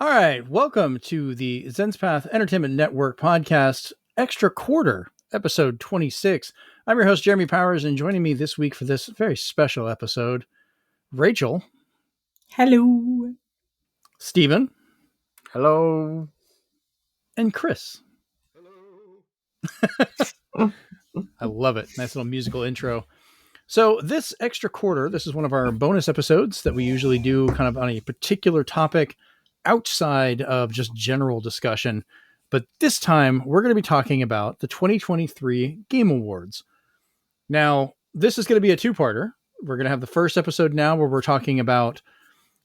All right, welcome to the Zenspath Entertainment Network podcast, Extra Quarter, episode 26. I'm your host, Jeremy Powers, and joining me this week for this very special episode, Rachel. Hello. Stephen. Hello. And Chris. Hello. I love it. Nice little musical intro. So this Extra Quarter, this is one of our bonus episodes that we usually do kind of on a particular topic outside of just general discussion. But this time we're going to be talking about the 2023 Game Awards. Now, this is going to be a two-parter. We're going to have the first episode now where we're talking about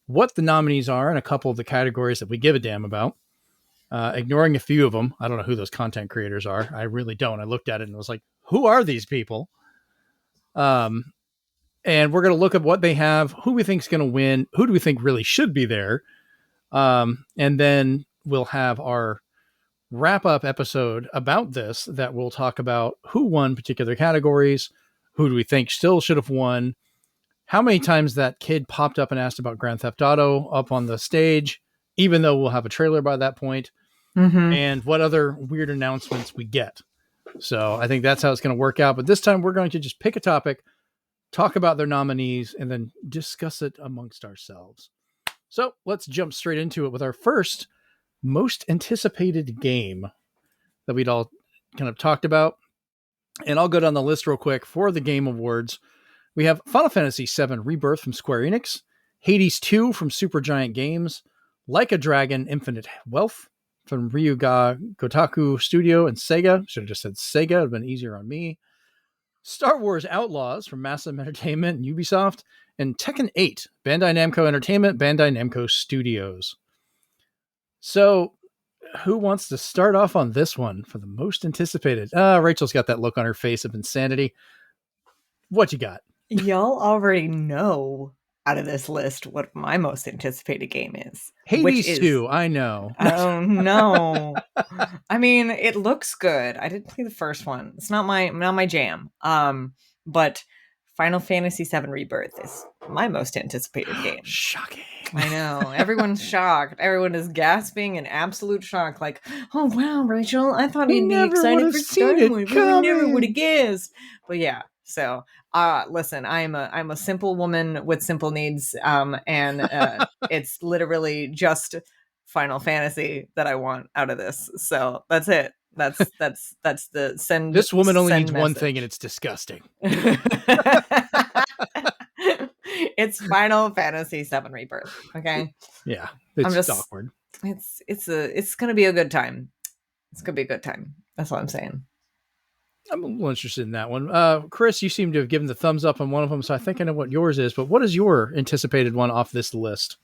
what the nominees are and a couple of the categories that we give a damn about. Ignoring a few of them. I don't know who those content creators are. I really don't. I looked at it and was like, who are these people? And we're going to look at what they have, who we think is going to win, who do we think really should be there. And then we'll have our wrap-up episode about this that we'll talk about who won particular categories, who do we think still should have won, how many times that kid popped up and asked about Grand Theft Auto up on the stage, even though we'll have a trailer by that point, and what other weird announcements we get. So I think that's how it's going to work out. But this time we're going to just pick a topic, talk about their nominees, and then discuss it amongst ourselves. So let's jump straight into it with our first most anticipated game that we'd all kind of talked about. And I'll go down the list real quick for the Game Awards. We have Final Fantasy VII Rebirth from Square Enix, Hades 2 from Supergiant Games, Like a Dragon Infinite Wealth from Ryuga Gotoku Studio and Sega. Should have just said Sega. It would have been easier on me. Star Wars Outlaws from Massive Entertainment and Ubisoft, and Tekken 8, Bandai Namco Entertainment, Bandai Namco Studios. So, who wants to start off on this one for the most anticipated? Rachel's got that look on her face of insanity. What you got? Y'all already know out of this list what my most anticipated game is. Hades 2, I know. Oh, no. I mean, it looks good. I didn't play the first one. It's not my jam. But Final Fantasy VII Rebirth is my most anticipated game. Shocking. I know. Everyone's shocked. Everyone is gasping in absolute shock. Like, oh, wow, Rachel, I thought you'd be excited for starting with. We never would have guessed. But yeah, so listen, I'm a simple woman with simple needs. And it's literally just Final Fantasy that I want out of this. So that's it. That's the send. This woman only needs message. one thing, and it's disgusting. It's Final Fantasy VII Rebirth. Okay. Yeah, it's awkward. It's gonna be a good time. It's gonna be a good time. That's what I'm saying. I'm a little interested in that one. Chris, you seem to have given the thumbs up on one of them, so I think I know what yours is. But what is your anticipated one off this list?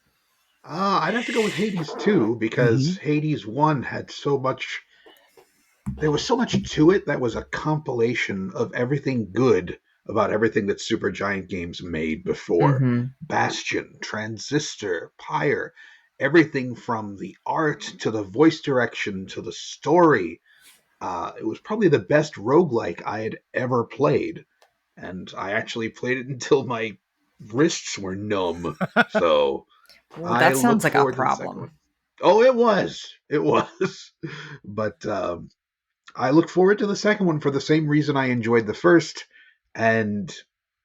I'd have to go with Hades 2 because Hades 1 had so much. There was so much to it that was a compilation of everything good about everything that Supergiant Games made before. Bastion, Transistor, Pyre, everything from the art to the voice direction to the story. It was probably the best roguelike I had ever played. And I actually played it until my wrists were numb. So well, that sounds like a problem. Oh, it was. It was. But I look forward to the second one for the same reason I enjoyed the first. And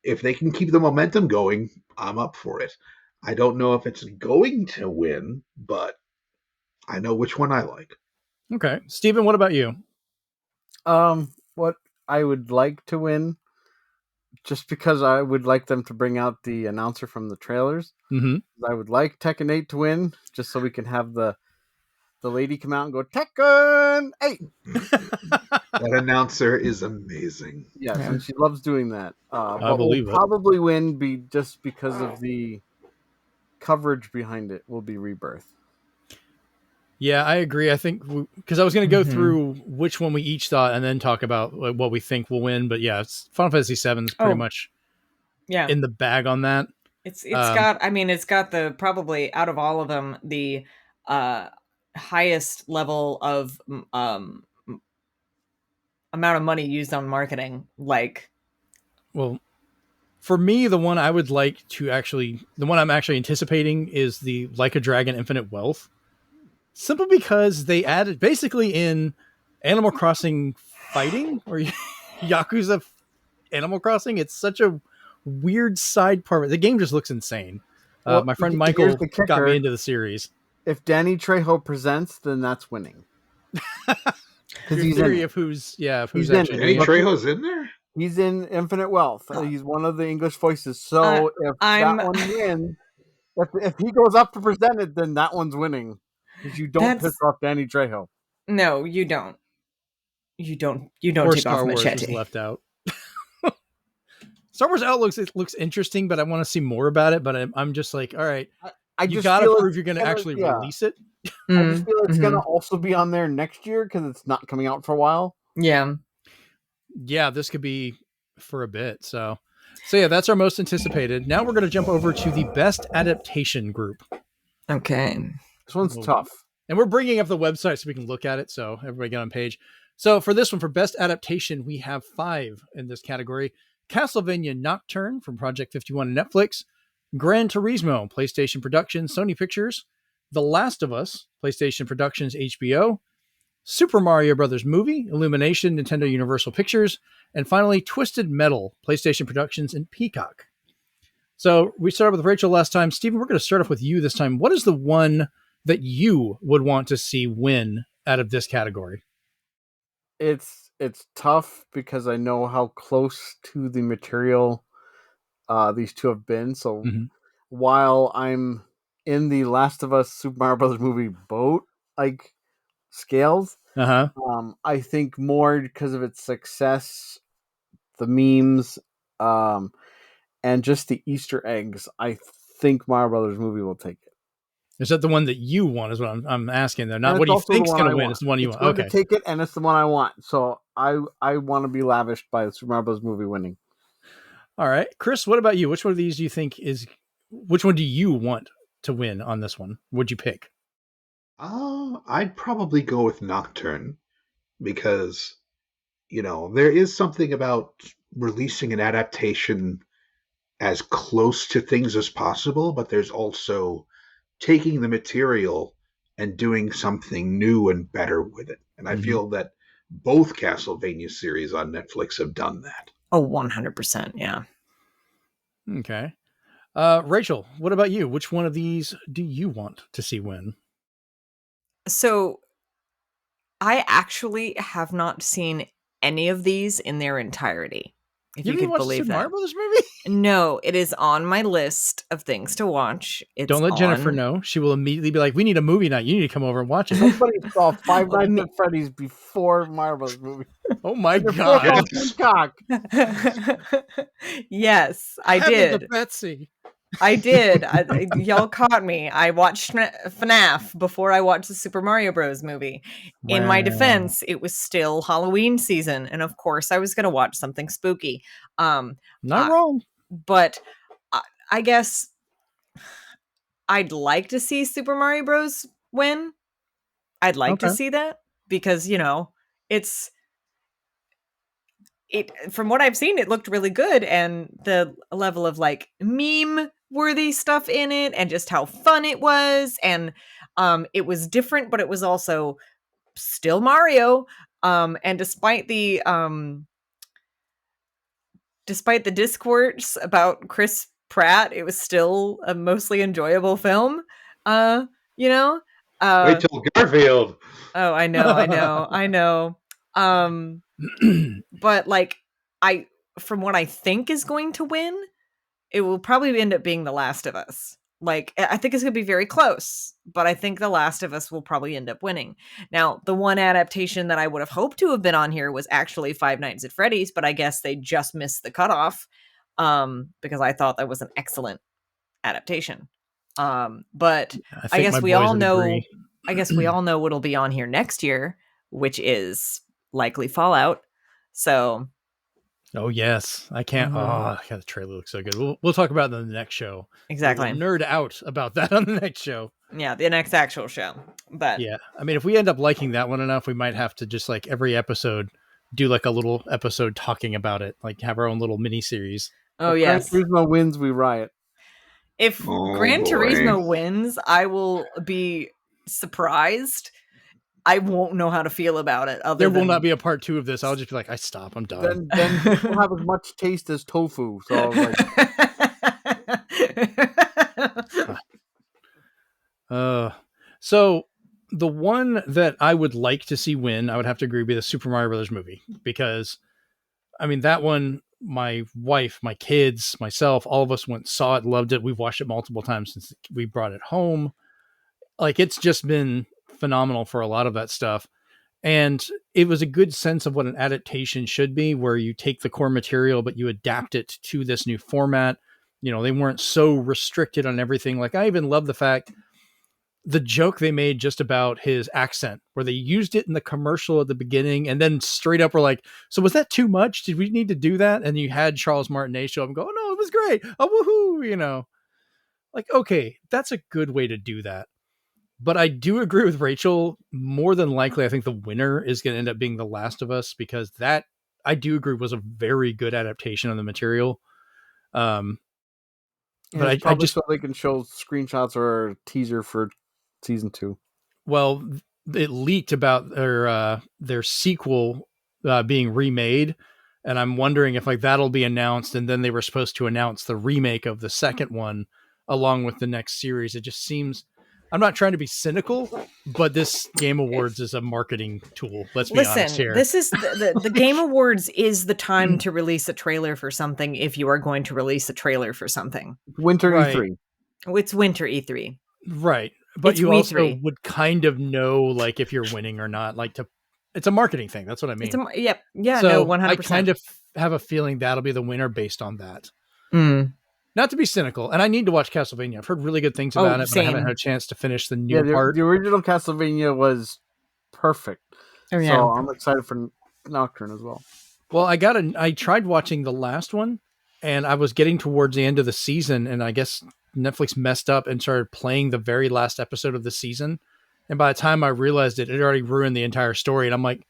if they can keep the momentum going, I'm up for it. I don't know if it's going to win, but I know which one I like. Okay. Stephen, what about you? What I would like to win, just because I would like them to bring out the announcer from the trailers. I would like Tekken 8 to win, just so we can have the lady come out and go, Tekken 8! That announcer is amazing. Yes, and she loves doing that. I believe will probably win just because of the coverage behind it will be Rebirth. Yeah, I agree. I think because I was going to go through which one we each thought and then talk about what we think will win. But yeah, Final Fantasy VII is pretty much in the bag on that. It's got the probably out of all of them the highest level of amount of money used on marketing. Well, for me, the one I would like to the one I'm actually anticipating is the Like a Dragon Infinite Wealth. Simply because they added basically in Animal Crossing fighting or Yakuza Animal Crossing. It's such a weird side part. The game just looks insane. Well, My friend here's Michael the got me kicker. into the series. If Danny Trejo presents, then that's winning. Your he's theory in of who's He's actually in Danny doing it. Trejo's in there? He's in Infinite Wealth. He's one of the English voices. So if that one wins, if he goes up to present it, then that one's winning. Because you don't piss off Danny Trejo. No, you don't. You don't Or take Star off Wars Machete. was left out. Star Wars Outlook, it looks interesting, but I want to see more about it. But I'm just like, all right, you got to prove you're going to actually release it. I just feel it's going to also be on there next year because it's not coming out for a while. Yeah. Yeah, this could be for a bit. So yeah, that's our most anticipated. Now we're going to jump over to the best adaptation group. Okay. This one's tough. And we're bringing up the website so we can look at it. So everybody get on page. So for this one, for best adaptation, we have 5 in this category. Castlevania Nocturne from Project 51 and Netflix. Gran Turismo, PlayStation Productions, Sony Pictures. The Last of Us, PlayStation Productions, HBO. Super Mario Brothers Movie, Illumination, Nintendo Universal Pictures. And finally, Twisted Metal, PlayStation Productions, and Peacock. So we started with Rachel last time. Steven, we're going to start off with you this time. What is the one that you would want to see win out of this category? It's tough because I know how close to the material these two have been. So while I'm in the Last of Us Super Mario Brothers movie boat like scales, I think more because of its success, the memes, and just the Easter eggs, I think Mario Brothers movie will take it. Is that the one that you want? Is what I'm asking though. Not what do you think's going to win. It's the one you want. Okay, take it, and it's the one I want. So I want to be lavished by the Super Mario Bros. Movie winning. All right, Chris. What about you? Which one of these do you think is? Which one do you want to win on this one? Would you pick? I'd probably go with Nocturne because there is something about releasing an adaptation as close to things as possible, but there's also taking the material and doing something new and better with it. And I feel that both Castlevania series on Netflix have done that. Oh, 100%. Yeah. Okay. Rachel, what about you? Which one of these do you want to see win? So I actually have not seen any of these in their entirety. If you could believe that. Mario Brothers movie? No, it is on my list of things to watch. Don't let Jennifer know. She will immediately be like, "We need a movie night. You need to come over and watch it." Somebody saw Five Nights at Freddy's before Mario Brothers movie. Oh my god! Yes, I did. Betsy. I did. Y'all caught me. I watched FNAF before I watched the Super Mario Bros. Movie. Wow. In my defense, it was still Halloween season, and of course, I was going to watch something spooky. Not wrong. But I guess I'd like to see Super Mario Bros. Win. I'd like to see that because it's. From what I've seen, it looked really good, and the level of like meme worthy stuff in it, and just how fun it was, and it was different, but it was also still Mario. And despite the discourse about Chris Pratt, it was still a mostly enjoyable film. Wait till Garfield. Oh, I know. But like from what I think is going to win, it will probably end up being The Last of Us. Like, I think it's going to be very close, but I think The Last of Us will probably end up winning. Now, the one adaptation that I would have hoped to have been on here was actually Five Nights at Freddy's, but I guess they just missed the cutoff because I thought that was an excellent adaptation. But I guess we all know. I guess we all know what'll be on here next year, which is likely Fallout. So. Oh yes, I can't. Oh, God, the trailer looks so good. We'll talk about it on the next show. Exactly. We'll nerd out about that on the next show. Yeah, the next actual show. But yeah, I mean, if we end up liking that one enough, we might have to just like every episode do like a little episode talking about it, like have our own little mini series. Oh yes. Gran Turismo wins, we riot. If Gran Turismo wins, I will be surprised, I won't know how to feel about it. There will not be a part 2 of this. I'll just be like, I stop. I'm done. Then this will have as much taste as tofu. So like, so the one that I would like to see win, I would have to agree, be the Super Mario Brothers movie, because I mean that one, my wife, my kids, myself, all of us went, saw it, loved it. We've watched it multiple times since we brought it home. Like, it's just been phenomenal for a lot of that stuff. And it was a good sense of what an adaptation should be, where you take the core material, but you adapt it to this new format. You know, they weren't so restricted on everything. Like, I even love the fact, the joke they made just about his accent, where they used it in the commercial at the beginning and then straight up were like, so was that too much? Did we need to do that? And you had Charles Martinet show up and go, oh, no, it was great. Oh, woohoo, you know, like, okay, that's a good way to do that. But I do agree with Rachel. More than likely, I think the winner is going to end up being The Last of Us, because that, I do agree, was a very good adaptation of the material. But I just, so they can show screenshots or a teaser for season 2. Well, it leaked about their sequel being remade, and I'm wondering if like that'll be announced, and then they were supposed to announce the remake of the second one along with the next series. It just seems, I'm not trying to be cynical, but this Game Awards is a marketing tool. Let's be honest here. This is the Game Awards is the time to release a trailer for something if you are going to release a trailer for something. Winter E3. It's winter E3. Right. But It's you We also Three. would kind of know, like, if you're winning or not. Like, it's a marketing thing. That's what I mean. Yep. Yeah. So No. 100%. I kind of have a feeling that'll be the winner based on that. Mm. Not to be cynical, and I need to watch Castlevania. I've heard really good things about it, but I haven't had a chance to finish the new part. The original Castlevania was perfect. Oh, yeah. So I'm excited for Nocturne as well. Well, I tried watching the last one, and I was getting towards the end of the season, and I guess Netflix messed up and started playing the very last episode of the season. And by the time I realized it already ruined the entire story. And I'm like,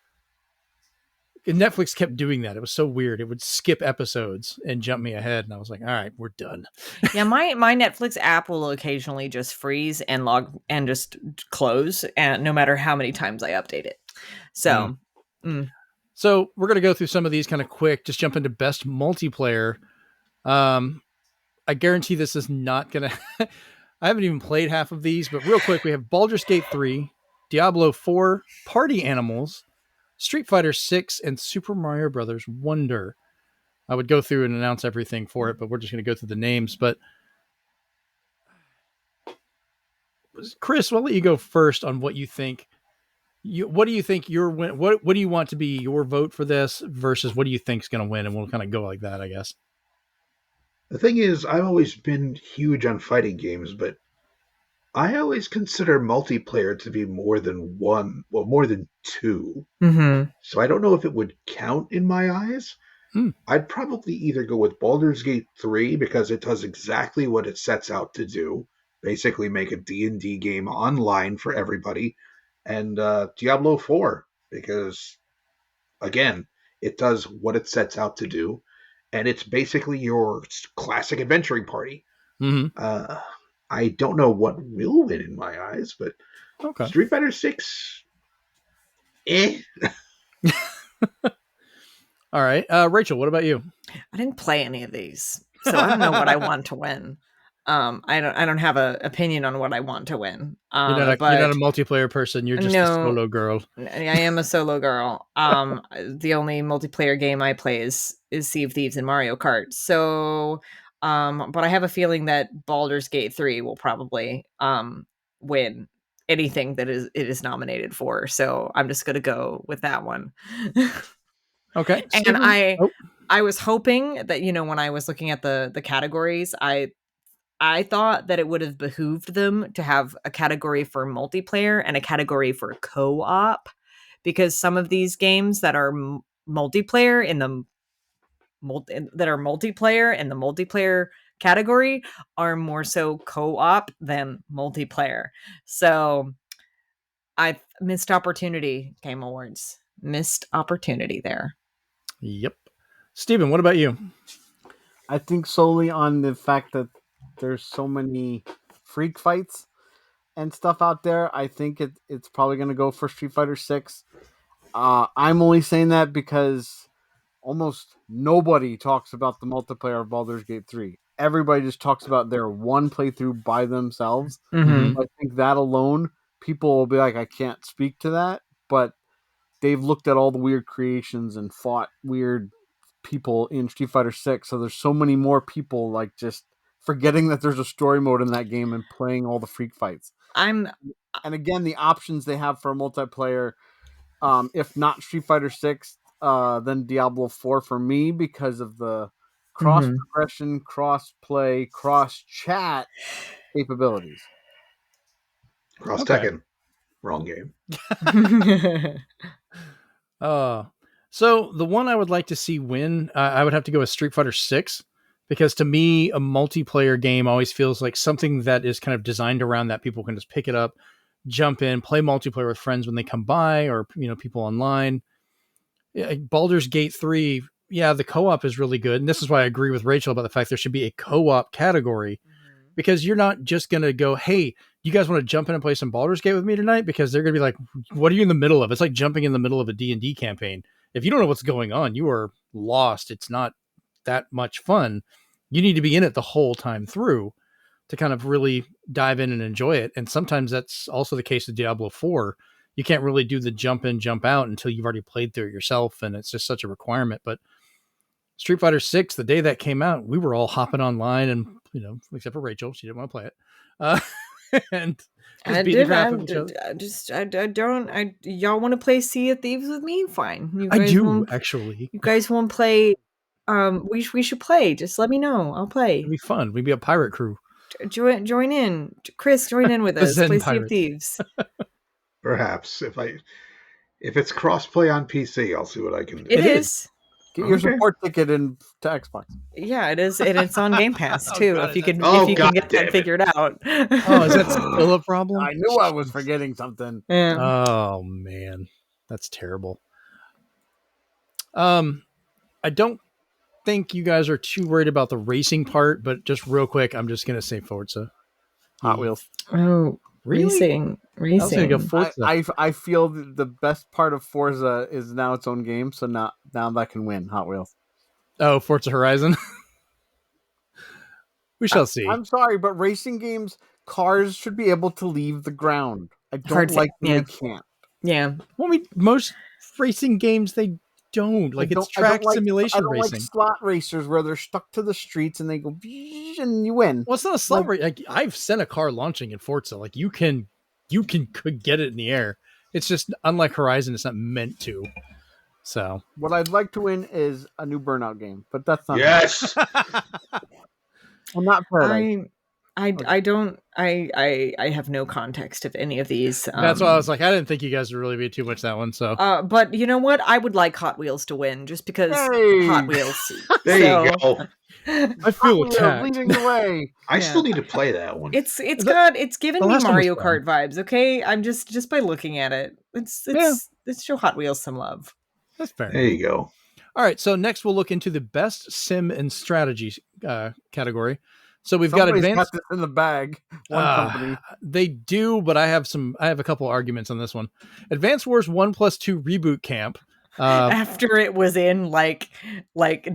and Netflix kept doing that. It was so weird. It would skip episodes and jump me ahead. And I was like, all right, we're done. Yeah. My Netflix app will occasionally just freeze and log and just close, and no matter how many times I update it. So, So we're going to go through some of these kind of quick, just jump into best multiplayer. I guarantee this is not going to, I haven't even played half of these, but real quick, we have Baldur's Gate 3, Diablo 4, Party Animals, Street Fighter 6, and Super Mario Brothers Wonder. I would go through and announce everything for it, but we're just going to go through the names. But Chris, I'll let you go first on what you think. What do you think your win? What do you want to be your vote for this versus what do you think is going to win? And we'll kind of go like that, I guess. The thing is, I've always been huge on fighting games, but I always consider multiplayer to be more than one, well, more than two. Mm-hmm. So I don't know if it would count in my eyes. I'd probably either go with Baldur's Gate 3 because it does exactly what it sets out to do, basically make a D&D game online for everybody, and Diablo 4 because, again, it does what it sets out to do, and it's basically your classic adventuring party. Mm-hmm. I don't know what will win in my eyes, but okay. Street Fighter 6, All right. Rachel, what about you? I didn't play any of these, so I don't know what I want to win. I don't have an opinion on what I want to win. You're not a multiplayer person. You're just a solo girl. I am a solo girl. The only multiplayer game I play is Sea of Thieves and Mario Kart. So, but I have a feeling that Baldur's Gate 3 will probably win anything that it is nominated for. So I'm just gonna go with that one. Okay. And Steven? I was hoping that, when I was looking at the categories, I thought that it would have behooved them to have a category for multiplayer and a category for co-op, because some of these games that are multiplayer in the multiplayer category are more so co-op than multiplayer. So I missed opportunity. Game Awards missed opportunity there. Yep. Steven, what about you? I think solely on the fact that there's so many freak fights and stuff out there, I think it's probably going to go for Street Fighter 6. I'm only saying that because almost nobody talks about the multiplayer of Baldur's Gate 3. Everybody just talks about their one playthrough by themselves. Mm-hmm. I think that alone, people will be like, I can't speak to that, but they've looked at all the weird creations and fought weird people in Street Fighter 6. So there's so many more people like just forgetting that there's a story mode in that game and playing all the freak fights. And again, the options they have for a multiplayer, if not Street Fighter 6, then Diablo 4 for me because of the cross progression, cross play, cross chat capabilities. Cross Tekken. Wrong game. So the one I would like to see win, I would have to go with Street Fighter 6, because to me, a multiplayer game always feels like something that is kind of designed around that. People can just pick it up, jump in, play multiplayer with friends when they come by, or people online. Baldur's Gate 3, yeah, the co-op is really good, and this is why I agree with Rachel about the fact there should be a co-op category, because you're not just going to go, hey, you guys want to jump in and play some Baldur's Gate with me tonight? Because they're going to be like, what are you in the middle of? It's like jumping in the middle of a D&D campaign. If you don't know what's going on, you are lost. It's not that much fun. You need to be in it the whole time through to kind of really dive in and enjoy it. And sometimes that's also the case with Diablo 4. You can't really do the jump in, jump out until you've already played through it yourself. And it's just such a requirement. But Street Fighter 6, the day that came out, we were all hopping online and, except for Rachel, she didn't want to play it. And just beating the crap out of each other. Y'all want to play Sea of Thieves with me? Fine. You I guys do, actually. You guys won't play. We should play. Just let me know. I'll play. It'd be fun. We'd be a pirate crew. Join in. Chris, join in with us. Play Sea of Thieves. Perhaps. If it's crossplay on PC, I'll see what I can do. It is. Get your support ticket to Xbox. Yeah, it is, and it's on Game Pass too. God, if you can get that figured out. Oh, is that still a problem? I knew I was forgetting something. Yeah. Oh man, that's terrible. I don't think you guys are too worried about the racing part, but just real quick, I'm just gonna say Forza. Hot Wheels. Oh, really? Racing. I, go Forza. I feel the best part of Forza is now its own game, so now that can win Hot Wheels. Oh, Forza Horizon. We shall see. I'm sorry, but racing games, cars should be able to leave the ground. I don't like when they can't. Yeah. Well, most racing games, they don't. Like, it's track simulation racing. Like slot racers where they're stuck to the streets and they go and you win. Well, it's not a slot race. Like, I've sent a car launching in Forza. Like, you could get it in the air. It's just, unlike Horizon, it's not meant to. So what I'd like to win is a new Burnout game, but that's not. Yes. I'm not proud. I have no context of any of these. That's why I was like, I didn't think you guys would really be too much that one. So, but you know what? I would like Hot Wheels to win just because Hot Wheels. There you go. I feel attacked. Leading the way. I still need to play that one. It's giving me Mario Kart vibes. Okay, I'm just by looking at it. Let's show Hot Wheels some love. That's fair. There you go. All right, so next we'll look into the best sim and strategy category. So we've Somebody's got advanced got this in the bag. One company. They do, but I have a couple arguments on this one. Advance Wars 1+2 Reboot Camp. After it was in like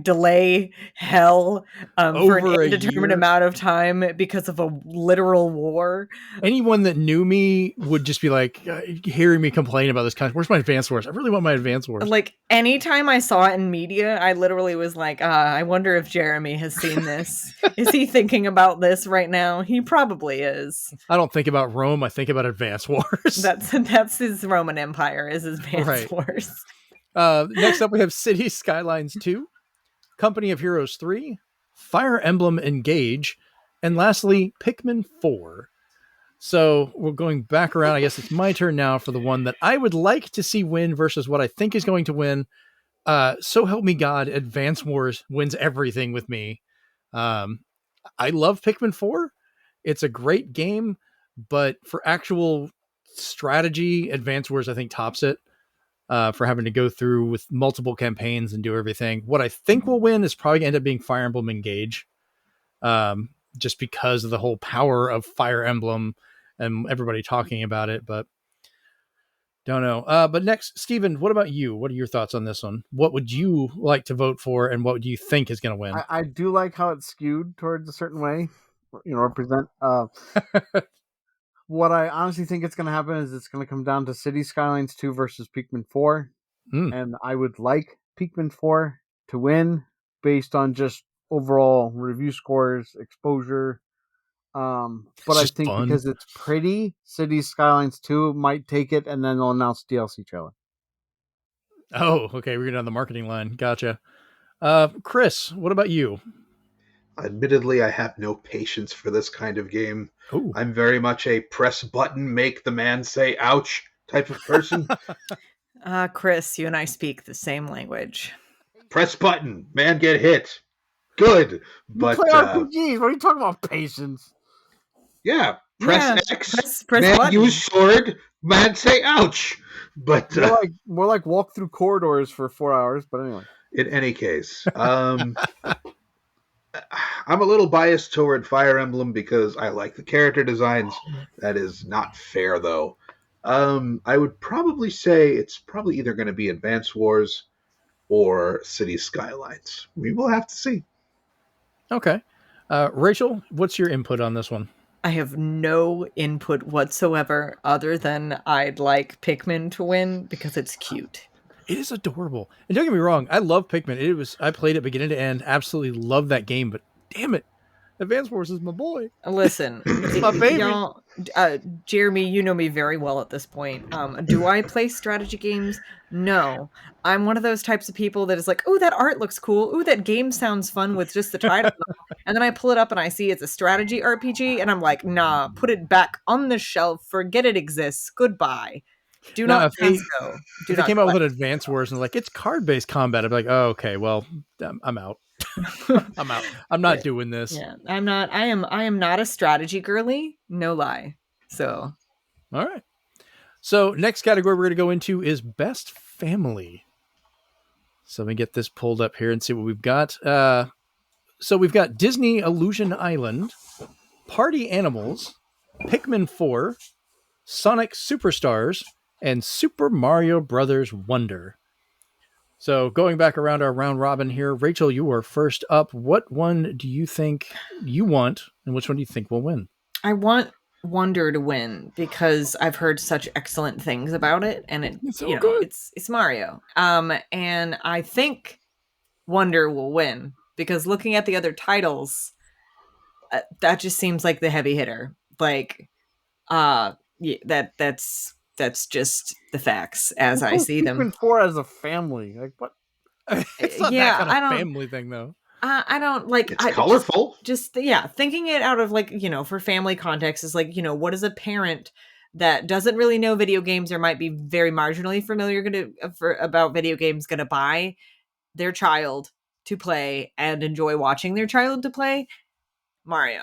delay hell for an indeterminate amount of time because of a literal war. Anyone that knew me would just be like hearing me complain about this kind of, where's my Advance Wars? I really want my Advance Wars. Like anytime I saw it in media, I literally was like, I wonder if Jeremy has seen this. Is he thinking about this right now? He probably is. I don't think about Rome. I think about Advance Wars. That's his Roman Empire, is his Advance Wars. Next up, we have City Skylines 2, Company of Heroes 3, Fire Emblem Engage, and lastly, Pikmin 4. So we're going back around. I guess it's my turn now for the one that I would like to see win versus what I think is going to win. So help me God, Advance Wars wins everything with me. I love Pikmin 4. It's a great game, but for actual strategy, Advance Wars, I think, tops it. For having to go through with multiple campaigns and do everything. What I think will win is probably going to end up being Fire Emblem Engage, just because of the whole power of Fire Emblem and everybody talking about it, but don't know. But next, Steven, what about you? What are your thoughts on this one? What would you like to vote for, and what do you think is going to win? I do like how it's skewed towards a certain way, represent. What I honestly think it's going to happen is it's going to come down to City Skylines 2 versus Pikmin 4. And I would like Pikmin 4 to win based on just overall review scores, exposure. But I think fun. Because it's pretty, Cities Skylines 2 might take it, and then they'll announce DLC trailer. Oh, okay. We're going down the marketing line. Gotcha. Chris, what about you? Admittedly, I have no patience for this kind of game. Ooh. I'm very much a press button, make the man say ouch type of person. Chris, you and I speak the same language. Press button, man get hit. Good. But play RPGs. What are you talking about, patience? Yeah, press X, press man button. use sword, man say ouch. But more like walk through corridors for 4 hours, but anyway. In any case, I'm a little biased toward Fire Emblem because I like the character designs. That is not fair, though. I would probably say it's probably either going to be Advance Wars or City Skylines. We will have to see. Okay. Rachel, what's your input on this one? I have no input whatsoever other than I'd like Pikmin to win because it's cute. It is adorable. And don't get me wrong, I love Pikmin. I played it beginning to end, absolutely love that game, but damn it, Advance Wars is my boy. Listen, it's my baby. Y'all, Jeremy, you know me very well at this point. Do I play strategy games? No. I'm one of those types of people that is like, oh, that art looks cool. Oh, that game sounds fun with just the title. And then I pull it up and I see it's a strategy RPG, and I'm like, nah, put it back on the shelf. Forget it exists. Goodbye. Do not go. If they came out with an Advance Wars and like it's card-based combat, I'd be like, oh, okay, well, I'm out. I'm out. I'm not doing this. Yeah, I'm not. I am not a strategy girly. No lie. So, all right. So next category we're going to go into is Best Family. So let me get this pulled up here and see what we've got. So we've got Disney Illusion Island, Party Animals, Pikmin 4, Sonic Superstars, and Super Mario Brothers Wonder. So going back around our round robin here, Rachel, you are first up. What one do you think you want, and which one do you think will win? I want Wonder to win because I've heard such excellent things about it, and it's so good. It's Mario. And I think Wonder will win because looking at the other titles, that just seems like the heavy hitter. Like, that's just the facts as I see them. Pikmin 4 as a family, like what? It's not that kind of family thing, though. I don't like. It's colorful. Just thinking it out of like for family context is like what is a parent that doesn't really know video games or might be very marginally familiar about video games gonna buy their child to play and enjoy watching their child to play Mario.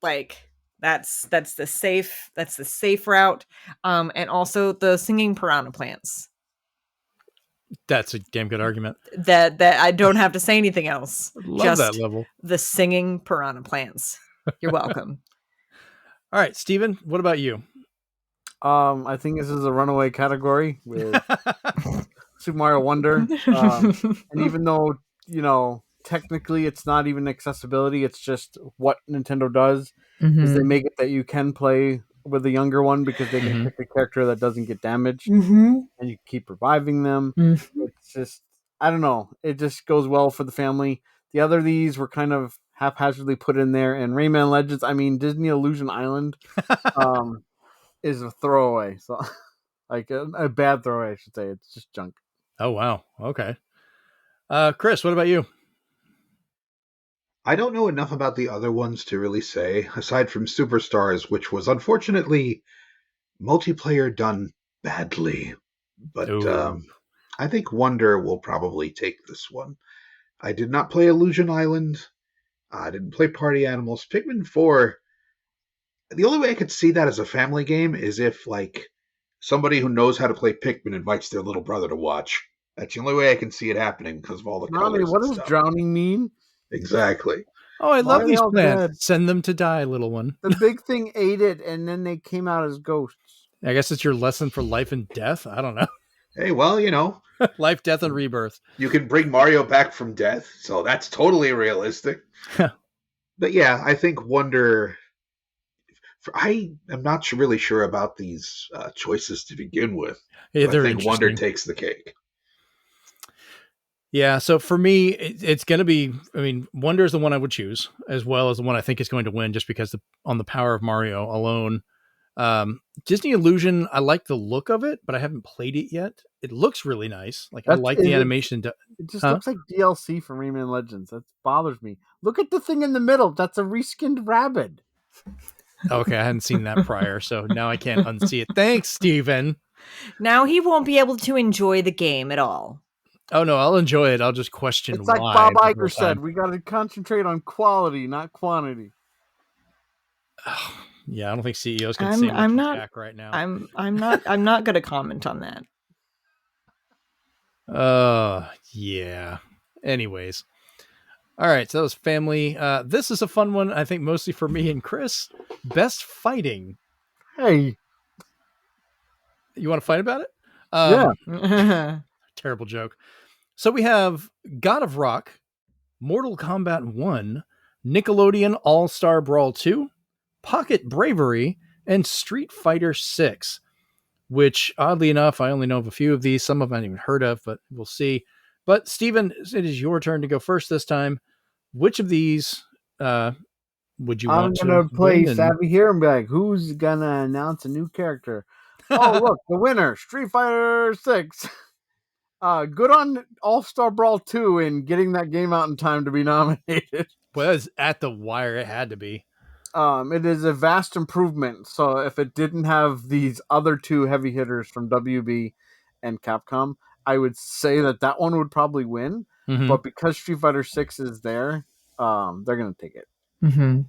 Like that's the safe route. And also the singing piranha plants. That's a damn good argument. That I don't have to say anything else. Love that level. The singing piranha plants. You're welcome. All right, Steven, what about you? I think this is a runaway category with Super Mario Wonder. And even though, technically it's not even accessibility, it's just what Nintendo does is they make it that you can play with the younger one because they can pick a character that doesn't get damaged and you keep reviving them. It's just, I don't know, it just goes well for the family. The other these were kind of haphazardly put in there, and Rayman Legends, Disney Illusion Island is a throwaway, so like a bad throwaway, I should say. It's just junk. Oh wow, okay. Chris, what about you? I don't know enough about the other ones to really say, aside from Superstars, which was unfortunately multiplayer done badly. But I think Wonder will probably take this one. I did not play Illusion Island. I didn't play Party Animals. Pikmin 4, the only way I could see that as a family game is if, like, somebody who knows how to play Pikmin invites their little brother to watch. That's the only way I can see it happening because of all the colors. What does drowning mean? Exactly. Oh, I love these all plants. dead? Send them to die, little one. The big thing ate it, and then they came out as ghosts. I guess it's your lesson for life and death. I don't know. Hey, well, Life, death, and rebirth. you can bring Mario back from death, so that's totally realistic. But yeah, I think Wonder. I am not really sure about these choices to begin with. Yeah, I think Wonder takes the cake. Yeah, so for me, it's going to be, I mean, Wonder is the one I would choose, as well as the one I think is going to win, just because on the power of Mario alone. Disney Illusion, I like the look of it, but I haven't played it yet. It looks really nice. Like, I like the animation. It just looks like DLC for Rayman Legends. That bothers me. Look at the thing in the middle. That's a reskinned rabbit. Okay, I hadn't seen that prior, so now I can't unsee it. Thanks, Steven. Now he won't be able to enjoy the game at all. Oh, no, I'll enjoy it. I'll just question it's why. It's like Bob Iger said, we got to concentrate on quality, not quantity. Yeah, I don't think CEOs can say I'm not back right now. I'm not going to comment on that. Yeah. Anyways. All right, so that was family. This is a fun one, I think, mostly for me and Chris. Best fighting. Hey. You want to fight about it? Yeah. Terrible joke. So we have God of Rock, Mortal Kombat 1, Nickelodeon All-Star Brawl 2, Pocket Bravery, and Street Fighter 6, which, oddly enough, I only know of a few of these. Some of them I haven't even heard of, but we'll see. But, Steven, it is your turn to go first this time. Which of these would you want to I'm going to play Savvy here and be like, who's going to announce a new character? Oh, look, the winner, Street Fighter 6. Good on All-Star Brawl 2 and getting that game out in time to be nominated. Well, it's at the wire. It had to be. It is a vast improvement. So if it didn't have these other two heavy hitters from WB and Capcom, I would say that one would probably win. Mm-hmm. But because Street Fighter 6 is there, they're going to take it. Mm-hmm.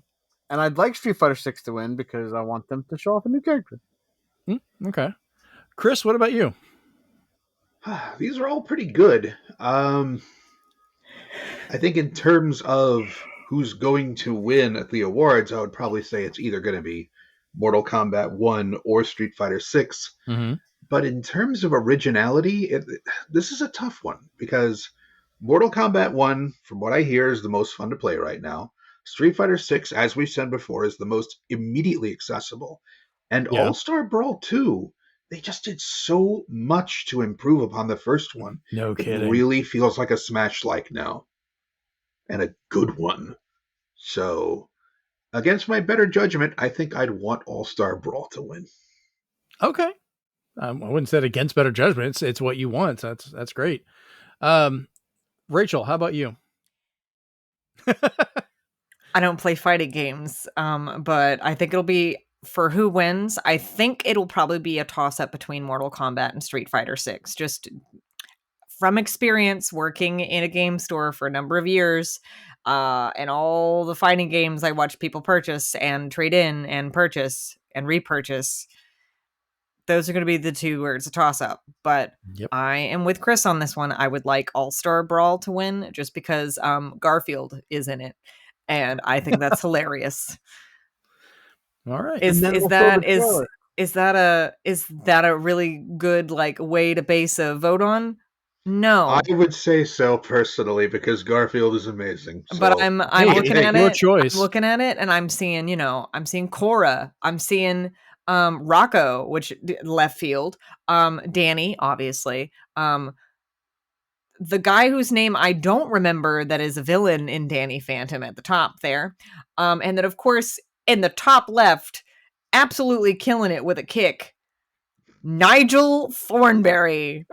And I'd like Street Fighter 6 to win because I want them to show off a new character. Okay. Chris, what about you? These are all pretty good. I think in terms of who's going to win at the awards, I would probably say it's either going to be Mortal Kombat 1 or Street Fighter 6. Mm-hmm. But in terms of originality, this is a tough one because Mortal Kombat 1, from what I hear, is the most fun to play right now. Street Fighter 6, as we've said before, is the most immediately accessible. And All-Star Brawl 2, they just did so much to improve upon the first one. No kidding. It really feels like a Smash-like now. And a good one. So, against my better judgment, I think I'd want All-Star Brawl to win. Okay. I wouldn't say against better judgment. It's what you want. That's great. Rachel, how about you? I don't play fighting games, but I think it'll be for who wins. I think it'll probably be a toss-up between Mortal Kombat and Street Fighter 6. Just from experience working in a game store for a number of years, and all the fighting games I watch people purchase and trade in and purchase and repurchase, those are going to be the two where it's a toss-up. But I am with Chris on this one. I would like All-Star Brawl to win just because Garfield is in it. And I think that's hilarious. All right. Is that a really good way to base a vote on? No. I would say so personally because Garfield is amazing. So. But I'm looking at it. Choice. I'm looking at it and I'm seeing, Korra. I'm seeing Rocco, which left field. Danny, obviously. The guy whose name I don't remember that is a villain in Danny Phantom at the top there. And then, of course, in the top left, absolutely killing it with a kick, Nigel Thornberry.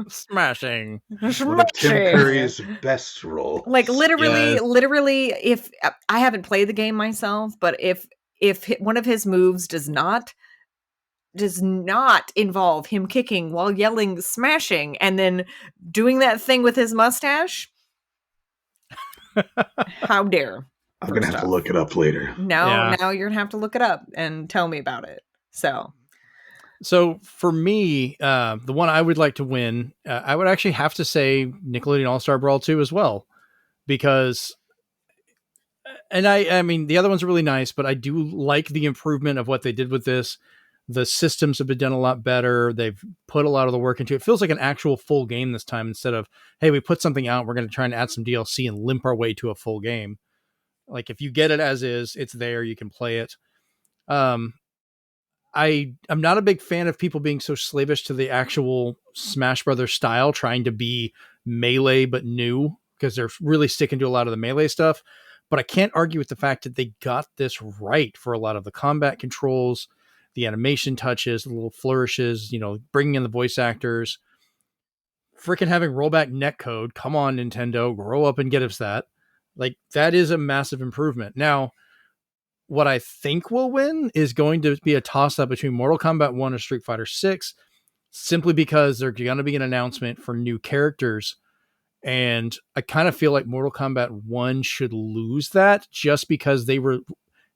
Smashing. One of Tim Curry's best role. Literally, if I haven't played the game myself, but if one of his moves does not involve him kicking while yelling smashing and then doing that thing with his mustache, how dare. I'm going to have to look it up later. Now you're going to have to look it up and tell me about it. So So for me, the one I would like to win, I would actually have to say Nickelodeon All-Star Brawl 2 as well, because, and I mean, the other ones are really nice, but I do like the improvement of what they did with this. The systems have been done a lot better. They've put a lot of the work into it. It feels like an actual full game this time instead of, hey, we put something out, we're going to try and add some DLC and limp our way to a full game. Like if you get it as is, it's there, you can play it. I'm not a big fan of people being so slavish to the actual Smash Brothers style, trying to be Melee but new, because they're really sticking to a lot of the Melee stuff. But I can't argue with the fact that they got this right for a lot of the combat controls, the animation touches, the little flourishes, bringing in the voice actors, freaking having rollback netcode. Come on, Nintendo, grow up and get us that. Like, that is a massive improvement. Now, what I think will win is going to be a toss-up between Mortal Kombat 1 and Street Fighter 6, simply because there's going to be an announcement for new characters. And I kind of feel like Mortal Kombat 1 should lose that just because they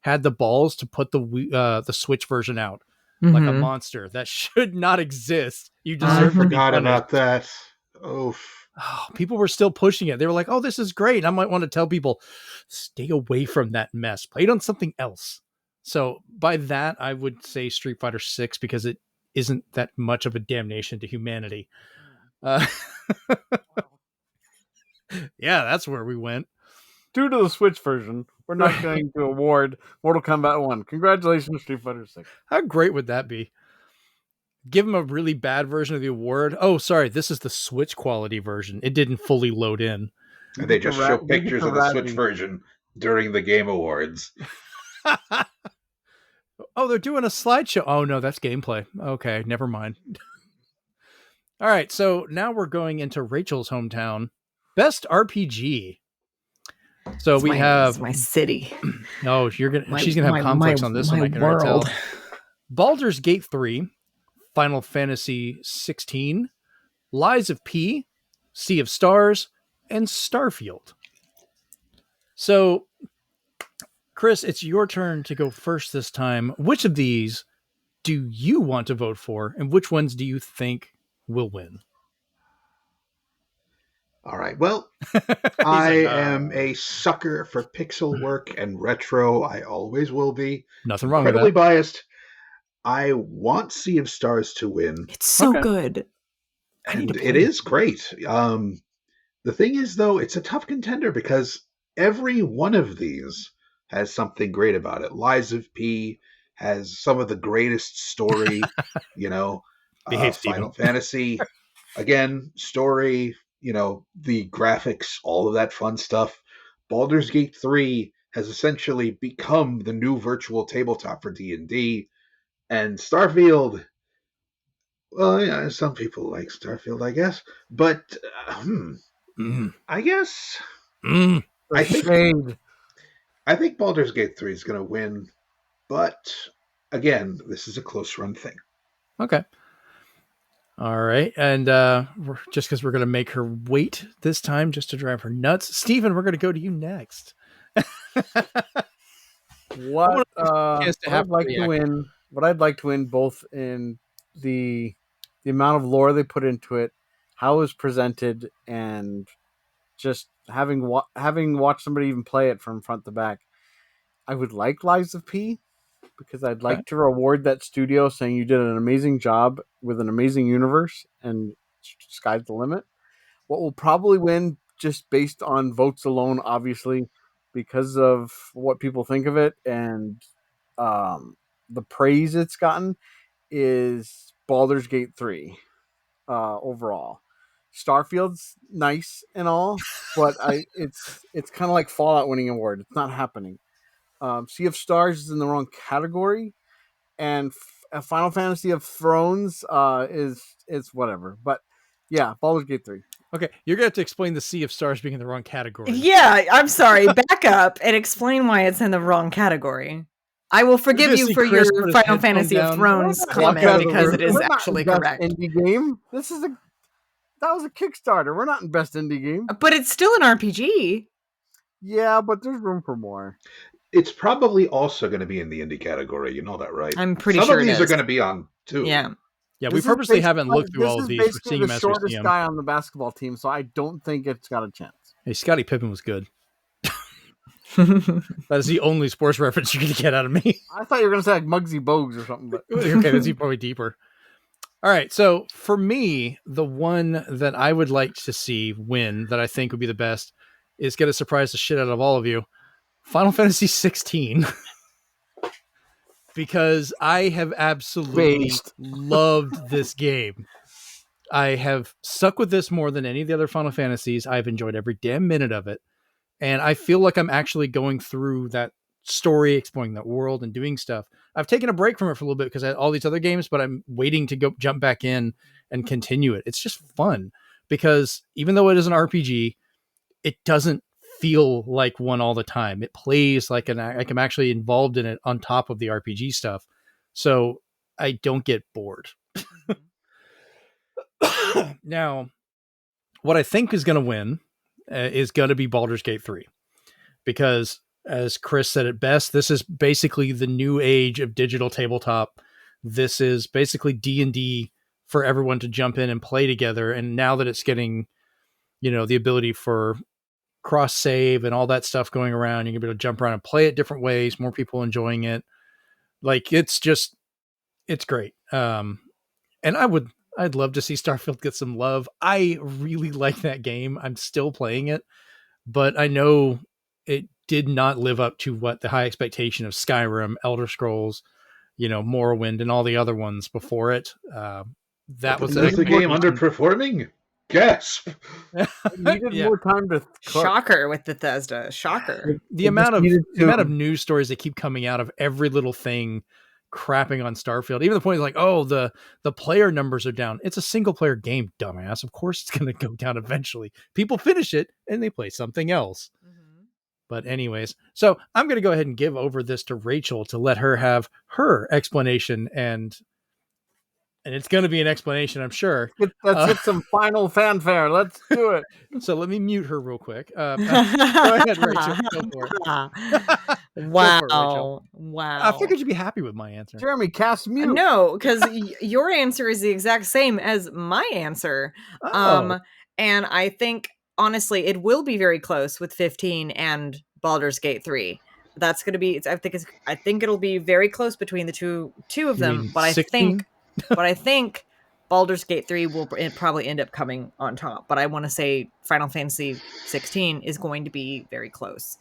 had the balls to put the Switch version out like a monster. That should not exist. You deserve to be punished. I forgot about that. Oof. Oh, people were still pushing it. They were like, oh, this is great. I might want to tell people, stay away from that mess. Play it on something else. So by that, I would say Street Fighter 6, because it isn't that much of a damnation to humanity. Yeah, that's where we went. Due to the Switch version, we're not going to award Mortal Kombat 1. Congratulations, Street Fighter 6. How great would that be? Give them a really bad version of the award. Oh, sorry, this is the Switch quality version. It didn't fully load in. And they just show pictures of the Switch version during the Game Awards. Oh, they're doing a slideshow. Oh, no, that's gameplay. Okay, never mind. All right, so now we're going into Rachel's hometown. Best RPG. So we have my city. Oh, she's gonna have conflicts on this one. I can already tell. Baldur's Gate 3, Final Fantasy 16, Lies of P, Sea of Stars, and Starfield. So, Chris, it's your turn to go first this time. Which of these do you want to vote for, and which ones do you think will win? All right. Well, I am a sucker for pixel work and retro. I always will be. Nothing wrong with that. Incredibly biased. I want Sea of Stars to win. It's so good. And it is great. The thing is, though, it's a tough contender because every one of these has something great about it. Lies of P has some of the greatest story, Final Fantasy, again, story, the graphics, all of that fun stuff. Baldur's Gate 3 has essentially become the new virtual tabletop for D&D. And Starfield, well, yeah, some people like Starfield, I guess. But, I guess, I think Baldur's Gate 3 is going to win. But, again, this is a close run thing. Okay. All right. And just because we're going to make her wait this time just to drive her nuts. Steven, we're going to go to you next. What I'd like to win both in the amount of lore they put into it, how it was presented, and just having watched somebody even play it from front to back. I would like Lies of P, because I'd like to reward that studio, saying you did an amazing job with an amazing universe, and sky's the limit. What will probably win, just based on votes alone, obviously, because of what people think of it and the praise it's gotten, is Baldur's Gate 3 overall. Starfield's nice and all, but it's kind of like Fallout winning an award. It's not happening. Sea of Stars is in the wrong category, and Final Fantasy of Thrones is whatever. But yeah, Baldur's Gate 3. Okay, you're going to have to explain the Sea of Stars being in the wrong category. Yeah, I'm sorry. Back up and explain why it's in the wrong category. I will forgive you for your Final Fantasy of Thrones comment, because it is actually correct. Indie game. That was a Kickstarter. We're not in best indie game, but it's still an RPG. Yeah, but there's room for more. It's probably also going to be in the indie category. You know that, right? I'm pretty Some sure of it these are is. going to be on too. Yeah. Yeah, we purposely haven't looked through all of these. We're Basically seeing the them as we see shortest them. guy on the basketball team, so I don't think it's got a chance. Hey, Scottie Pippen was good. That is the only sports reference you're going to get out of me. I thought you were going to say like Muggsy Bogues or something, but Okay, that's probably deeper. All right, so for me, the one that I would like to see win, that I think would be the best, is going to surprise the shit out of all of you. Final Fantasy 16. Because I have absolutely loved this game. I have stuck with this more than any of the other Final Fantasies. I've enjoyed every damn minute of it. And I feel like I'm actually going through that story, exploring that world and doing stuff. I've taken a break from it for a little bit because I had all these other games, but I'm waiting to go jump back in and continue it. It's just fun because even though it is an RPG, it doesn't feel like one all the time. It plays like I'm actually involved in it on top of the RPG stuff. So I don't get bored. Now, what I think is going to win is going to be Baldur's Gate 3. Because as Chris said it best, this is basically the new age of digital tabletop. This is basically D&D for everyone to jump in and play together. And now that it's getting, the ability for cross save and all that stuff going around, you're gonna be able to jump around and play it different ways, more people enjoying it. Like it's great. And I'd love to see Starfield get some love. I really like that game. I'm still playing it, but I know it did not live up to what the high expectation of Skyrim, Elder Scrolls, Morrowind, and all the other ones before it. That was the game underperforming. Gasp! Needed more time to cook. Shocker with Bethesda. Shocker. The amount of news stories that keep coming out of every little thing crapping on Starfield, even the point is like, oh, the player numbers are down. It's a single player game, dumbass. Of course it's going to go down eventually. People finish it and they play something else. Mm-hmm. But anyways, so I'm going to go ahead and give over this to Rachel to let her have her explanation, and it's going to be an explanation, I'm sure. Let's get some final fanfare. Let's do it. So let me mute her real quick. Go ahead, Rachel. Go for it. Wow. Wow. I figured you'd be happy with my answer. Jeremy, cast mute. No, because your answer is the exact same as my answer. Oh. And I think, honestly, it will be very close with 15 and Baldur's Gate 3. That's going to be, I think it'll be very close between the two of them. But 16? I think Baldur's Gate 3 will probably end up coming on top. But I want to say Final Fantasy 16 is going to be very close.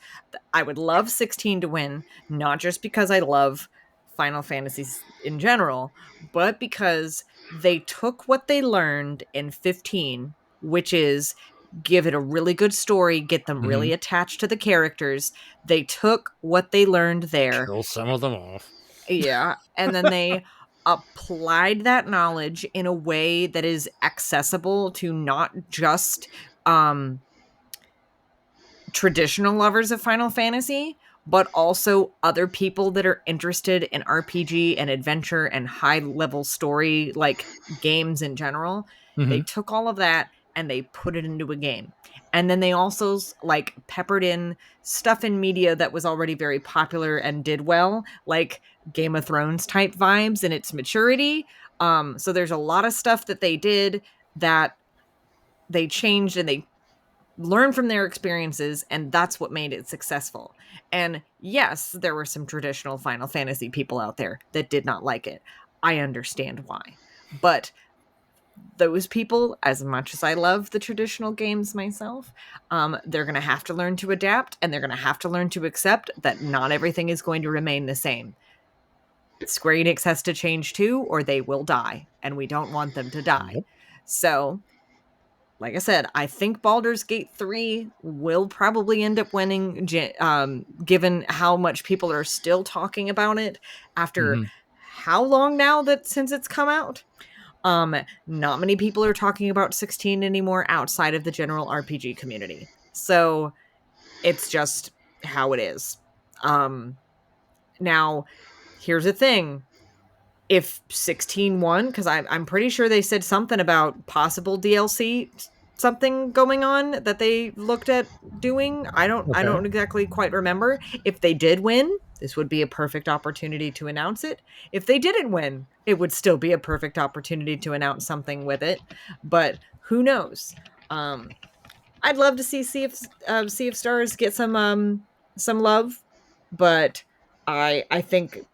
I would love 16 to win, not just because I love Final Fantasies in general, but because they took what they learned in 15, which is give it a really good story, get them really attached to the characters. They took what they learned there. Kill some of them off. Yeah. And then they applied that knowledge in a way that is accessible to not just traditional lovers of Final Fantasy, but also other people that are interested in RPG and adventure and high-level story, like games in general. Mm-hmm. They took all of that and they put it into a game. And then they also like peppered in stuff in media that was already very popular and did well, like Game of Thrones type vibes in its maturity. So there's a lot of stuff that they did that they changed and they learned from their experiences, and that's what made it successful. And yes, there were some traditional Final Fantasy people out there that did not like it. I understand why. But those people, as much as I love the traditional games myself, they're going to have to learn to adapt, and they're going to have to learn to accept that not everything is going to remain the same. Square Enix has to change too, or they will die, and we don't want them to die. Yep. So, like I said, I think Baldur's Gate 3 will probably end up winning, given how much people are still talking about it after how long now since it's come out. Not many people are talking about 16 anymore outside of the general RPG community. So it's just how it is. Now, here's the thing. If 16 won, because I'm pretty sure they said something about possible DLC something going on that they looked at doing. I don't exactly quite remember. If they did win, this would be a perfect opportunity to announce it. If they didn't win, it would still be a perfect opportunity to announce something with it. But who knows? I'd love to see Sea of Stars get some love, but I think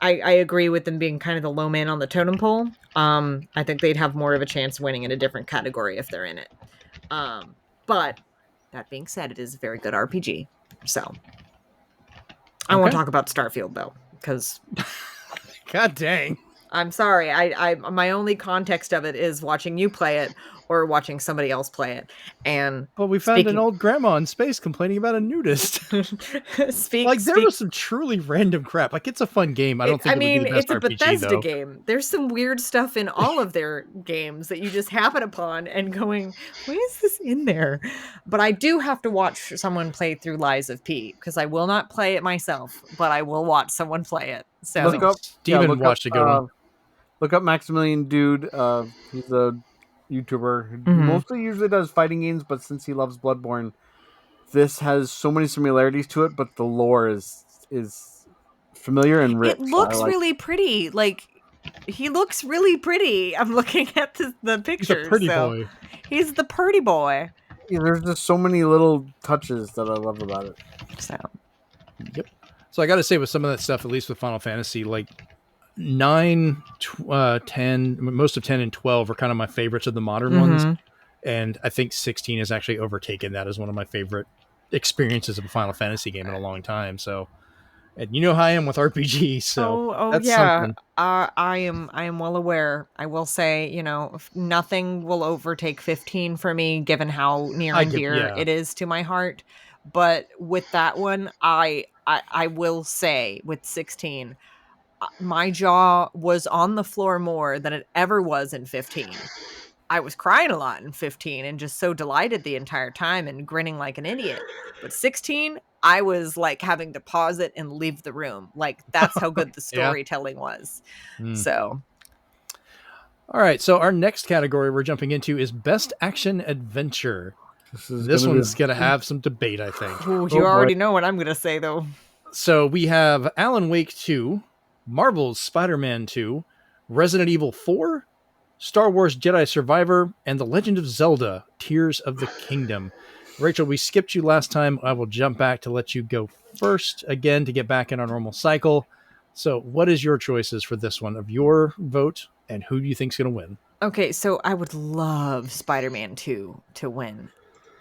I agree with them being kind of the low man on the totem pole. I think they'd have more of a chance winning in a different category if they're in it. But that being said, it is a very good RPG. So I won't talk about Starfield though, because God dang. I'm sorry. I my only context of it is watching you play it or watching somebody else play it. And we found an old grandma in space complaining about a nudist. There was some truly random crap. Like, it's a fun game. I don't think it would be the best it's a RPG, Bethesda though. game. There's some weird stuff in all of their games that you just happen upon and going, why is this in there? But I do have to watch someone play through Lies of P, because I will not play it myself, but I will watch someone play it. So Steven watched a good one. Look up Maximilian Dude. He's a YouTuber who mostly usually does fighting games, but since he loves Bloodborne, this has so many similarities to it, but the lore is familiar and rich. It looks really pretty. Like, he looks really pretty. I'm looking at the pictures. He's a pretty boy. He's the pretty boy. Yeah, there's just so many little touches that I love about it. Yep. So I got to say, with some of that stuff, at least with Final Fantasy, like 9, 10, most of 10 and 12 are kind of my favorites of the modern ones. And I think 16 has actually overtaken that as one of my favorite experiences of a Final Fantasy game in a long time. So, and you know how I am with RPGs. So that's something. I am well aware. I will say, nothing will overtake 15 for me, given how near and dear it is to my heart. But with that one, I will say with 16, my jaw was on the floor more than it ever was in 15. I was crying a lot in 15 and just so delighted the entire time and grinning like an idiot. But 16, I was like having to pause it and leave the room. Like, that's how good the storytelling was. So. All right. So our next category we're jumping into is Best Action Adventure. This one's going to have some debate, I think. You already know what I'm going to say, though. So we have Alan Wake 2, Marvel's Spider-Man 2, Resident Evil 4, Star Wars Jedi Survivor, and The Legend of Zelda, Tears of the Kingdom. Rachel, we skipped you last time. I will jump back to let you go first again to get back in our normal cycle. So what is your choices for this one of your vote, and who do you think is going to win? Okay, so I would love Spider-Man 2 to win.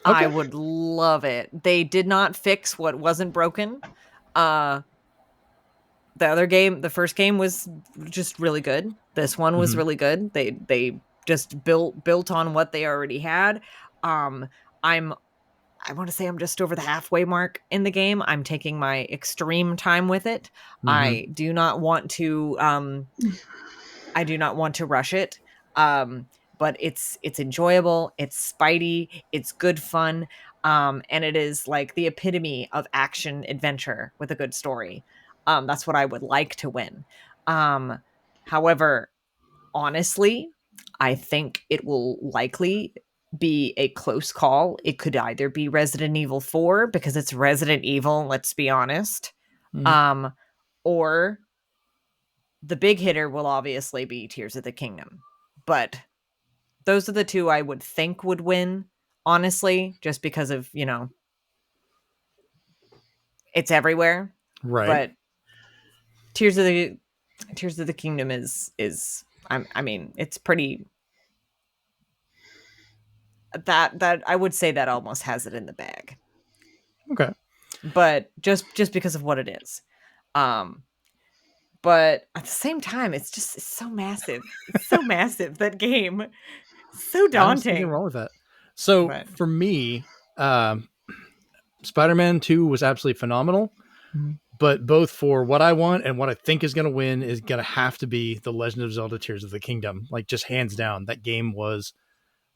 Okay. I would love it. They did not fix what wasn't broken. The first game was just really good. This one was really good. They just built on what they already had. I want to say I'm just over the halfway mark in the game. I'm taking my extreme time with it. I do not want to rush it. But it's enjoyable, it's Spidey, it's good fun, and it is like the epitome of action adventure with a good story. That's what I would like to win. However, honestly, I think it will likely be a close call. It could either be Resident Evil 4, because it's Resident Evil, let's be honest, or the big hitter will obviously be Tears of the Kingdom. But those are the two I would think would win, honestly, just because of, it's everywhere. Right. But Tears of the Kingdom is I mean, it's pretty, that I would say that almost has it in the bag. Okay. But just because of what it is. But at the same time, it's so massive. It's so massive, that game. So daunting. Nothing wrong with that. So for me, Spider-Man 2 was absolutely phenomenal. But both for what I want and what I think is going to win is going to have to be The Legend of Zelda Tears of the Kingdom. Like, just hands down, that game was,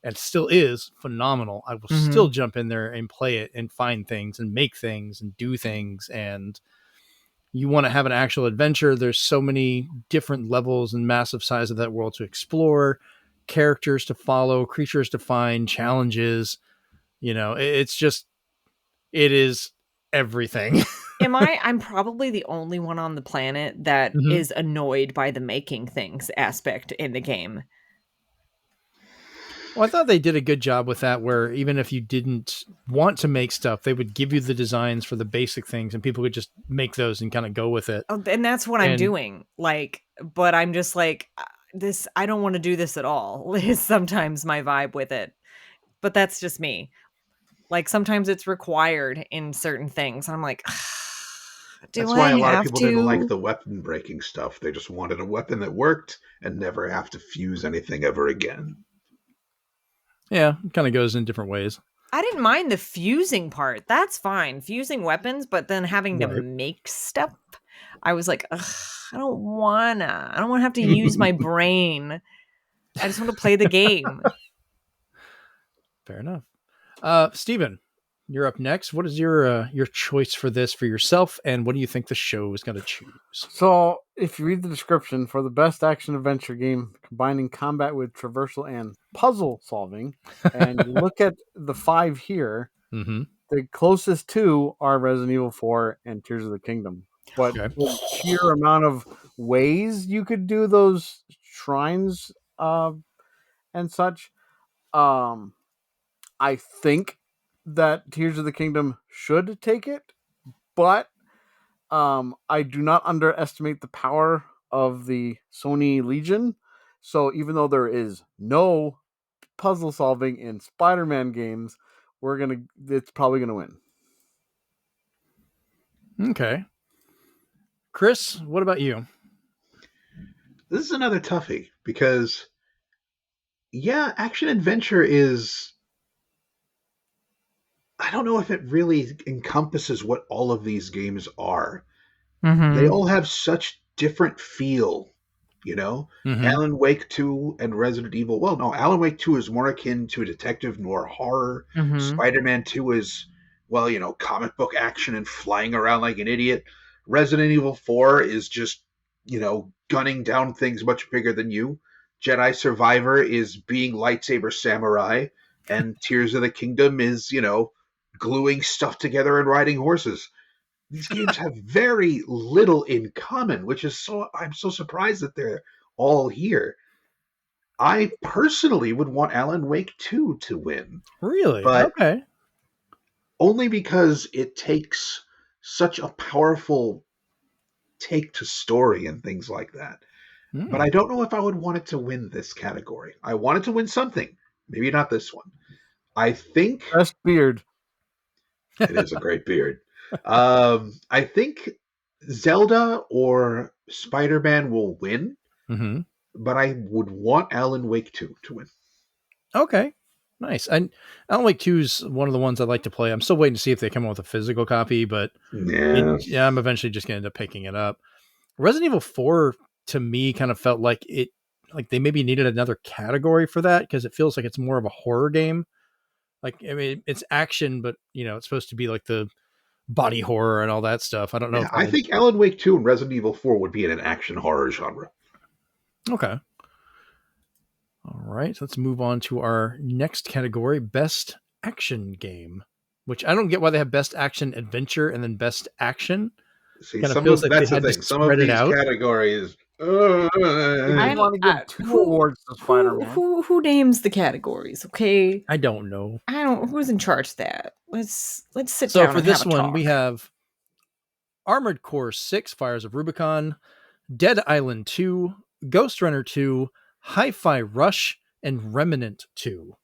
and still is, phenomenal. I will still jump in there and play it and find things and make things and do things. And you want to have an actual adventure. There's so many different levels and massive size of that world to explore. characters to follow, creatures to find, challenges. It's just, it is everything. I'm probably the only one on the planet that is annoyed by the making things aspect in the game. Well, I thought they did a good job with that, where even if you didn't want to make stuff, they would give you the designs for the basic things and people could just make those and kind of go with it. Oh, and that's what I'm doing. But I'm just like, this, I don't want to do this at all, is sometimes my vibe with it. But that's just me. Like, sometimes it's required in certain things. I'm like, that's why a lot of people didn't like the weapon breaking stuff. They just wanted a weapon that worked and never have to fuse anything ever again. Yeah, it kind of goes in different ways. I didn't mind the fusing part. That's fine. Fusing weapons, but then having to make stuff. I was like, ugh, I don't want to have to use my brain. I just want to play the game. Fair enough. Steven, you're up next. What is your choice for this for yourself, and what do you think the show is going to choose? So, if you read the description for the best action adventure game combining combat with traversal and puzzle solving, and you look at the 5 here, the closest 2 are Resident Evil 4 and Tears of the Kingdom. But the sheer amount of ways you could do those shrines and such, I think that Tears of the Kingdom should take it, but I do not underestimate the power of the Sony Legion. So even though there is no puzzle solving in Spider-Man games, it's probably gonna win. Okay. Chris, what about you? This is another toughie because, yeah, action adventure is, I don't know if it really encompasses what all of these games are. They all have such different feel, Alan Wake 2 and Resident Evil. Well, no, Alan Wake 2 is more akin to a detective noir horror. Spider-Man 2 is, comic book action and flying around like an idiot. Resident Evil 4 is just, gunning down things much bigger than you. Jedi Survivor is being lightsaber samurai. And Tears of the Kingdom is, gluing stuff together and riding horses. These games have very little in common, which is I'm so surprised that they're all here. I personally would want Alan Wake 2 to win. Really? But okay. Only because it takes such a powerful take to story and things like that. But I don't know if I would want it to win this category. I want it to win something. Maybe not this one. I think... Best beard. It is a great beard. I think Zelda or Spider-Man will win, but I would want Alan Wake 2 to win. Okay, nice. And Alan Wake 2 is one of the ones I'd like to play. I'm still waiting to see if they come out with a physical copy, but I'm eventually just going to end up picking it up. Resident Evil 4, to me, kind of felt like they maybe needed another category for that, because it feels like it's more of a horror game. Like, I mean, it's action, but, it's supposed to be like the body horror and all that stuff. I don't know. Yeah, I think Alan Wake 2 and Resident Evil 4 would be in an action horror genre. Okay. All right. Let's move on to our next category, best action game, which I don't get why they have best action adventure and then best action. See, that's the thing. Some of these categories. I want to give 2 awards to Spider-Man. Who names the categories? Okay, I don't know. Who's in charge of that? Let's sit down. So for this one, we have Armored Core 6: Fires of Rubicon, Dead Island 2, Ghost Runner 2, Hi-Fi Rush, and Remnant 2.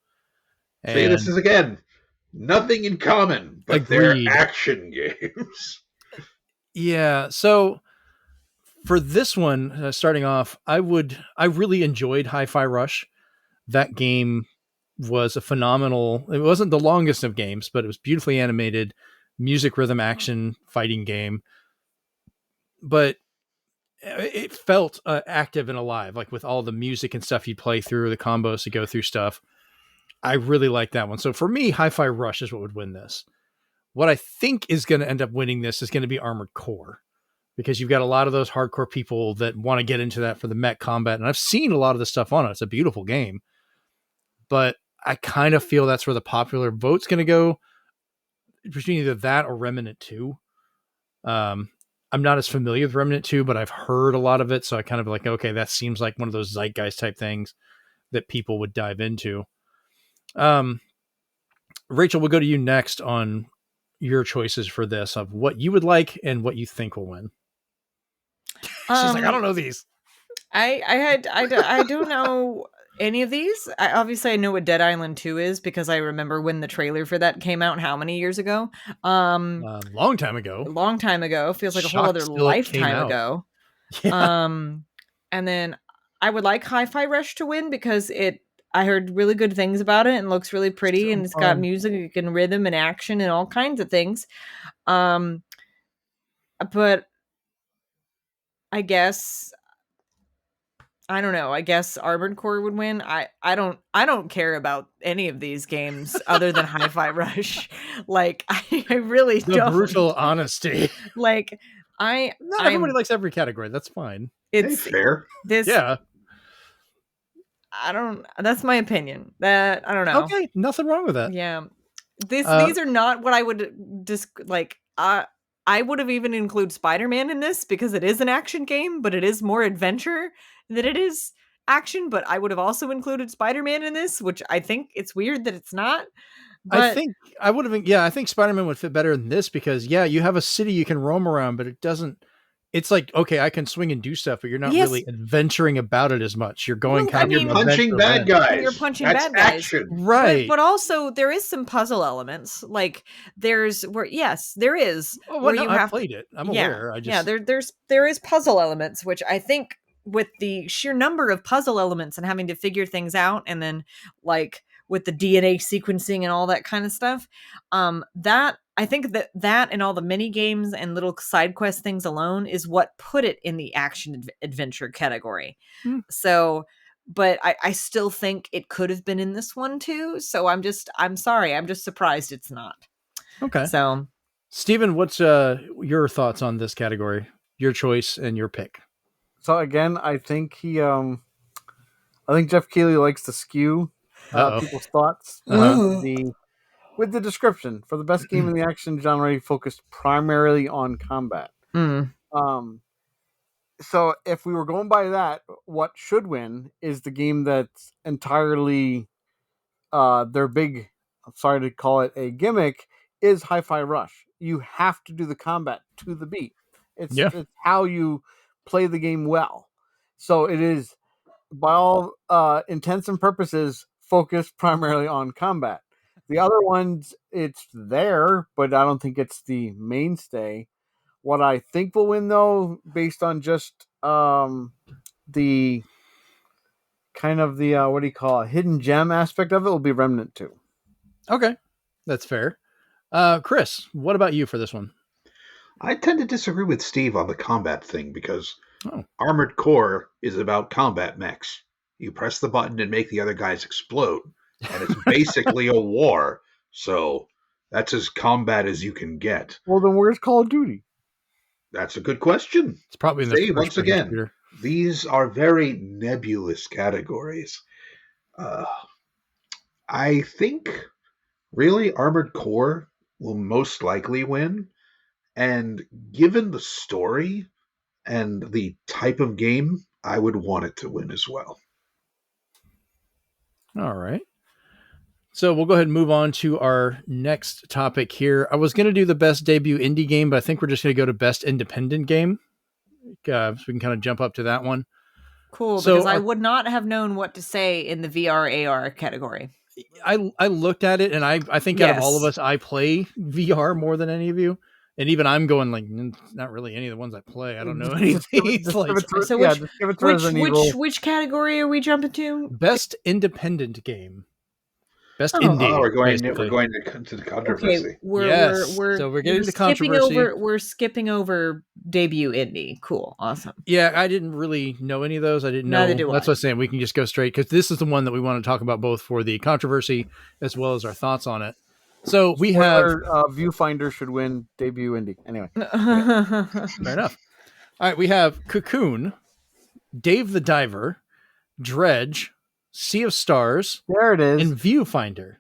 See, this is again nothing in common, but they're action games. Yeah. So for this one, starting off, I really enjoyed Hi-Fi Rush. That game was a phenomenal, it wasn't the longest of games, but it was beautifully animated, music, rhythm, action, fighting game. But it felt active and alive, like with all the music and stuff you'd play through, the combos to go through stuff. I really like that one. So for me, Hi-Fi Rush is what would win this. What I think is going to end up winning this is going to be Armored Core, because you've got a lot of those hardcore people that want to get into that for the mech combat. And I've seen a lot of the stuff on it. It's a beautiful game. but I kind of feel that's where the popular vote's going to go, between either that or Remnant 2. I'm not as familiar with Remnant 2, but I've heard a lot of it, so I kind of like, okay, that seems like one of those zeitgeist type things that people would dive into. Rachel, we'll go to you next on your choices for this, of what you would like and what you think will win. She's like, I don't know these. I don't know any of these. Obviously I know what Dead Island 2 is because I remember when the trailer for that came out how many years ago. Long time ago. A long time ago. Feels like a whole other lifetime ago. Yeah. And then I would like Hi-Fi Rush to win because I heard really good things about it and looks really pretty, and it's got music and rhythm and action and all kinds of things. But I guess I don't know. I guess Armored Core would win. I don't care about any of these games other than Hi-Fi Rush. Like I really don't. Brutal honesty. Like not everybody likes every category. That's fine. It's fair. Yeah. That's my opinion. That I don't know. Okay, nothing wrong with that. Yeah. These are not what I would just like. I would have even included Spider-Man in this because it is an action game, but it is more adventure than it is action. But I would have also included Spider-Man in this, which I think it's weird that it's not. But I think I would have. Yeah, I think Spider-Man would fit better than this because you have a city you can roam around, but it doesn't. It's like, okay, I can swing and do stuff, but you're not really adventuring about it as much. You're going you're punching bad guys. You're punching That's bad guys. action. Right. But also there is some puzzle elements. Like there is. I've played it. I'm aware. There is puzzle elements, which I think with the sheer number of puzzle elements and having to figure things out, and then like with the DNA sequencing and all that kind of stuff, I think that and all the mini games and little side quest things alone is what put it in the action adventure category. So, but I still think it could have been in this one too. So I'm sorry. I'm just surprised it's not. Okay. So, Steven, what's your thoughts on this category? Your choice and your pick. So again, I think Jeff Keighley likes to skew people's thoughts. With the description for the best game in the action genre focused primarily on combat. So if we were going by that, what should win is the game that's entirely their big, I'm sorry to call it a gimmick, is Hi-Fi Rush. You have to do the combat to the beat. It's how you play the game well. So it is, by all intents and purposes, focused primarily on combat. The other ones, it's there, but I don't think it's the mainstay. What I think will win, though, based on just the kind of the, what do you call it, hidden gem aspect of it, will be Remnant 2. Okay, that's fair. Chris, what about you for this one? I tend to disagree with Steve on the combat thing because Armored Core is about combat mechs. You press the button and make the other guys explode. And it's basically a war. So that's as combat as you can get. Well, then where's Call of Duty? That's a good question. It's probably in the once again, these are very nebulous categories. I think really Armored Core will most likely win. And given the story and the type of game, I would want it to win as well. All right. So we'll go ahead and move on to our next topic here. I was going to do the best debut indie game, but I think we're just going to go to best independent game. So we can kind of jump up to that one. Cool, because I would not have known what to say in the VR AR category. I looked at it, and I think out of all of us, I play VR more than any of you. And even I'm going like, not really any of the ones I play. I don't know any of these. Which category are we jumping to? Best independent game. Best indie. We're going to the controversy. Okay, we're getting to controversy. We're skipping over debut indie. Cool, awesome. Yeah, I didn't really know any of those. I didn't know. Neither do I. That's what I'm saying. We can just go straight because this is the one that we want to talk about both for the controversy as well as our thoughts on it. So we have Viewfinder should win debut indie. Anyway, fair enough. All right, we have Cocoon, Dave the Diver, Dredge, Sea of Stars, There it is. and Viewfinder.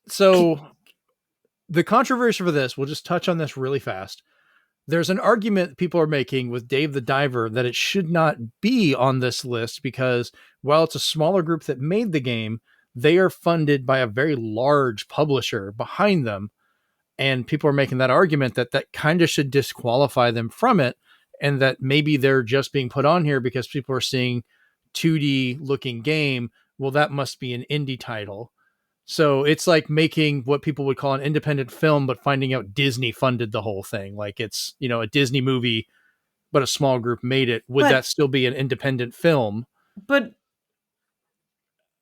So the controversy for this, we'll just touch on this really fast. There's an argument people are making with Dave the Diver that it should not be on this list because while it's a smaller group that made the game, they are funded by a very large publisher behind them. And people are making that argument that that kind of should disqualify them from it. And that maybe they're just being put on here because people are seeing 2D looking game. Well, that must be an indie title. So it's like making what people would call an independent film, but finding out Disney funded the whole thing. Like it's, a Disney movie, but a small group made it. Would that still be an independent film? But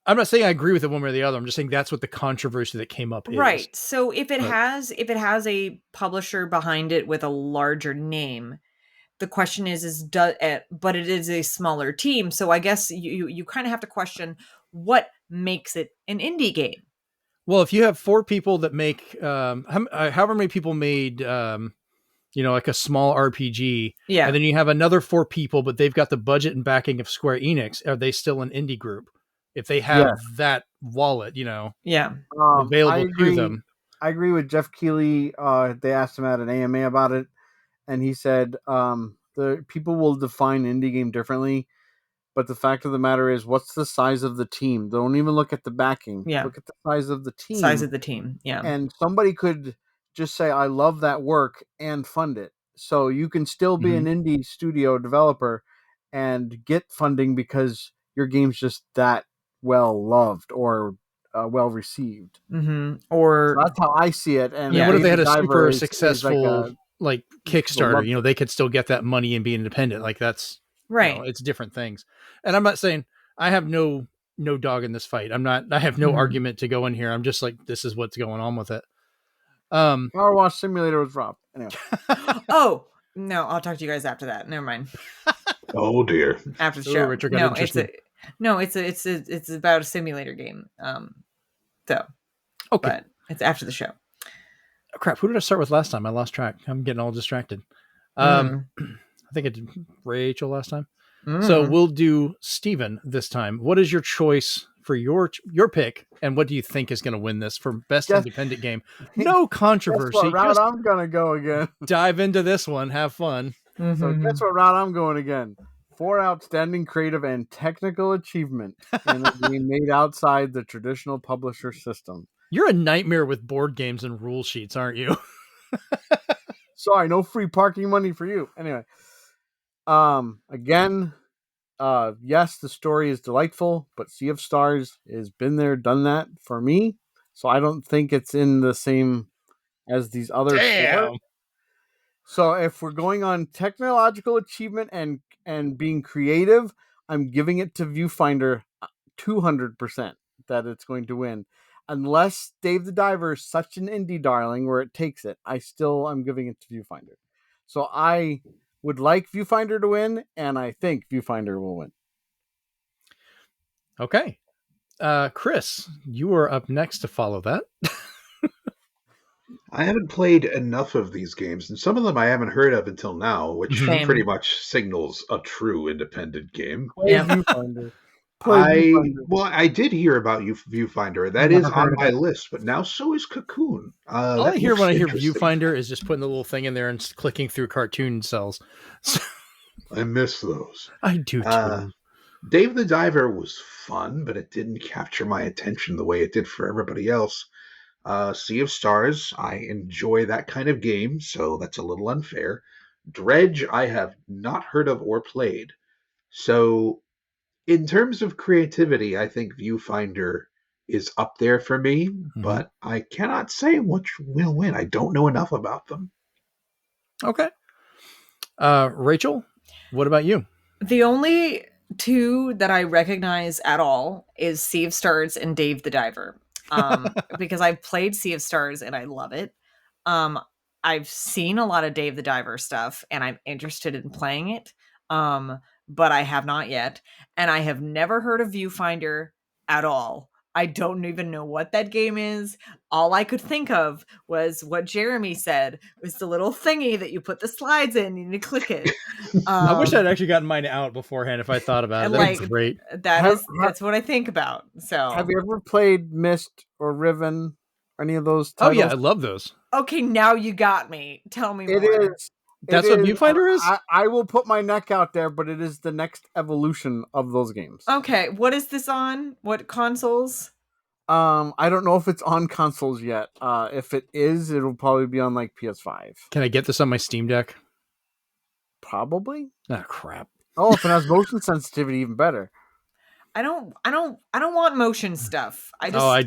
I'm not saying I agree with it one way or the other. I'm just saying that's what the controversy that came up is. Right. So if it has a publisher behind it with a larger name, the question but it is a smaller team. So I guess you kind of have to question what makes it an indie game. Well, if you have 4 people that make, however many people made, like a small RPG, and then you have another 4 people, but they've got the budget and backing of Square Enix, are they still an indie group? If they have that wallet, available to them. I agree with Jeff Keighley. They asked him at an AMA about it, and he said the people will define indie game differently. But the fact of the matter is, what's the size of the team? Don't even look at the backing. Yeah. Look at the size of the team. Size of the team, yeah. And somebody could just say, I love that work and fund it. So you can still be an indie studio developer and get funding because your game's just that well loved or well received. Or so that's how I see it. And what if they had a super successful like Kickstarter? They could still get that money and be independent. Like that's right. It's different things. And I'm not saying I have no dog in this fight. I have no argument to go in here. I'm just like, this is what's going on with it. Power Wash Simulator was Rob. Anyway. Oh, no, I'll talk to you guys after that. Never mind. Oh dear. After the show. Richard got interested. It's about a simulator game. Okay. But it's after the show. Oh, crap. Who did I start with last time? I lost track. I'm getting all distracted. I think I did Rachel last time. So we'll do Steven this time. What is your choice for your pick, and what do you think is going to win this for best independent game? No controversy. Guess what route I'm going to go again. Dive into this one. Have fun. So guess what route I'm going again. For outstanding creative and technical achievement in a game made outside the traditional publisher system. You're a nightmare with board games and rule sheets, aren't you? Sorry, no free parking money for you. Anyway, again, yes, the story is delightful, but Sea of Stars has been there, done that for me. So I don't think it's in the same as these other 4. So if we're going on technological achievement and being creative, I'm giving it to Viewfinder 200% that it's going to win. Unless Dave the Diver is such an indie darling where it takes it, I'm giving it to Viewfinder. So I would like Viewfinder to win, and I think Viewfinder will win. Okay. Chris, you are up next to follow that. I haven't played enough of these games, and some of them I haven't heard of until now, which pretty much signals a true independent game. Play Viewfinder. I did hear about Viewfinder. That is on my list, but now so is Cocoon. All I hear when I hear Viewfinder is just putting the little thing in there and clicking through cartoon cells. I miss those. I do too. Dave the Diver was fun, but it didn't capture my attention the way it did for everybody else. Sea of Stars, I enjoy that kind of game, so that's a little unfair. Dredge, I have not heard of or played. So in terms of creativity, I think Viewfinder is up there for me, but I cannot say which will win. I don't know enough about them. Okay. Rachel, what about you? The only 2 that I recognize at all is Sea of Stars and Dave the Diver. Because I've played Sea of Stars and I love it. I've seen a lot of Dave the Diver stuff and I'm interested in playing it. But I have not yet. And I have never heard of Viewfinder at all. I don't even know what that game is. All I could think of was what Jeremy said. It was the little thingy that you put the slides in and you click it. I wish I'd actually gotten mine out beforehand if I thought about it. That'd be great. That's what I think about. So have you ever played Myst or Riven? Any of those titles? Oh yeah, I love those. Okay, now you got me. Tell me it more. That's what Viewfinder is? I will put my neck out there, but it is the next evolution of those games. Okay, what is this on? What consoles? I don't know if it's on consoles yet. If it is, it'll probably be on like PS5. Can I get this on my Steam Deck? Probably. Ah, crap. Oh, if it has motion sensitivity, even better. I don't want motion stuff. I do. I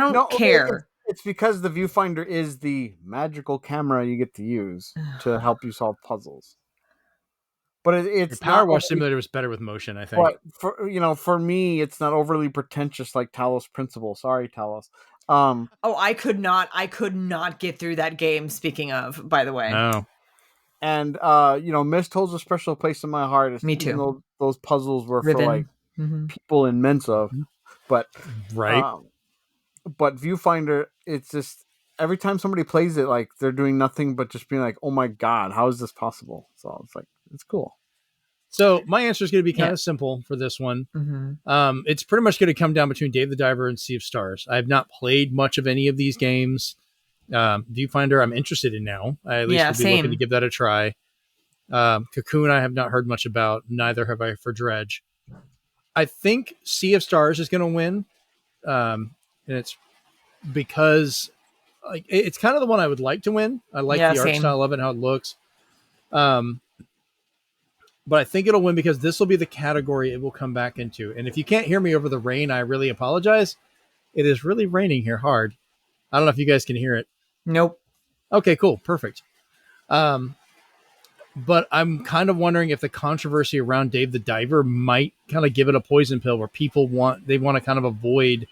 don't care. It's because the viewfinder is the magical camera you get to use to help you solve puzzles. But it's Power Wash Simulator was better with motion, I think. But for me, it's not overly pretentious like Talos Principle. Sorry, Talos. I could not get through that game. Speaking of, by the way. No. And Myst holds a special place in my heart. Me too. Even though those puzzles were Riven. for like people in Mensa, but right. But Viewfinder, it's just every time somebody plays it, like they're doing nothing but just being like, "Oh my god, how is this possible?" So it's like it's cool. So my answer is going to be kind of simple for this one. Mm-hmm. It's pretty much going to come down between Dave the Diver and Sea of Stars. I have not played much of any of these games. Viewfinder, I'm interested in now. I at least would be looking to give that a try. Cocoon, I have not heard much about. Neither have I for Dredge. I think Sea of Stars is going to win. And it's because like it's kind of the one I would like to win. I like the art style of it and how it looks. But I think it'll win because this will be the category it will come back into. And if you can't hear me over the rain, I really apologize. It is really raining here hard. I don't know if you guys can hear it. Nope. Okay, cool. Perfect. But I'm kind of wondering if the controversy around Dave the Diver might kind of give it a poison pill where people want to kind of avoid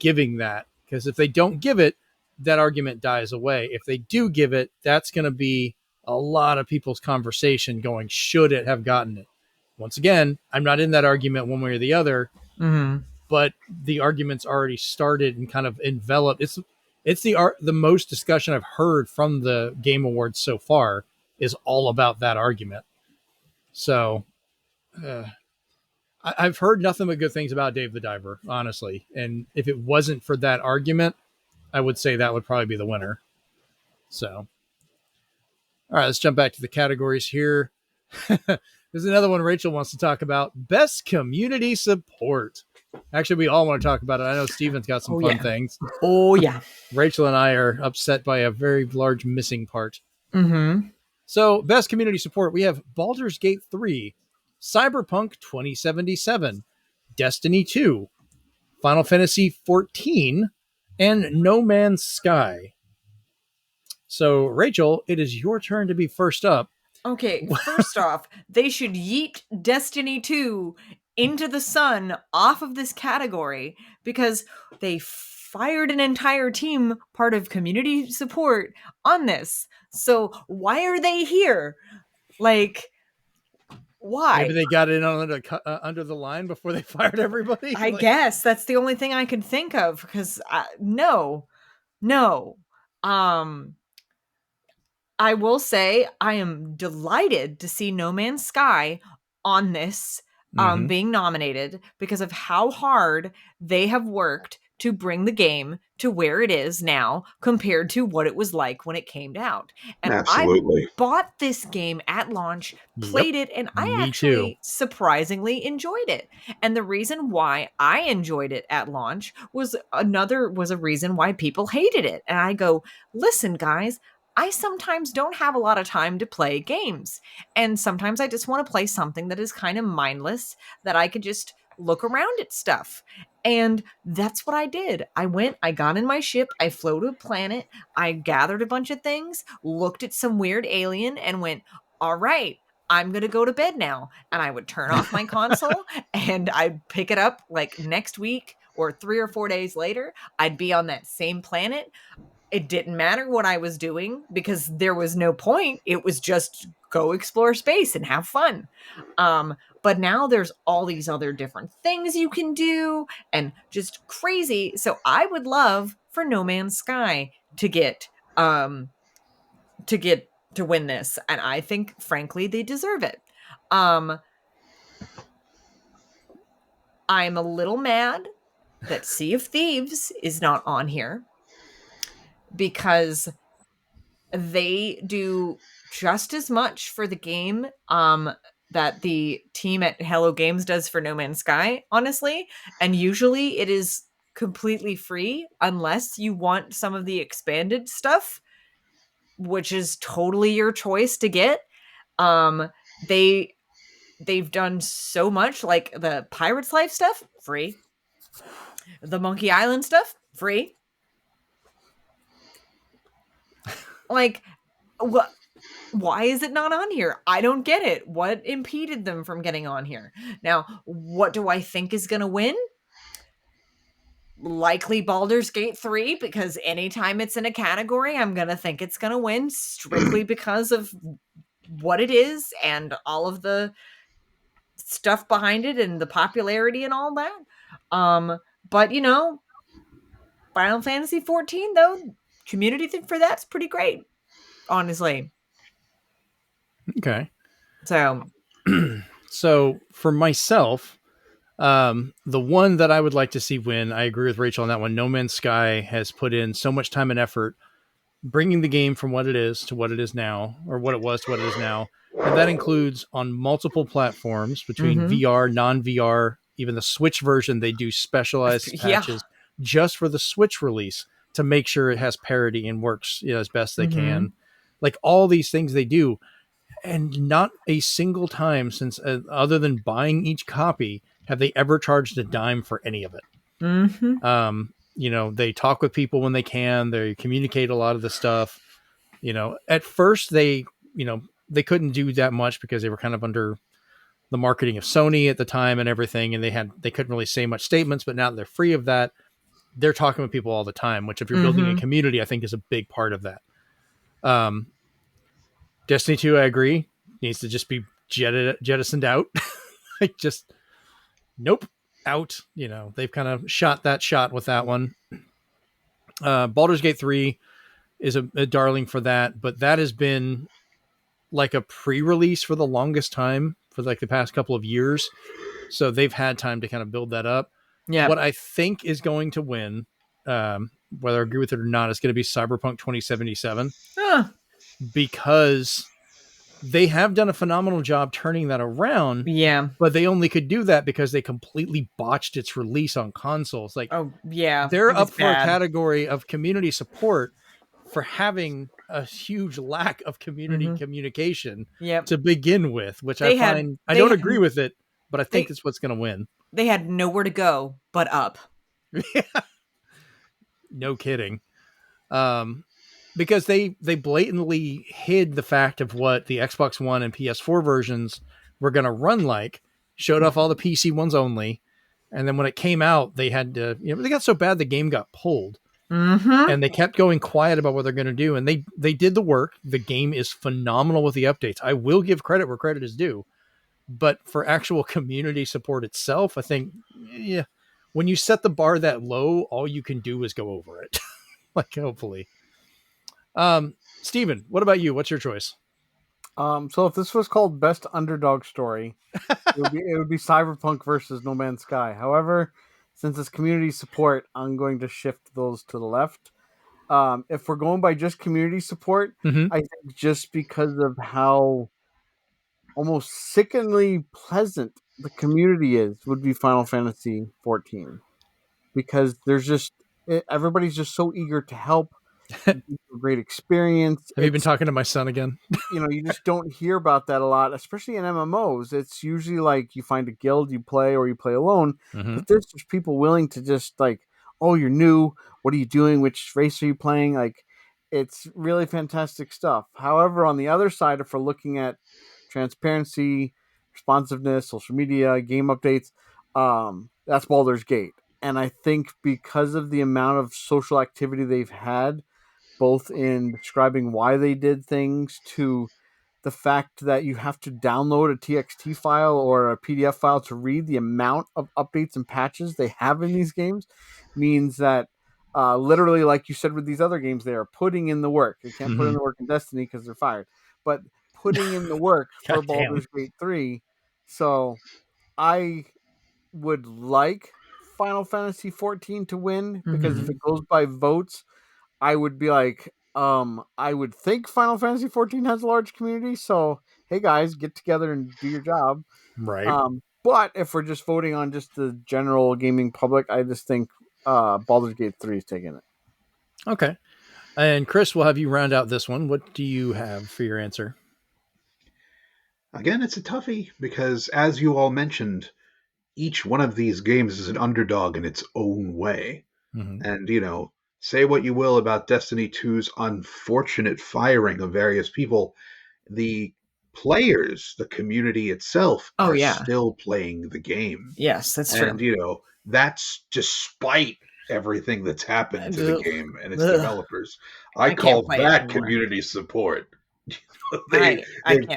giving that, because if they don't give it, that argument dies away. If they do give it, that's going to be a lot of people's conversation going, should it have gotten it? Once again, I'm not in that argument one way or the other, but the argument's already started and kind of enveloped. It's the most discussion I've heard from the Game Awards so far is all about that argument. So I've heard nothing but good things about Dave the Diver, honestly. And if it wasn't for that argument, I would say that would probably be the winner. So, all right, let's jump back to the categories here. There's another one Rachel wants to talk about. Best community support. Actually, we all want to talk about it. I know Steven's got some fun things. Oh, yeah. Rachel and I are upset by a very large missing part. Mm-hmm. So, best community support, we have Baldur's Gate 3, Cyberpunk 2077, Destiny 2, Final Fantasy 14, and No Man's Sky. So, Rachel, it is your turn to be first up. Okay, first off, they should yeet Destiny 2 into the sun off of this category because they fired an entire team, part of community support, on this. So why are they here? Like, why? Maybe they got in under the line before they fired everybody? I guess that's the only thing I can think of because no. I will say I am delighted to see No Man's Sky on this being nominated because of how hard they have worked to bring the game to where it is now compared to what it was like when it came out. And Absolutely. I bought this game at launch, played it, and I actually surprisingly enjoyed it. And the reason why I enjoyed it at launch was a reason why people hated it. And I go, listen, guys, I sometimes don't have a lot of time to play games. And sometimes I just want to play something that is kind of mindless, that I could just look around at stuff. And that's what I did. I got in my ship, I flew to a planet, I gathered a bunch of things, looked at some weird alien, and went, all right, I'm going to go to bed now. And I would turn off my console and I'd pick it up like next week or 3 or 4 days later. I'd be on that same planet. It didn't matter what I was doing because there was no point. It was just go explore space and have fun. But But now there's all these other different things you can do and just crazy. So I would love for No Man's Sky to get to win this, and I think frankly they deserve it. I'm a little mad that Sea of Thieves is not on here because they do just as much for the game that the team at Hello Games does for No Man's Sky, honestly. And usually it is completely free unless you want some of the expanded stuff, which is totally your choice to get. Um they've done so much, like the Pirate's Life stuff, free. The Monkey Island stuff, free. Like, what? Why is it not on here? I don't get it. What impeded them from getting on here? Now, what do I think is going to win? Likely Baldur's Gate 3, because anytime it's in a category, I'm going to think it's going to win strictly because of what it is and all of the stuff behind it and the popularity and all that. But you know, Final Fantasy 14 though, community thing for that's pretty great, honestly. Okay. So so for myself, the one that I would like to see win, I agree with Rachel on that one. No Man's Sky has put in so much time and effort bringing the game from what it is to what it is now, or what it was to what it is now. And that includes on multiple platforms between VR, non-VR, even the Switch version. They do specialized patches just for the Switch release to make sure it has parity and works as best they can. Like all these things they do. And not a single time since, other than buying each copy, have they ever charged a dime for any of it. You know, they talk with people when they can, they communicate a lot of the stuff. You know, at first they couldn't do that much because they were kind of under the marketing of Sony at the time and everything. And they couldn't really say much statements, but now that they're free of that, they're talking with people all the time, which if you're building a community, I think is a big part of that. Destiny 2, I agree, needs to just be jettisoned out. Like just, nope, out. You know, they've kind of shot that shot with that one. Baldur's Gate 3 is a darling for that, but that has been like a pre-release for the longest time, for like the past couple of years. So they've had time to kind of build that up. Yeah. What I think is going to win, whether I agree with it or not, is going to be Cyberpunk 2077. Because they have done a phenomenal job turning that around. Yeah. But they only could do that because they completely botched its release on consoles. Like, they're up for a category of community support for having a huge lack of community communication to begin with, which I don't agree with it, but I think it's what's going to win. They had nowhere to go but up. No kidding. Because they blatantly hid the fact of what the Xbox One and PS4 versions were going to run like, showed off all the PC ones only. And then when it came out, they had to, they got so bad the game got pulled. And they kept going quiet about what they're going to do. And they did the work. The game is phenomenal with the updates. I will give credit where credit is due. But for actual community support itself, I think, when you set the bar that low, all you can do is go over it. Like, hopefully. Steven, what about you? What's your choice? So if this was called Best Underdog Story, it would be Cyberpunk versus No Man's Sky. However, since it's community support, I'm going to shift those to the left. If we're going by just community support, I think just because of how almost sickeningly pleasant the community is, would be Final Fantasy 14. Because everybody's just so eager to help. A great experience. Have you been talking to my son again? You just don't hear about that a lot, especially in MMOs. It's usually like you find a guild, you play, or you play alone. But there's people willing to just like, oh, you're new. What are you doing? Which race are you playing? Like, it's really fantastic stuff. However, on the other side, if we're looking at transparency, responsiveness, social media, game updates, that's Baldur's Gate. And I think because of the amount of social activity they've had, both in describing why they did things to the fact that you have to download a TXT file or a PDF file to read the amount of updates and patches they have in these games means that literally, like you said with these other games, they are putting in the work. They can't put in the work in Destiny because they're fired, but putting in the work for Baldur's Gate 3. So I would like Final Fantasy 14 to win, because if it goes by votes, I would be like, I would think Final Fantasy 14 has a large community, so hey guys, get together and do your job. Right. But if we're just voting on just the general gaming public, I just think Baldur's Gate 3 is taking it. Okay. And Chris, we'll have you round out this one. What do you have for your answer? Again, it's a toughie because, as you all mentioned, each one of these games is an underdog in its own way. And, say what you will about Destiny 2's unfortunate firing of various people, the players, the community itself, are still playing the game. Yes, that's true. And, that's despite everything that's happened to the game and its developers. I call that community support. They've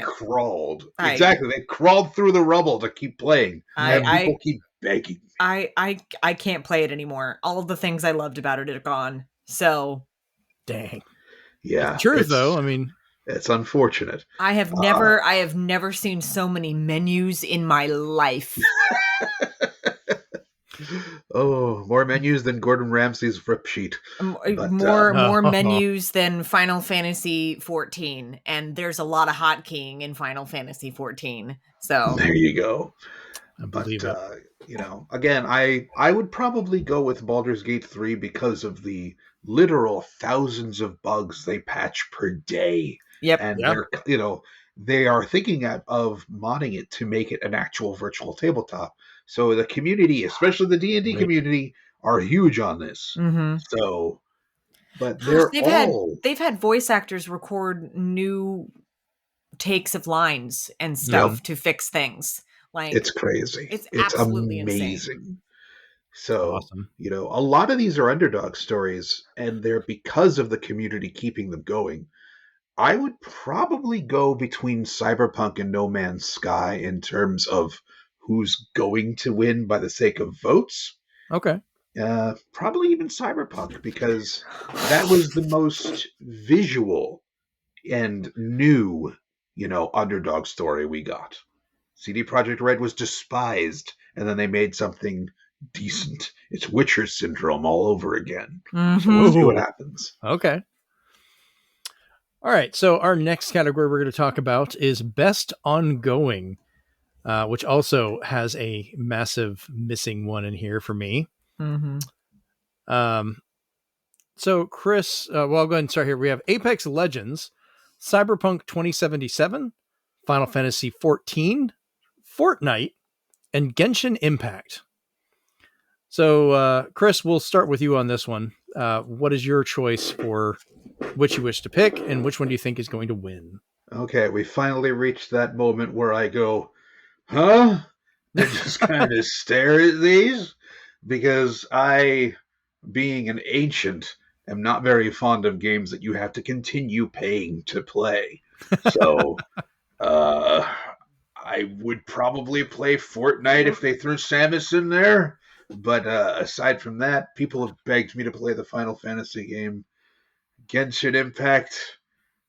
crawled. Exactly. They crawled through the rubble to keep playing. And people keep begging. I can't play it anymore. All of the things I loved about it are gone. So dang. Yeah. It's true though. I mean, it's unfortunate. I have never seen so many menus in my life. Oh, more menus than Gordon Ramsay's rip sheet. More menus than Final Fantasy 14, and there's a lot of hotkeying in Final Fantasy 14. So there you go. I believe it. Again, I would probably go with Baldur's Gate 3 because of the literal thousands of bugs they patch per day. Yep. And they are thinking of modding it to make it an actual virtual tabletop. So the community, especially the D&D community, are huge on this. So, but they've had voice actors record new takes of lines and stuff to fix things. Like, it's crazy. It's absolutely amazing. Insane. So, awesome. A lot of these are underdog stories, and they're because of the community keeping them going. I would probably go between Cyberpunk and No Man's Sky in terms of who's going to win by the sake of votes. Okay. Probably even Cyberpunk, because that was the most visual and new, underdog story we got. CD Projekt Red was despised, and then they made something decent. It's Witcher syndrome all over again. So we'll see what happens. Okay. All right. So our next category we're going to talk about is Best Ongoing, which also has a massive missing one in here for me. So Chris, I'll go ahead and start here. We have Apex Legends, Cyberpunk 2077, Final Fantasy 14, Fortnite, and Genshin Impact. So, Chris, we'll start with you on this one. What is your choice for which you wish to pick, and which one do you think is going to win? Okay, we finally reached that moment where I go, huh? And just kind of stare at these, because I, being an ancient, am not very fond of games that you have to continue paying to play. So, I would probably play Fortnite if they threw Samus in there. But aside from that, people have begged me to play the Final Fantasy game. Genshin Impact,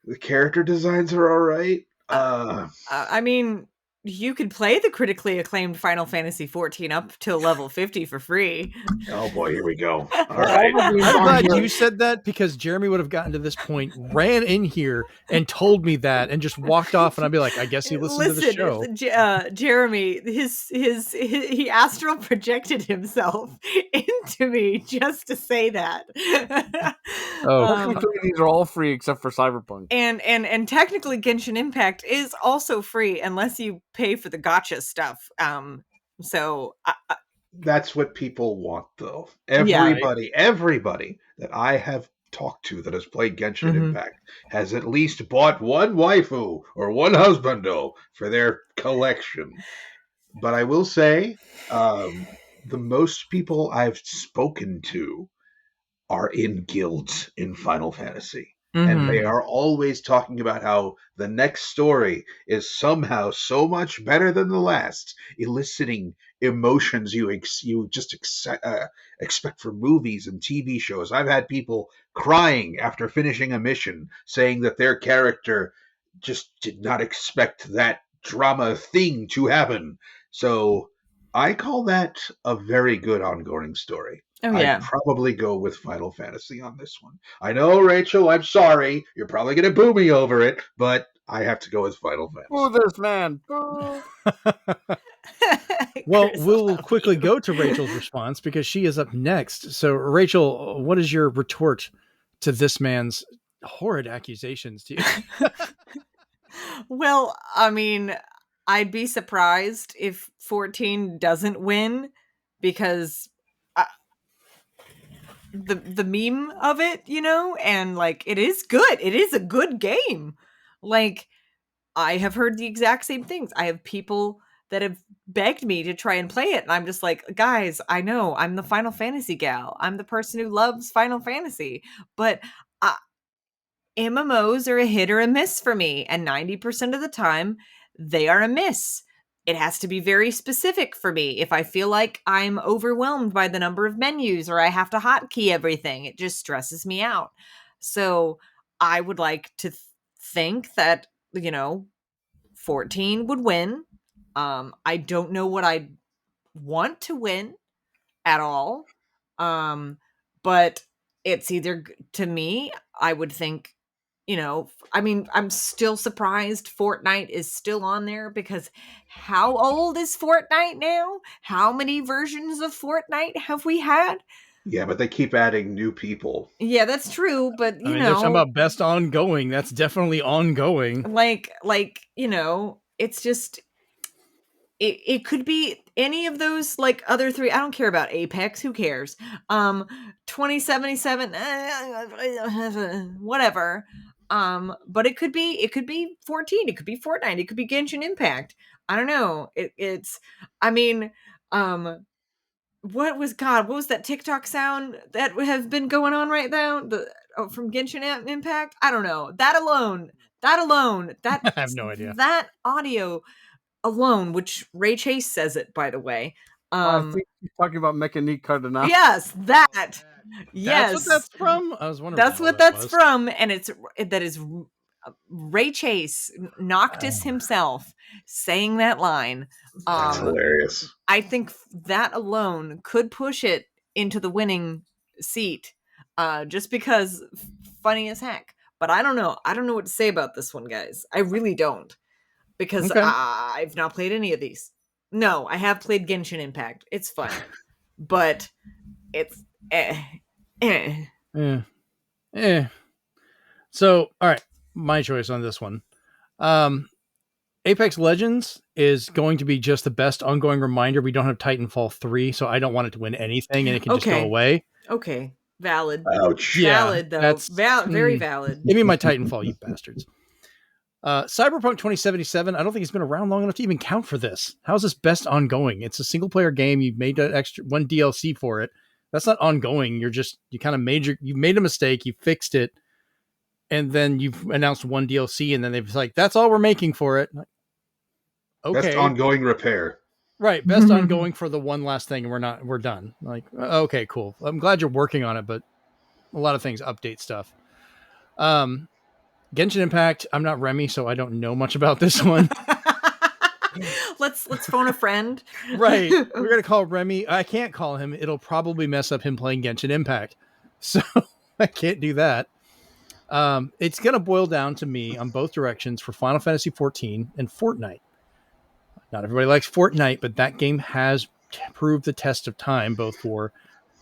the character designs are all right. I mean, you could play the critically acclaimed Final Fantasy 14 up to level 50 for free. Oh boy, here we go. All right. I'm glad you said that, because Jeremy would have gotten to this point, ran in here and told me that, and just walked off, and I'd be like, I guess he listened to the show. Jeremy, he astral projected himself into me just to say that. These are all free except for Cyberpunk. And technically Genshin Impact is also free unless you pay for the gacha stuff. So that's what people want, though. Everybody that I have talked to that has played Genshin Impact has at least bought one waifu or one husbando for their collection. But I will say, the most people I've spoken to are in guilds in Final Fantasy. And they Mm-hmm. are always talking about how the next story is somehow so much better than the last, eliciting emotions you just expect from movies and TV shows. I've had people crying after finishing a mission, saying that their character just did not expect that drama thing to happen. So I call that a very good ongoing story. Oh I'd yeah. probably go with Final Fantasy on this one. I know, Rachel, I'm sorry. You're probably going to boo me over it, but I have to go with Final Boo Fantasy. this man. Boo. Well, Chris, I we'll love quickly you. go to Rachel's response because she is up next. So, Rachel, what is your retort to this man's horrid accusations to you? Well, I mean, I'd be surprised if 14 doesn't win because the meme of it, and like it is good. It is a good game. Like I have heard the exact same things. I have people that have begged me to try and play it and I'm just like, "Guys, I know. I'm the Final Fantasy gal. I'm the person who loves Final Fantasy." But MMOs are a hit or a miss for me, and 90% of the time, they are a miss. It has to be very specific for me. If I feel like I'm overwhelmed by the number of menus or I have to hotkey everything, it just stresses me out. So I would like to think that, 14 would win. I don't know what I want to win at all. But it's either to me, I would think, I mean, I'm still surprised Fortnite is still on there because how old is Fortnite now? How many versions of Fortnite have we had? Yeah, but they keep adding new people. Yeah, that's true, but I mean, they're talking about best ongoing. That's definitely ongoing. it's just it could be any of those like other three. I don't care about Apex. Who cares? 2077, whatever. But it could be 14. It could be Fortnite. It could be Genshin Impact. I don't know. I mean, what was that TikTok sound that have been going on right now? From Genshin Impact. I don't know. That alone, that I have no idea. that audio alone, which Ray Chase says it, by the way. I think you're talking about Mechanique Cardinal. Yes, that. Yes, That's what that's from. I was wondering. that's what that's from, and that is Ray Chase, Noctis himself, saying that line. That's hilarious. I think that alone could push it into the winning seat, just because funny as heck. But I don't know. I don't know what to say about this one, guys. I really don't. Because Okay. I've not played any of these. No, I have played Genshin Impact. It's fun. But it's So, all right, my choice on this one. Apex Legends is going to be just the best ongoing reminder. We don't have Titanfall 3, so I don't want it to win anything and it can just go away. Okay. Valid. Ouch. Yeah, Valid, though. that's very valid. Give me my Titanfall, you bastards. Cyberpunk 2077, I don't think it's been around long enough to even count for this. How is this best ongoing? It's a single player game. You've made an extra one DLC for it. That's not ongoing. You made a mistake. You fixed it. And then you've announced one DLC and then they've like, that's all we're making for it. Like, okay. Best ongoing repair. Right. Best ongoing for the one last thing. And we're done. Like, okay, cool. I'm glad you're working on it, but a lot of things update stuff. Genshin Impact, I'm not Remy, so I don't know much about this one. Let's phone a friend. Right. We're going to call Remy. I can't call him. It'll probably mess up him playing Genshin Impact. So I can't do that. It's going to boil down to me on both directions for Final Fantasy XIV and Fortnite. Not everybody likes Fortnite, but that game has proved the test of time, both for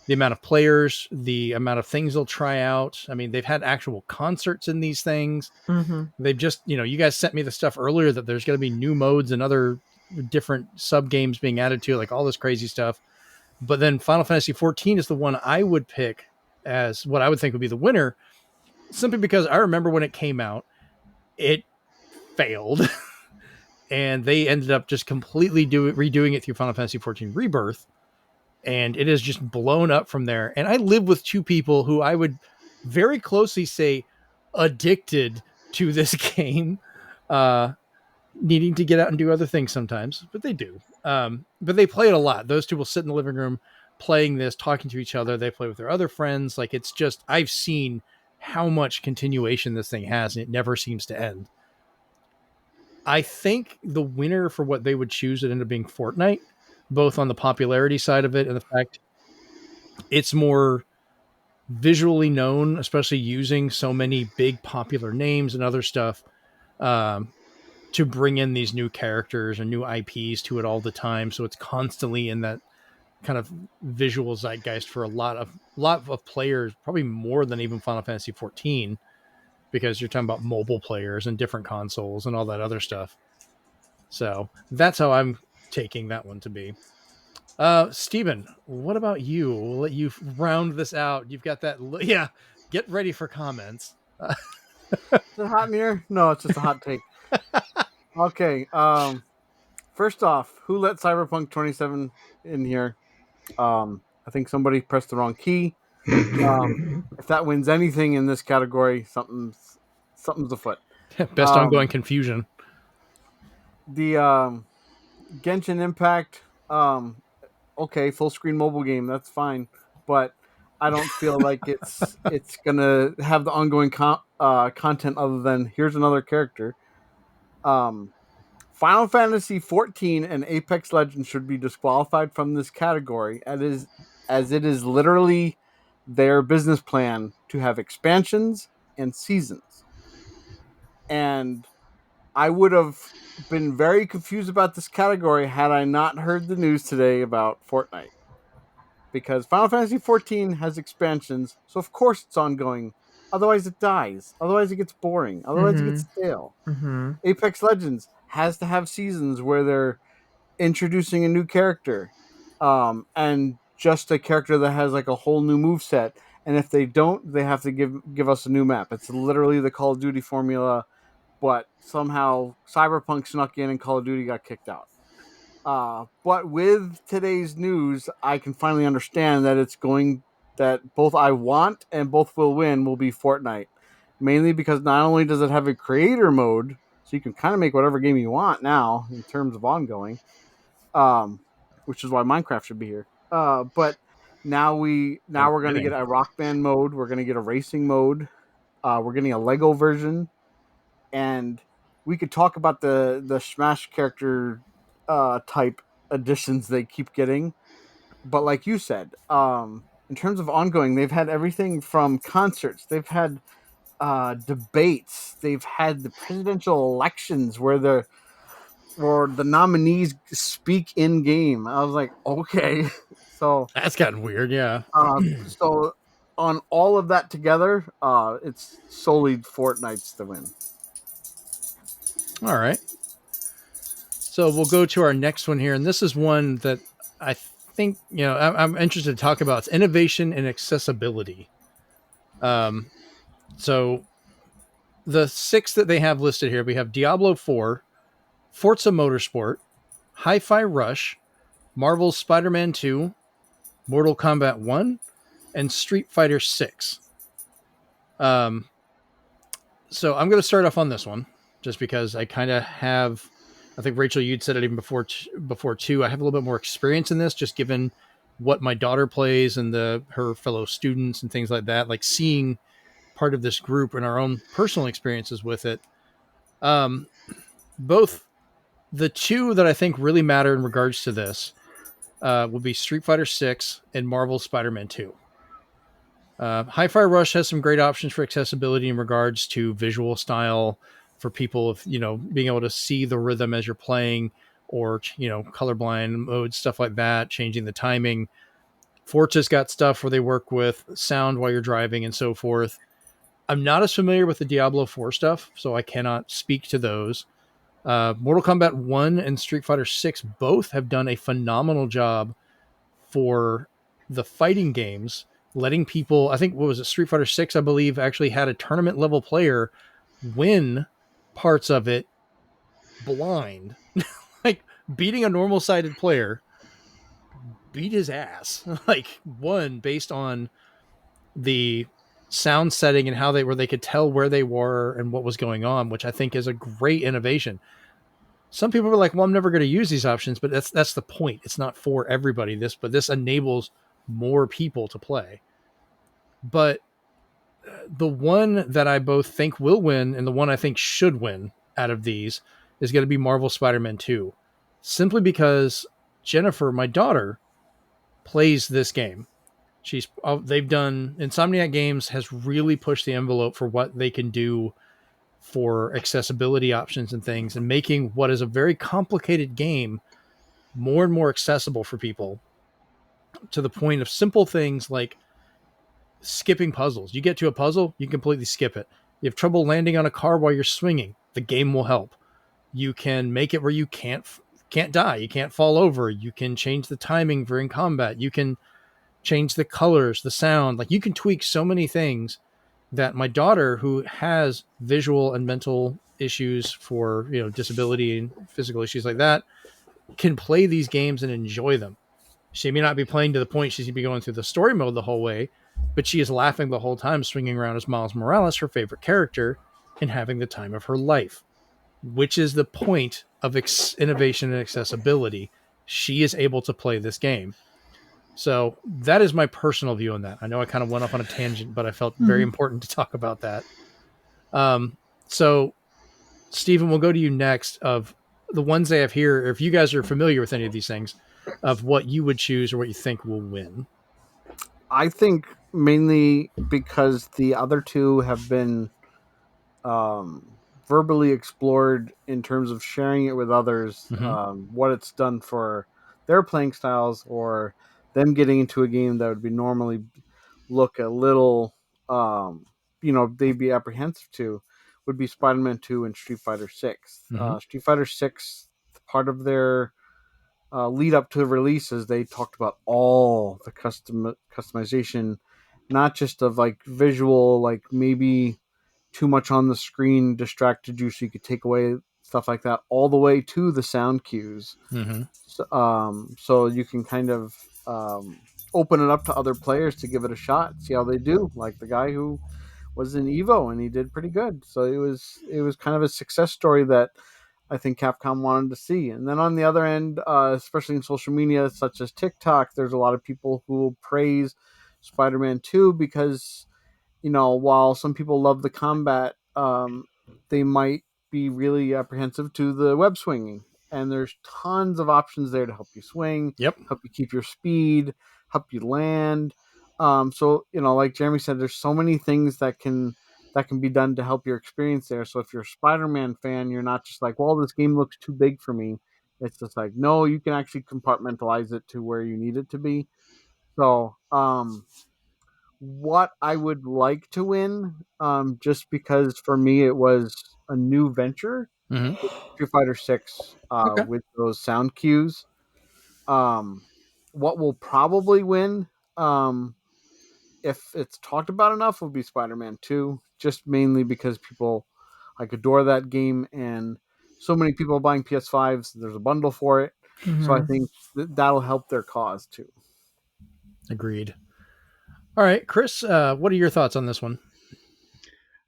the amount of players, the amount of things they'll try out. I mean, they've had actual concerts in these things. Mm-hmm. They've just, you guys sent me the stuff earlier that there's going to be new modes and other different sub games being added to it, like all this crazy stuff. But then Final Fantasy XIV is the one I would pick as what I would think would be the winner, simply because I remember when it came out, it failed. And they ended up just completely redoing it through Final Fantasy XIV Rebirth. And it is just blown up from there. And I live with two people who I would very closely say addicted to this game, needing to get out and do other things sometimes, but they do. But they play it a lot. Those two will sit in the living room playing this, talking to each other. They play with their other friends. Like, it's just, I've seen how much continuation this thing has, and it never seems to end. I think the winner for what they would choose would end up being Fortnite, both on the popularity side of it and the fact it's more visually known, especially using so many big popular names and other stuff, to bring in these new characters and new IPs to it all the time. So it's constantly in that kind of visual zeitgeist for a lot of players, probably more than even Final Fantasy 14, because you're talking about mobile players and different consoles and all that other stuff. So that's how I'm taking that one to be. Steven, what about you? We'll let you round this out. You've got that. Yeah. Get ready for comments. Is it hot in here? No, it's just a hot take. Okay. First off, who let Cyberpunk 27 in here? I think somebody pressed the wrong key. If that wins anything in this category, something's afoot. Best ongoing confusion. The Genshin Impact. Okay, full screen mobile game. That's fine, but I don't feel like it's gonna have the ongoing content other than here's another character. Final Fantasy 14 and Apex Legends should be disqualified from this category, as it is literally their business plan to have expansions and seasons. And I would have been very confused about this category had I not heard the news today about Fortnite. Because Final Fantasy 14 has expansions, so of course it's ongoing. Otherwise it dies. Otherwise it gets boring. Otherwise it gets stale. Apex Legends has to have seasons where they're introducing a new character, and just a character that has like a whole new move set. And if they don't, they have to give us a new map. It's literally the Call of Duty formula, but somehow Cyberpunk snuck in and Call of Duty got kicked out. But with today's news, I can finally understand that both I want and both will win will be Fortnite. Mainly because not only does it have a creator mode, so you can kind of make whatever game you want now in terms of ongoing, which is why Minecraft should be here. But now we're going to get a Rock Band mode. We're going to get a racing mode. We're getting a Lego version, and we could talk about the Smash character type additions they keep getting. But like you said, in terms of ongoing, they've had everything from concerts. They've had debates. They've had the presidential elections where the nominees speak in game. I was like, okay, so that's gotten weird. Yeah. So on all of that together, it's solely Fortnite's the win. All right. So we'll go to our next one here, and this is one that I think I'm interested to talk about. It's innovation and accessibility. So the 6 that they have listed here, we have Diablo 4, Forza Motorsport, Hi-Fi Rush, Marvel's Spider-Man 2, Mortal Kombat 1, and Street Fighter 6. So I'm going to start off on this one, just because I kind of have, I think Rachel, you'd said it even before too. I have a little bit more experience in this, just given what my daughter plays and her fellow students and things like that, like seeing part of this group and our own personal experiences with it. Both the 2 that I think really matter in regards to this will be Street Fighter 6 and Marvel's Spider-Man 2. Hi-Fi Rush has some great options for accessibility in regards to visual style for people of, being able to see the rhythm as you're playing, or, colorblind mode, stuff like that, changing the timing. Forza's got stuff where they work with sound while you're driving and so forth. I'm not as familiar with the Diablo 4 stuff, so I cannot speak to those. Mortal Kombat 1 and Street Fighter 6 both have done a phenomenal job for the fighting games, letting people, I think, what was it, Street Fighter 6, I believe, actually had a tournament level player win parts of it blind. Like, beating a normal sighted player, beat his ass. Like, won based on the sound setting and how where they could tell where they were and what was going on, which I think is a great innovation. Some people were like, well, I'm never going to use these options, but that's the point. It's not for everybody. But this enables more people to play. But the one that I both think will win and the one I think should win out of these is going to be Marvel Spider-Man 2. Simply because Jennifer, my daughter, plays this game. They've done Insomniac Games has really pushed the envelope for what they can do for accessibility options and things, and making what is a very complicated game more and more accessible for people, to the point of simple things like skipping puzzles. You get to a puzzle, you completely skip it. You have trouble landing on a car while you're swinging, the game will help. You can make it where you can't die, you can't fall over, you can change the timing for in combat, you can change the colors, the sound. Like, you can tweak so many things that my daughter, who has visual and mental issues for, disability and physical issues like that, can play these games and enjoy them. She may not be playing to the point she's going to be going through the story mode the whole way, but she is laughing the whole time, swinging around as Miles Morales, her favorite character, and having the time of her life, which is the point of innovation and accessibility. She is able to play this game. So that is my personal view on that. I know I kind of went off on a tangent, but I felt very important to talk about that. So Stephen, we'll go to you next. Of the ones they have here, if you guys are familiar with any of these things, of what you would choose or what you think will win. I think mainly because the other two have been verbally explored in terms of sharing it with others, what it's done for their playing styles, or them getting into a game that would be normally look a little, they'd be apprehensive to, would be Spider-Man 2 and Street Fighter 6. Street Fighter 6, part of their lead up to the releases, they talked about all the customization, not just of like visual, like maybe too much on the screen distracted you, so you could take away stuff like that, all the way to the sound cues. So you can kind of open it up to other players to give it a shot, see how they do. Like the guy who was in Evo and he did pretty good. So it was kind of a success story that I think Capcom wanted to see. And then on the other end, especially in social media such as TikTok, there's a lot of people who praise Spider-Man 2 because, while some people love the combat, they might be really apprehensive to the web swinging. And there's tons of options there to help you swing, help you keep your speed, help you land. So, like Jeremy said, there's so many things that can be done to help your experience there. So if you're a Spider-Man fan, you're not just like, well, this game looks too big for me. It's just like, no, you can actually compartmentalize it to where you need it to be. So, what I would like to win, just because for me it was a new venture, Street Fighter 6, with those sound cues. What will probably win, if it's talked about enough, will be Spider-Man 2, just mainly because people like adore that game, and so many people are buying PS5s. There's a bundle for it, so I think that'll help their cause too. Agreed. All right, Chris, what are your thoughts on this one?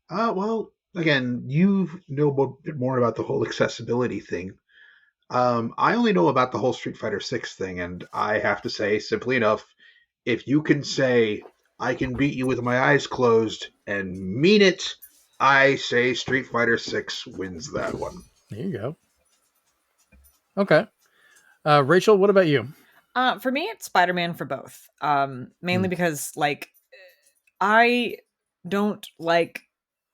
Well, again, you know a bit more about the whole accessibility thing. I only know about the whole Street Fighter 6 thing, and I have to say, simply enough, if you can say, I can beat you with my eyes closed and mean it, I say Street Fighter 6 wins that one. There you go. Okay. Rachel, what about you? For me, it's Spider-Man for both. Mainly because, like, I don't like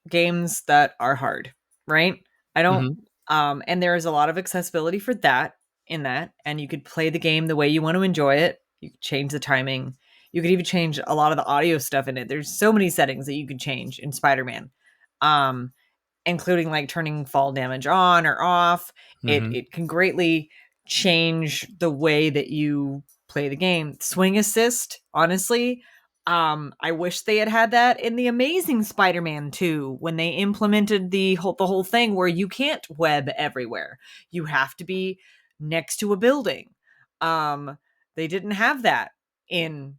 games that are hard, right? I don't, and there is a lot of accessibility for that in that, and you could play the game the way you want to enjoy it. You could change the timing. You could even change a lot of the audio stuff in it. There's so many settings that you could change in Spider-Man. Including like turning fall damage on or off. It can greatly change the way that you play the game. Swing assist, honestly, I wish they had that in the Amazing Spider-Man 2 when they implemented the whole thing where you can't web everywhere. You have to be next to a building. They didn't have that in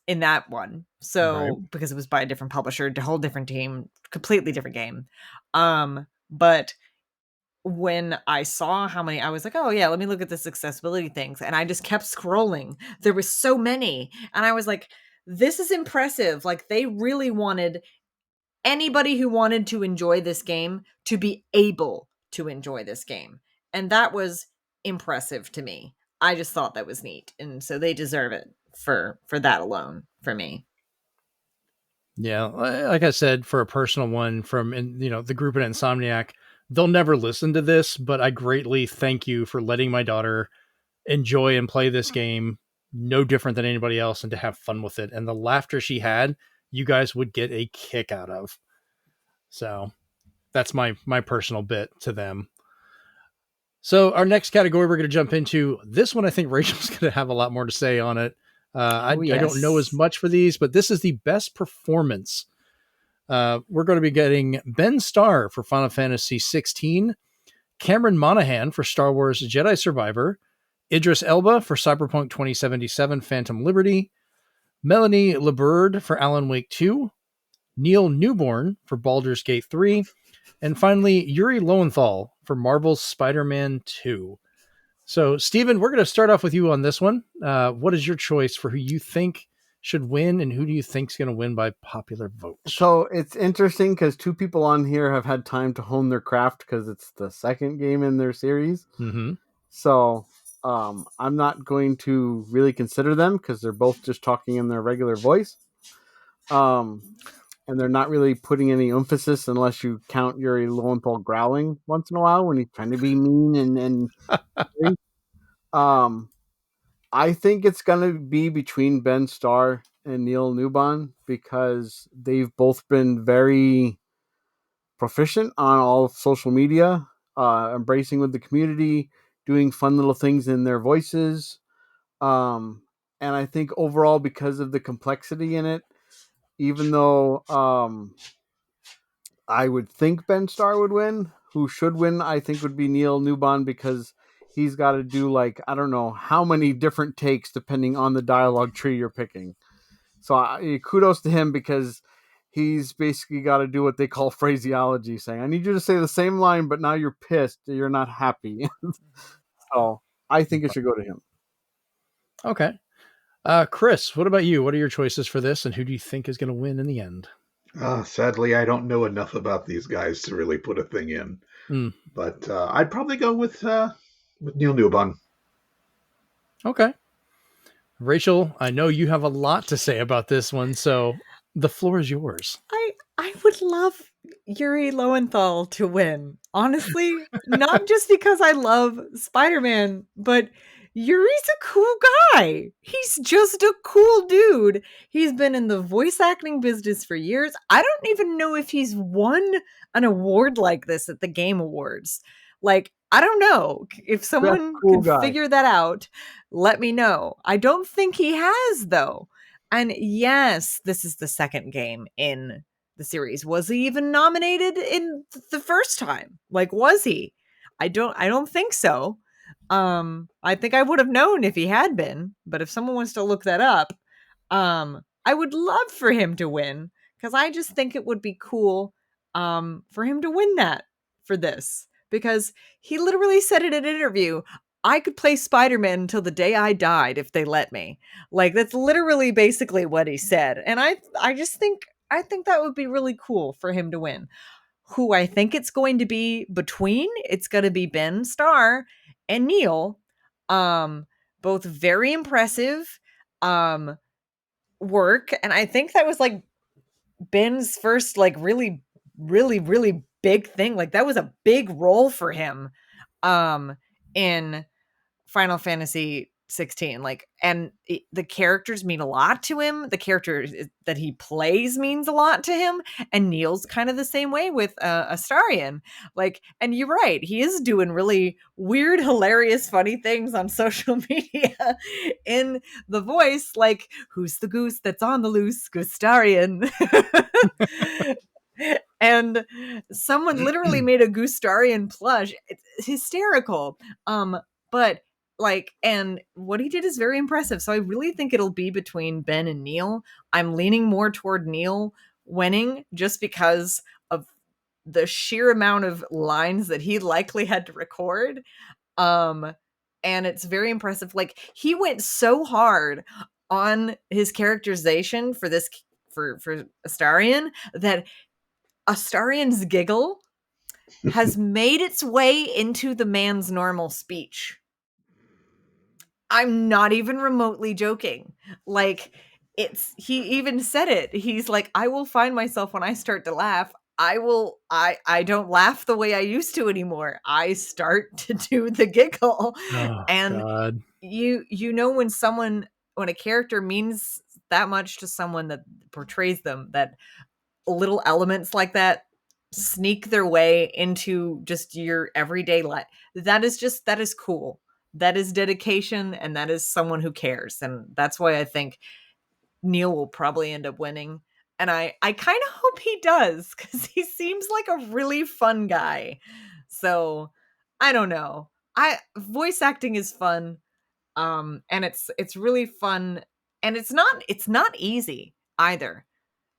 in that one. So because it was by a different publisher, a whole different team, completely different game. But when I saw how many, I was like, oh yeah, let me look at this accessibility things. And I just kept scrolling. There was so many. And I was like, this is impressive. Like they really wanted anybody who wanted to enjoy this game to be able to enjoy this game. And that was impressive to me. I just thought that was neat. And so they deserve it for that alone for me. Yeah, like I said, for a personal one from the group at Insomniac, they'll never listen to this, but I greatly thank you for letting my daughter enjoy and play this game no different than anybody else and to have fun with it. And the laughter she had, you guys would get a kick out of. So that's my personal bit to them. So our next category we're going to jump into, this one I think Rachel's going to have a lot more to say on it. I don't know as much for these, but this is the best performance. We're going to be getting Ben Starr for Final Fantasy 16, Cameron Monaghan for Star Wars Jedi Survivor, Idris Elba for Cyberpunk 2077 Phantom Liberty, Melanie LeBird for Alan Wake 2, Neil Newborn for Baldur's Gate 3, and finally Yuri Lowenthal for Marvel's Spider-Man 2. So, Steven, we're going to start off with you on this one. What is your choice for who you think should win, and who do you think is going to win by popular vote? So it's interesting because two people on here have had time to hone their craft because it's the second game in their series. Mm-hmm. So I'm not going to really consider them because they're both just talking in their regular voice. And they're not really putting any emphasis unless you count Yuri Lowenthal growling once in a while when he's trying to be mean and I think it's going to be between Ben Starr and Neil Newborn because they've both been very proficient on all of social media, embracing with the community, doing fun little things in their voices. And I think overall, because of the complexity in it, even though I would think Ben Starr would win, who should win, I think would be Neil Newborn because he's got to do like, I don't know how many different takes depending on the dialogue tree you're picking. So kudos to him because he's basically got to do what they call phraseology, saying, I need you to say the same line, but now you're pissed. You're not happy. So I think it should go to him. Okay. Chris, what about you? What are your choices for this, and who do you think is going to win in the end? Sadly, I don't know enough about these guys to really put a thing in. But I'd probably go with Neil Newborn. Okay. Rachel, I know you have a lot to say about this one, so the floor is yours. I would love Yuri Lowenthal to win. Honestly, not just because I love Spider-Man, but Yuri's a cool guy. He's just a cool dude. He's been in the voice acting business for years. I don't even know if he's won an award like this at the Game Awards. Like, I don't know. If someone can figure that out, let me know. I don't think he has, though. And yes, this is the second game in the series. Was he even nominated in the first time? Like, was he? I don't think so. I think I would have known if he had been, but if someone wants to look that up, I would love for him to win because I just think it would be cool for him to win that for this because he literally said in an interview, I could play Spider-Man until the day I died if they let me. Like, that's literally basically what he said. And I think that would be really cool for him to win. Who I think it's going to be between, it's going to be Ben Starr and Neil. Both very impressive work. And I think that was like Ben's first like really, really, really big thing. Like that was a big role for him in Final Fantasy 16. Like, and the characters mean a lot to him. The character that he plays means a lot to him. And Neil's kind of the same way with Astarion. Like, and you're right, he is doing really weird, hilarious, funny things on social media in the voice. Like, who's the goose that's on the loose? Gustarion. And someone literally made a Gustarion plush. It's hysterical. But Like, and what he did is very impressive. So I really think it'll be between Ben and Neil. I'm leaning more toward Neil winning just because of the sheer amount of lines that he likely had to record. And it's very impressive. Like, he went so hard on his characterization for this for Astarion that Astarion's giggle has made its way into the man's normal speech. I'm not even remotely joking. Like, he even said it. He's like, I will find myself when I start to laugh. I don't laugh the way I used to anymore. I start to do the giggle. Oh, and God. you know when a character means that much to someone that portrays them, that little elements like that sneak their way into just your everyday life. That is cool. That is dedication, and that is someone who cares. And that's why I think Neil will probably end up winning. And I kind of hope he does, because he seems like a really fun guy. So I don't know. Voice acting is fun. And it's really fun, and it's not easy either.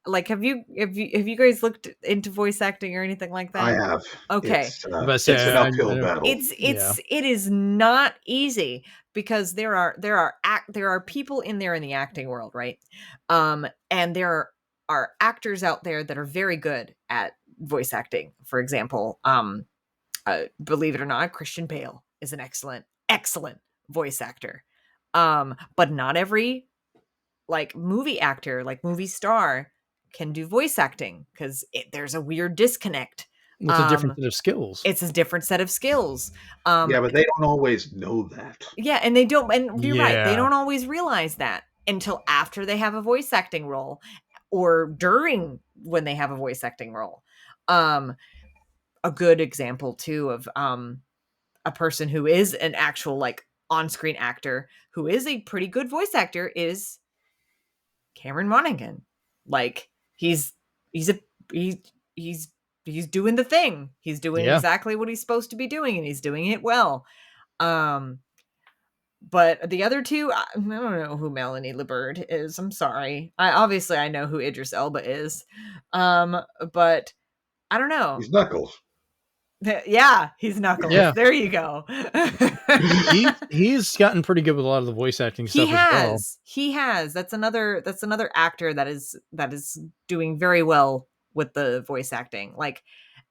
Like, have you guys looked into voice acting or anything like I that? have. Okay. It's an uphill battle. It is not easy, because there are people in there in the acting world, right? And there are actors out there that are very good at voice acting. For example, believe it or not, Christian Bale is an excellent voice actor. But not every movie actor, movie star, can do voice acting, because there's a weird disconnect. It's a different set of skills. It's a different set of skills. Yeah, but they don't always know that. Yeah, and they don't, and you're right, they don't always realize that until after they have a voice acting role, or during when they have a voice acting role. A good example too of a person who is an actual on-screen actor who is a pretty good voice actor is Cameron Monaghan. Like, he's doing the thing. He's doing exactly what he's supposed to be doing, and he's doing it well. But the other two, I don't know who Melanie LeBird is. I'm sorry. I know who Idris Elba is. But I don't know. He's Knuckles. Yeah, he's Knuckles. Yeah. There you go. He's gotten pretty good with a lot of the voice acting stuff as well. He has. That's another actor that is doing very well with the voice acting.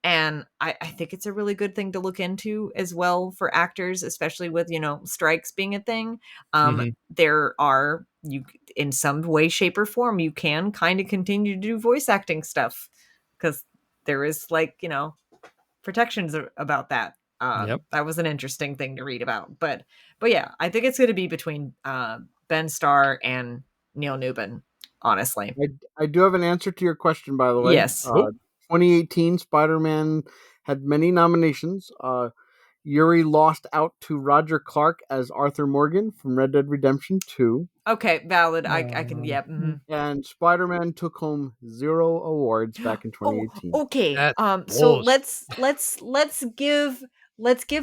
And I think it's a really good thing to look into as well for actors, especially with, strikes being a thing. There are, in some way, shape, or form, you can kind of continue to do voice acting stuff, because there is protections about that. That was an interesting thing to read about. But yeah, I think it's going to be between Ben Starr and Neil Newbin, honestly. I do have an answer to your question, by the way. Yes. 2018 Spider-Man had many nominations. Yuri lost out to Roger Clark as Arthur Morgan from Red Dead Redemption 2. Okay, valid. I can, yeah. Mm-hmm. And Spider-Man took home 0 awards back in 2018. Okay. So let's give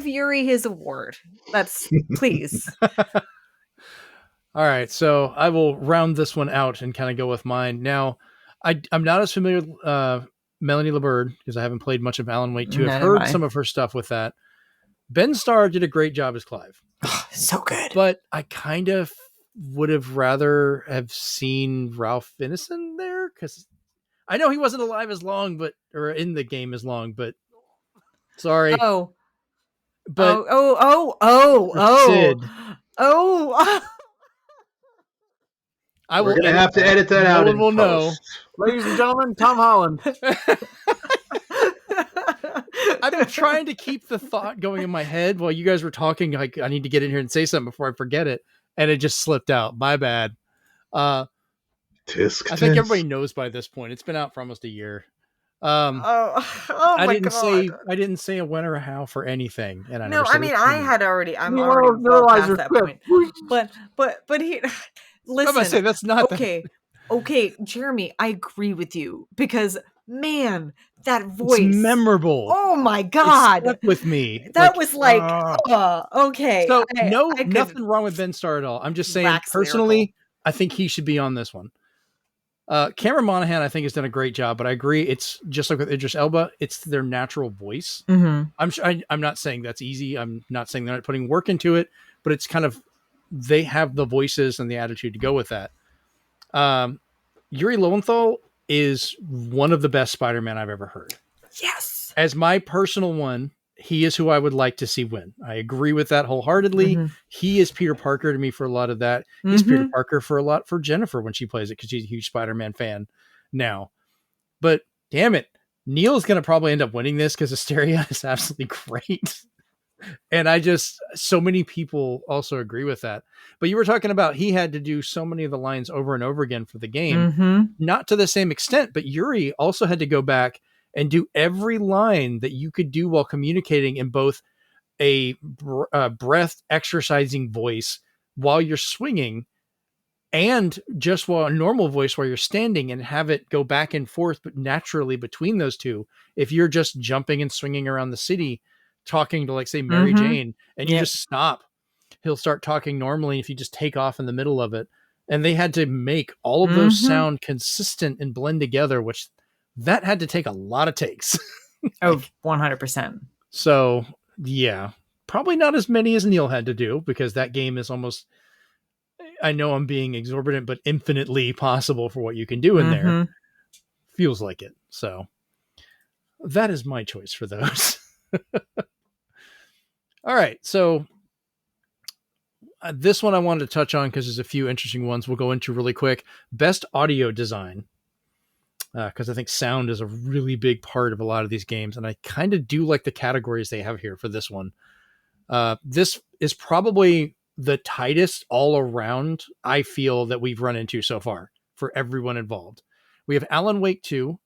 Yuri his award. Please. All right, so I will round this one out and kind of go with mine. Now, I'm not as familiar with Melanie LeBird, because I haven't played much of Alan Wake 2. I've heard some of her stuff with that. Ben Starr did a great job as Clive. So good. But I kind of would have rather have seen Ralph Ineson there, because I know he wasn't alive as long, or in the game as long, but sorry. Sid. We're going to have to edit that out. No one will know. Ladies and gentlemen, Tom Holland. I've been trying to keep the thought going in my head while you guys were talking. Like, I need to get in here and say something before I forget it. And it just slipped out. My bad. I think everybody knows by this point. It's been out for almost a year. I didn't say a when or a how for anything. And I had already. I'm already well past that point. But he. Listen. I'm gonna say that's not okay. Okay, Jeremy, I agree with you, because man, that voice. It's memorable. Oh my God. It stuck with me. That was like, okay. So nothing wrong with Ben Starr at all. I'm just saying, personally, lyrical. I think he should be on this one. Cameron Monaghan, I think, has done a great job, but I agree. It's just like with Idris Elba. It's their natural voice. Mm-hmm. I'm not saying that's easy. I'm not saying they're not putting work into it, but it's kind of, they have the voices and the attitude to go with that. Yuri Lowenthal is one of the best Spider-Man I've ever heard. Yes. As my personal one, he is who I would like to see win. I agree with that wholeheartedly. Mm-hmm. He is Peter Parker to me for a lot of that. He's Peter Parker for a lot for Jennifer when she plays it, because she's a huge Spider-Man fan now. But damn it, Neil's going to probably end up winning this because Hysteria is absolutely great. And so many people also agree with that. But you were talking about he had to do so many of the lines over and over again for the game. Not to the same extent, but Yuri also had to go back and do every line that you could do while communicating in both a breath exercising voice while you're swinging and just while a normal voice while you're standing, and have it go back and forth, but naturally between those two. If you're just jumping and swinging around the city, talking to, like, say, Mary Jane, and you just stop, he'll start talking normally if you just take off in the middle of it. And they had to make all of those sound consistent and blend together, which that had to take a lot of takes. Oh, 100%. So yeah, probably not as many as Neil had to do, because that game is almost, I know I'm being exorbitant, but infinitely possible for what you can do in there. Feels like it. So that is my choice for those. All right. So this one I wanted to touch on because there's a few interesting ones we'll go into really quick. Best audio design. Because I think sound is a really big part of a lot of these games. And I kind of do like the categories they have here for this one. This is probably the tightest all around, I feel, that we've run into so far for everyone involved. We have Alan Wake 2,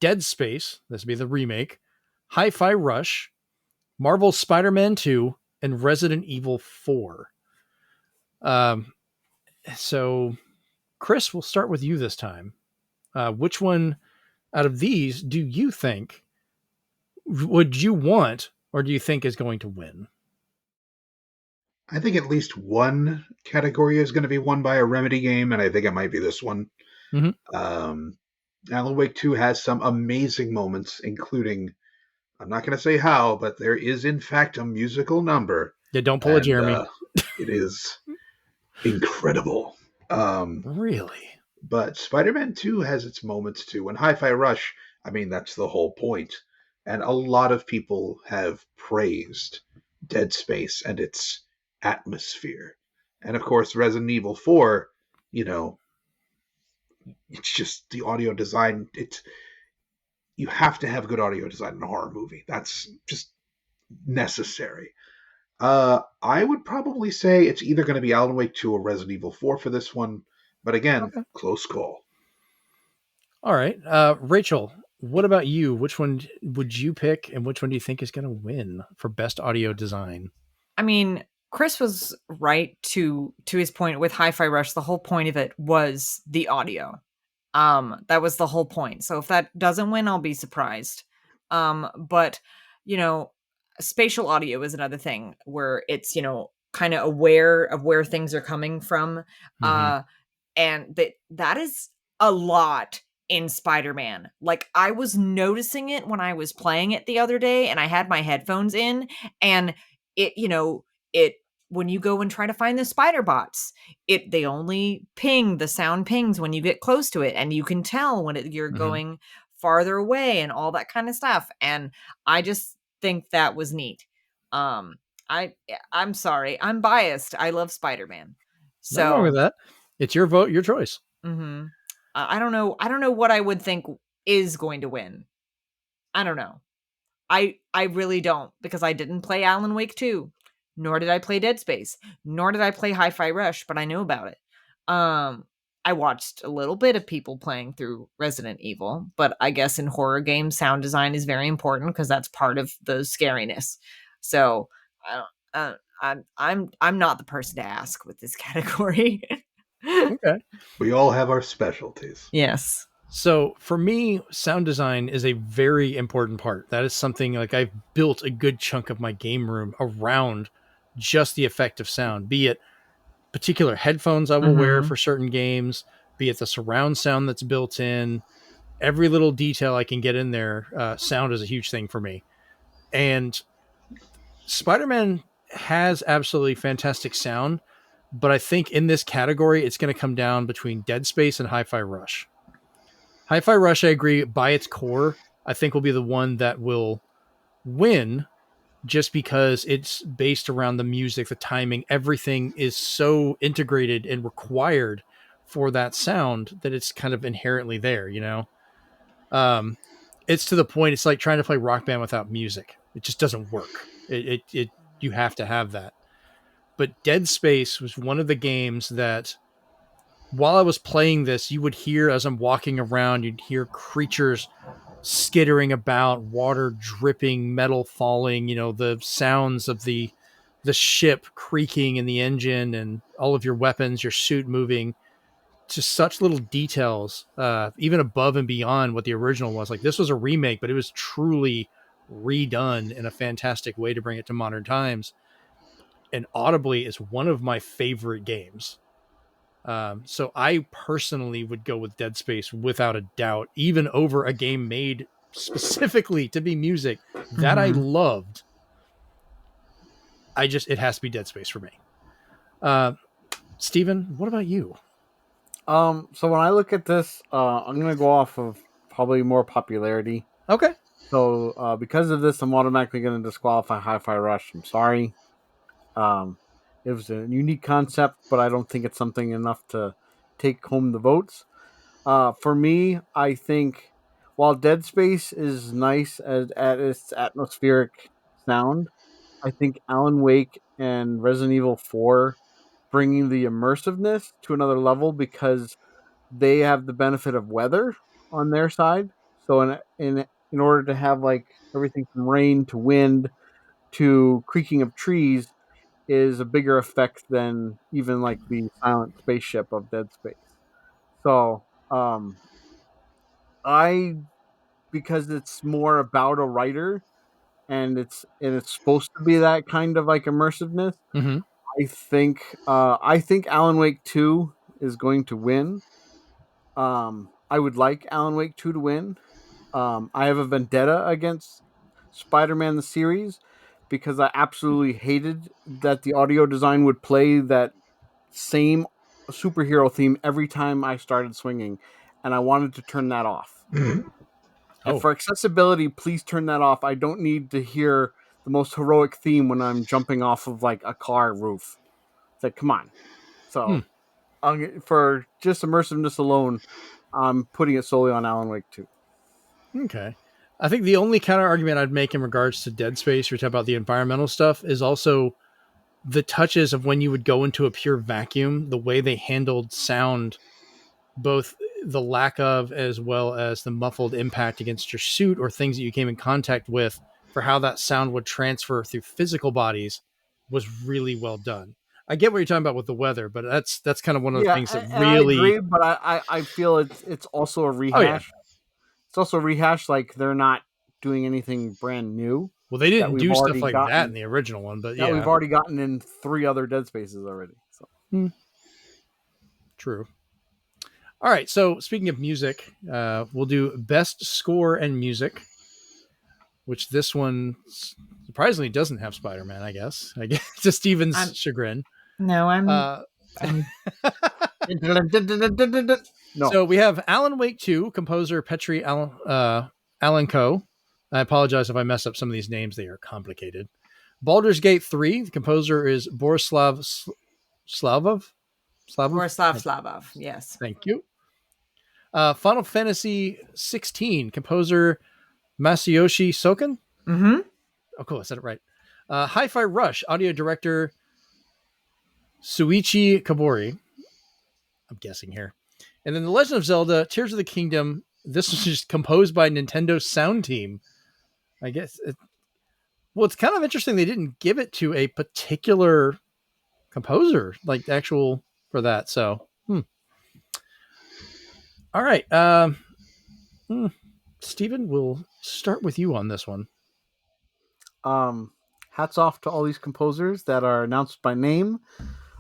Dead Space, this would be the remake, Hi-Fi Rush, Marvel's Spider-Man 2, and Resident Evil 4. So, Chris, we'll start with you this time. Which one out of these do you think would you want, or do you think is going to win? I think at least one category is going to be won by a Remedy game, and I think it might be this one. Alan Wake 2 has some amazing moments, including, I'm not going to say how, but there is in fact a musical number. Yeah, don't pull a Jeremy. It is incredible. Really? But Spider-Man 2 has its moments too. And Hi-Fi Rush, I mean, that's the whole point. And a lot of people have praised Dead Space and its atmosphere. And of course, Resident Evil 4, it's just the audio design. You have to have good audio design in a horror movie. That's just necessary. I would probably say it's either going to be Alan Wake 2 or Resident Evil 4 for this one. But again, close call. All right. Rachel, what about you? Which one would you pick, and which one do you think is going to win for best audio design? I mean, Chris was right to his point with Hi-Fi Rush. The whole point of it was the audio. That was the whole point. So if that doesn't win, I'll be surprised. But, spatial audio is another thing where it's, kind of aware of where things are coming from. And that is a lot in Spider-Man. Like, I was noticing it when I was playing it the other day, and I had my headphones in, and it when you go and try to find the spider bots, they only ping, the sound pings when you get close to it, and you can tell when you're going farther away and all that kind of stuff. And I just think that was neat. I'm sorry, I'm biased. I love Spider-Man. So nothing wrong with that. It's your vote, your choice. I don't know what I would think is going to win. I don't know. I really don't, because I didn't play Alan Wake 2, nor did I play Dead Space, nor did I play Hi-Fi Rush, but I know about it. I watched a little bit of people playing through Resident Evil, but I guess in horror games, sound design is very important because that's part of the scariness. So I'm not the person to ask with this category. Okay. We all have our specialties. Yes. So for me, sound design is a very important part. That is something like I've built a good chunk of my game room around just the effect of sound, be it particular headphones I will wear for certain games, be it the surround sound that's built in, every little detail I can get in there. Sound is a huge thing for me. And Spider-Man has absolutely fantastic sound, but I think in this category, it's going to come down between Dead Space and Hi-Fi Rush. Hi-Fi Rush, I agree, by its core, I think will be the one that will win just because it's based around the music, the timing, everything is so integrated and required for that sound that it's kind of inherently there, you know? Um, it's to the point, it's like trying to play Rock Band without music. It just doesn't work. You have to have that. But Dead Space was one of the games that while I was playing this, you would hear as I'm walking around, you'd hear creatures skittering about, water dripping, metal falling, you know, the sounds of the ship creaking in the engine and all of your weapons, your suit moving, just such little details, even above and beyond what the original was. Like this was a remake, but it was truly redone in a fantastic way to bring it to modern times. And audibly is one of my favorite games. So I personally would go with Dead Space without a doubt, even over a game made specifically to be music that I loved. It has to be Dead Space for me. Steven, what about you? So when I look at this, I'm gonna go off of probably more popularity. Okay. So because of this, I'm automatically gonna disqualify Hi-Fi Rush. I'm sorry. It was a unique concept, but I don't think it's something enough to take home the votes. For me, I think while Dead Space is nice at its atmospheric sound, I think Alan Wake and Resident Evil 4 bringing the immersiveness to another level because they have the benefit of weather on their side. So in order to have like everything from rain to wind to creaking of trees is a bigger effect than even like the silent spaceship of Dead Space. So I because it's more about a writer and it's supposed to be that kind of like immersiveness. Mm-hmm. I think Alan Wake 2 is going to win. I would like Alan Wake 2 to win. I have a vendetta against Spider-Man the series because I absolutely hated that the audio design would play that same superhero theme every time I started swinging, and I wanted to turn that off. And Oh. for accessibility, please turn that off. I don't need to hear the most heroic theme when I'm jumping off of like a car roof. It's like, come on. So, for just immersiveness alone, I'm putting it solely on Alan Wake 2. Okay. I think the only counter argument I'd make in regards to Dead Space, we talk about the environmental stuff, is also the touches of when you would go into a pure vacuum, the way they handled sound, both the lack of as well as the muffled impact against your suit or things that you came in contact with for how that sound would transfer through physical bodies was really well done. I get what you're talking about with the weather, but that's kind of one of the Yeah, things that and I really. agree, but I feel it's also a Oh yeah. rehash. It's also a rehash. Like they're not doing anything brand new Well, they that didn't we've do stuff already like that in gotten the original one, but that we've yeah. already gotten in 3 other Dead Spaces already. So True. All right. So speaking of music, we'll do best score and music, which this one surprisingly doesn't have Spider-Man. I guess to Steven's chagrin. No, I'm. no. So we have Alan Wake 2, composer Petri Alanko. I apologize if I mess up some of these names; they are complicated. Baldur's Gate 3, the composer is Borislav Slavov. Borislav, yes. Thank you. Final Fantasy 16, composer Masayoshi Soken. Mm-hmm. Oh, cool. I said it right. Hi-Fi Rush, audio director Suichi Kabori. I'm guessing here. And then The Legend of Zelda, Tears of the Kingdom. This was just composed by Nintendo's sound team. I guess. Well, it's kind of interesting they didn't give it to a particular composer, like actual for that. So, all right. Stephen, we'll start with you on this one. Hats off to all these composers that are announced by name.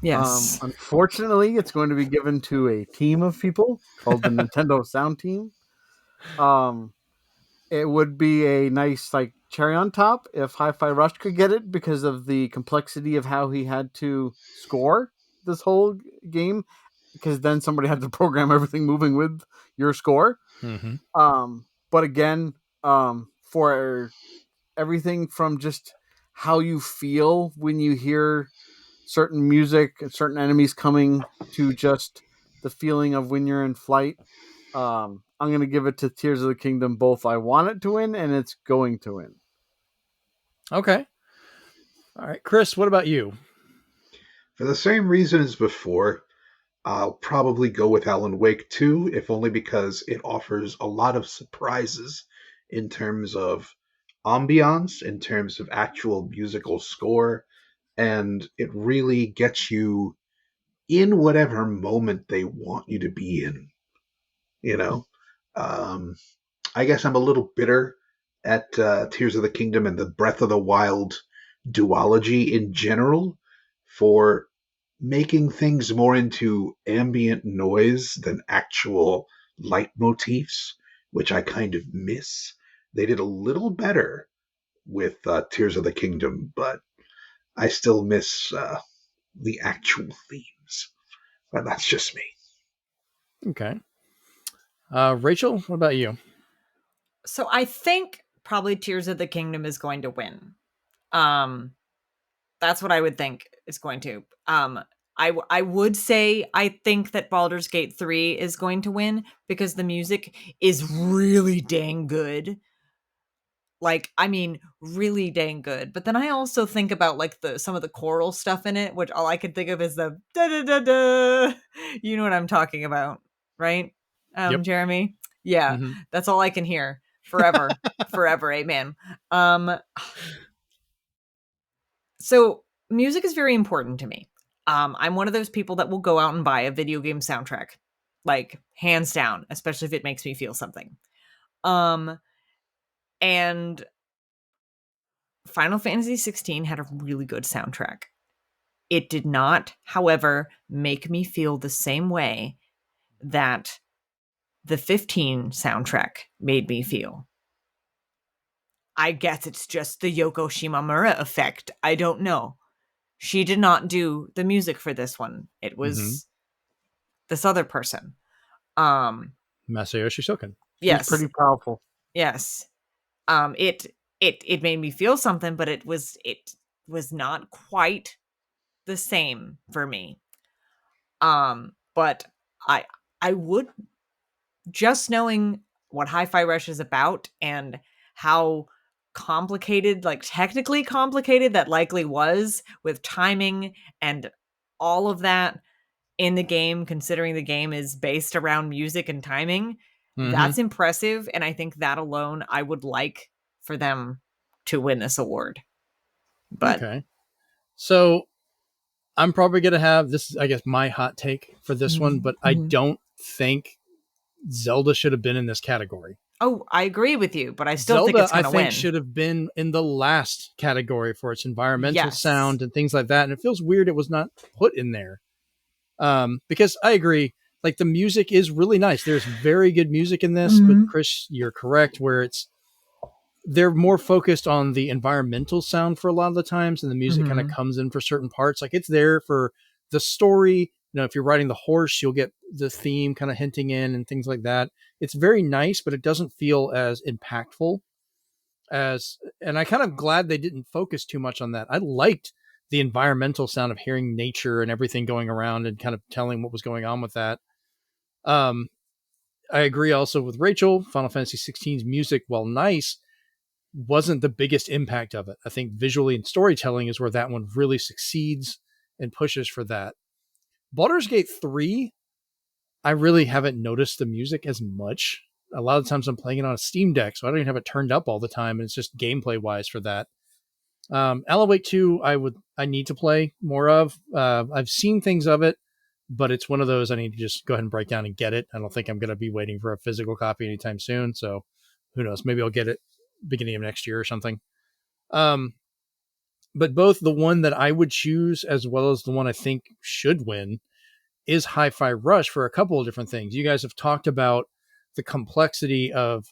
Yes. Unfortunately, it's going to be given to a team of people called the Nintendo Sound Team. It would be a nice like cherry on top if Hi-Fi Rush could get it because of the complexity of how he had to score this whole game. Because then somebody had to program everything moving with your score. Mm-hmm. But again, for everything from just how you feel when you hear certain music and certain enemies coming to just the feeling of when you're in flight. I'm going to give it to Tears of the Kingdom. Both I want it to win and it's going to win. Okay. All right, Chris, what about you? For the same reason as before, I'll probably go with Alan Wake 2, if only because it offers a lot of surprises in terms of ambiance, in terms of actual musical score, and it really gets you in whatever moment they want you to be in. You know, um, I guess I'm a little bitter at Tears of the Kingdom and the Breath of the Wild duology in general for making things more into ambient noise than actual leitmotifs, which I kind of miss. They did a little better with Tears of the Kingdom, but I still miss the actual themes. But that's just me. Okay. Rachel, what about you? So I think probably Tears of the Kingdom is going to win. That's what I would think is going to. I would say I think that Baldur's Gate 3 is going to win because the music is really dang good. Like, I mean, really dang good. But then I also think about like some of the choral stuff in it, which all I can think of is the da da da da. You know what I'm talking about, right? Yep. Jeremy? Yeah, Mm-hmm. that's all I can hear forever. Forever, amen. So music is very important to me. I'm one of those people that will go out and buy a video game soundtrack, like hands down, especially if it makes me feel something. And Final Fantasy 16 had a really good soundtrack. It did not, however, make me feel the same way that the 15 soundtrack made me feel. I guess it's just the Yoko Shimamura effect. I don't know. She did not do the music for this one. It was this other person. Masayoshi Soken. She's Yes. pretty powerful. Yes. It made me feel something, but it was not quite the same for me. But I would, just knowing what Hi-Fi Rush is about and how complicated, like technically complicated that likely was with timing and all of that in the game, considering the game is based around music and timing, that's impressive. And I think that alone, I would like for them to win this award. But okay. So I'm probably going to have this, I guess, my hot take for this one, but I don't think Zelda should have been in this category. Oh, I agree with you, but I still think it's going to win. I think should have been in the last category for its environmental sound and things like that. And it feels weird it was not put in there. Because I agree, like the music is really nice. There's very good music in this, but Chris, you're correct where they're more focused on the environmental sound for a lot of the times, and the music kind of comes in for certain parts. Like it's there for the story. You know, if you're riding the horse, you'll get the theme kind of hinting in and things like that. It's very nice, but it doesn't feel as impactful and I kind of glad they didn't focus too much on that. I liked the environmental sound of hearing nature and everything going around and kind of telling what was going on with that. I agree also with Rachel. Final Fantasy 16's music, while nice, wasn't the biggest impact of it. I think visually and storytelling is where that one really succeeds and pushes for that. Baldur's Gate 3, I really haven't noticed the music as much. A lot of times I'm playing it on a Steam Deck, so I don't even have it turned up all the time, and it's just gameplay wise for that. Alan Wake 2, I need to play more of. I've seen things of it. but it's one of those I need to just go ahead and break down and get it. I don't think I'm going to be waiting for a physical copy anytime soon. So who knows? Maybe I'll get it beginning of next year or something. But both the one that I would choose as well as the one I think should win is Hi-Fi Rush for a couple of different things. You guys have talked about the complexity of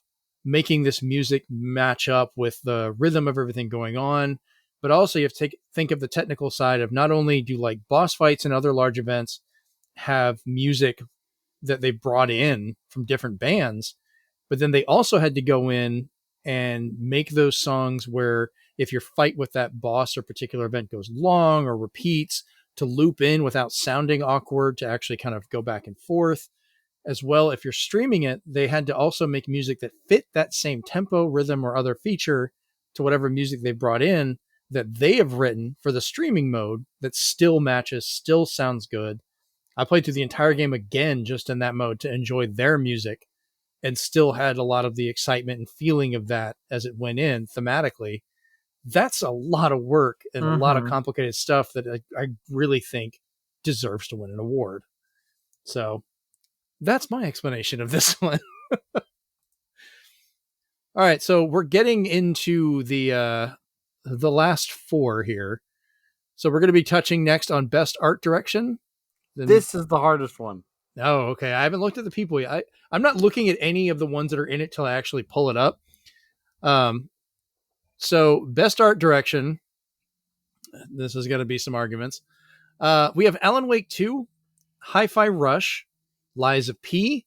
making this music match up with the rhythm of everything going on, but also you have to think of the technical side of not only do like boss fights and other large events have music that they brought in from different bands, but then they also had to go in and make those songs where if your fight with that boss or particular event goes long or repeats, to loop in without sounding awkward, to actually kind of go back and forth. As well, if you're streaming it, they had to also make music that fit that same tempo, rhythm, or other feature to whatever music they brought in that they have written for the streaming mode that still matches, still sounds good. I played through the entire game again just in that mode to enjoy their music and still had a lot of the excitement and feeling of that as it went in thematically. That's a lot of work and a lot of complicated stuff that I really think deserves to win an award. So that's my explanation of this one. All right, so we're getting into the last four here. So we're going to be touching next on best art direction. This is the hardest one. Oh, okay. I haven't looked at the people yet. I'm not looking at any of the ones that are in it till I actually pull it up. So best art direction. This is going to be some arguments. We have Alan Wake 2, Hi-Fi Rush, Lies of P,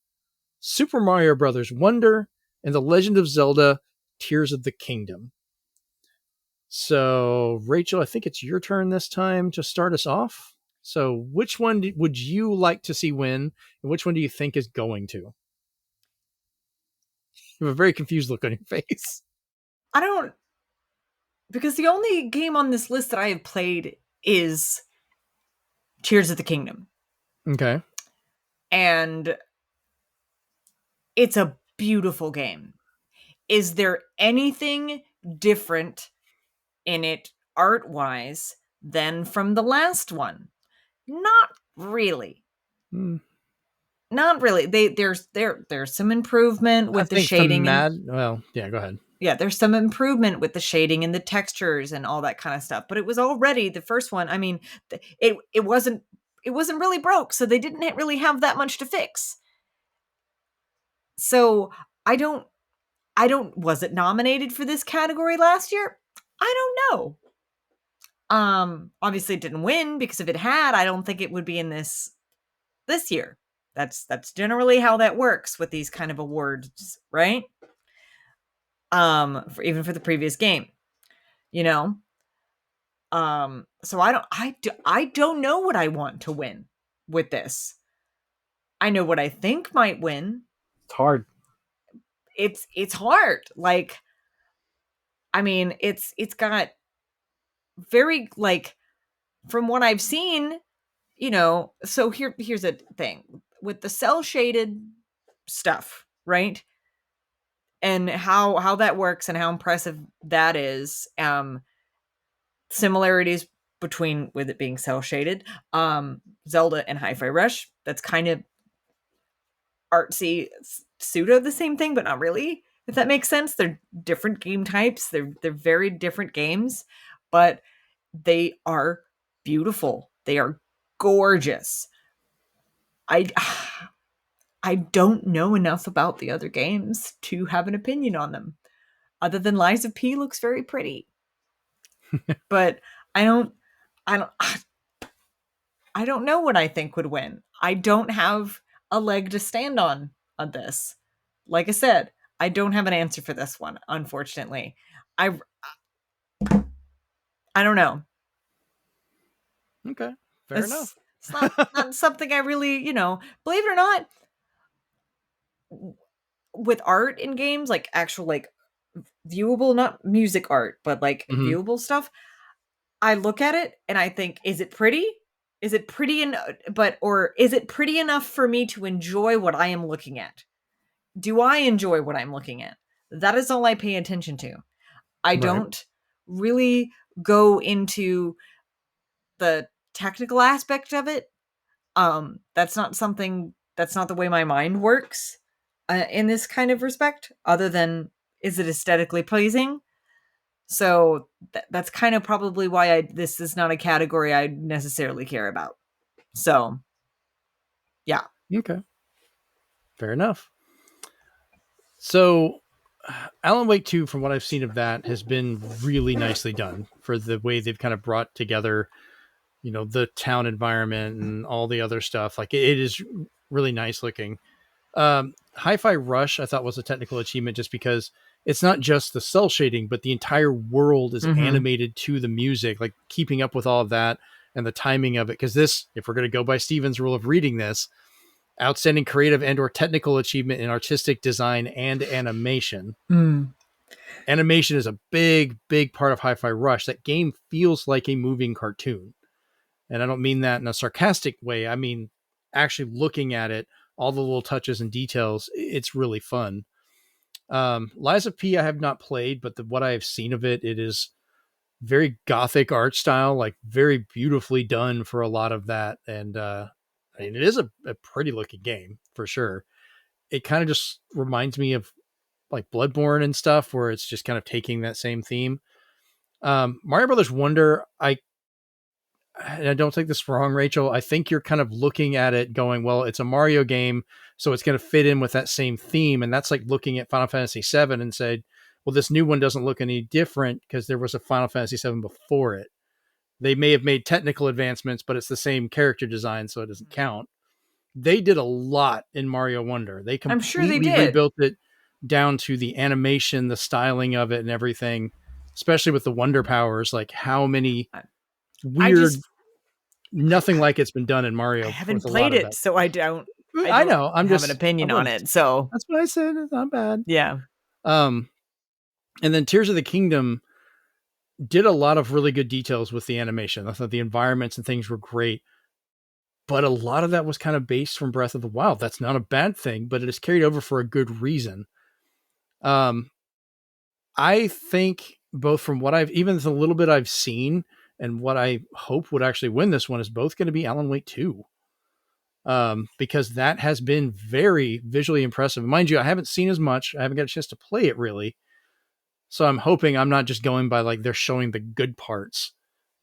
Super Mario Brothers Wonder, and The Legend of Zelda Tears of the Kingdom. So, Rachel, I think it's your turn this time to start us off. So, which one would you like to see win, and which one do you think is going to? You have a very confused look on your face. I don't, because the only game on this list that I have played is Tears of the Kingdom. Okay. And it's a beautiful game. Is there anything different in it art-wise than from the last one? Not really. Not really. There's some improvement with the shading. Well, yeah, go ahead. Yeah, there's some improvement with the shading and the textures and all that kind of stuff. But it was already the first one. I mean, it wasn't really broke, so they didn't really have that much to fix. So I don't. Was it nominated for this category last year? I don't know. Obviously it didn't win, because if it had, I don't think it would be in this year. That's generally how that works with these kind of awards, right? Even for the previous game, you know. So I don't know what I want to win with this. I know what I think might win. It's hard. It's hard. Like, I mean, it's got very, like, from what I've seen, you know, so here's a thing with the cell shaded stuff, right? And how that works and how impressive that is. Similarities between, with it being cell shaded, Zelda and Hi-Fi Rush. That's kind of artsy, pseudo the same thing, but not really, if that makes sense. They're different game types. They're very different games, but they are beautiful. They are gorgeous. I don't know enough about the other games to have an opinion on them, other than Lies of P looks very pretty. But I don't know what I think would win. I don't have a leg to stand on this. Like I said, I don't have an answer for this one, unfortunately. I don't know. Okay, fair enough. It's not something I really, you know, believe it or not, with art in games, like actual, like, viewable, not music art, but like viewable stuff, I look at it and I think, is it pretty? Is it pretty or is it pretty enough for me to enjoy what I am looking at? Do I enjoy what I'm looking at? That is all I pay attention to. I don't really go into the technical aspect of it. That's not the way my mind works in this kind of respect, other than is it aesthetically pleasing? So that's kind of probably why this is not a category I necessarily care about. So, yeah. Okay. Fair enough. So, Alan Wake 2, from what I've seen of that, has been really nicely done for the way they've kind of brought together, the town environment and all the other stuff. Like, it is really nice looking. Hi-Fi Rush, I thought, was a technical achievement just because it's not just the cell shading, but the entire world is animated to the music, like keeping up with all of that and the timing of it. Because this, if we're going to go by Steven's rule of reading this, outstanding creative and or technical achievement in artistic design and animation. Animation is a big part of Hi-Fi Rush. That game feels like a moving cartoon, and I don't mean that in a sarcastic way. I mean actually looking at it, all the little touches and details, it's really fun. Lies of P I have not played, but what I have seen of it, it is very gothic art style, like very beautifully done for a lot of that. And it is a pretty looking game for sure. It kind of just reminds me of like Bloodborne and stuff, where it's just kind of taking that same theme. Mario Brothers Wonder, I don't take this wrong, Rachel. I think you're kind of looking at it going, well, it's a Mario game, so it's going to fit in with that same theme. And that's like looking at Final Fantasy VII and said, well, this new one doesn't look any different because there was a Final Fantasy VII before it. They may have made technical advancements, but it's the same character design, so it doesn't count. They did a lot in Mario Wonder. They completely rebuilt it down to the animation, the styling of it and everything, especially with the Wonder powers, like how many weird, nothing like it's been done in Mario. I haven't played it, so I don't know. I'm have an opinion on it. So that's what I said. It's not bad. Yeah. And then Tears of the Kingdom did a lot of really good details with the animation. I thought the environments and things were great, but a lot of that was kind of based from Breath of the Wild. That's not a bad thing, but it is carried over for a good reason. I think both from what even the little bit I've seen and what I hope would actually win this one is both going to be Alan Wake 2. Because that has been very visually impressive. Mind you, I haven't seen as much. I haven't got a chance to play it really. So I'm hoping I'm not just going by like they're showing the good parts.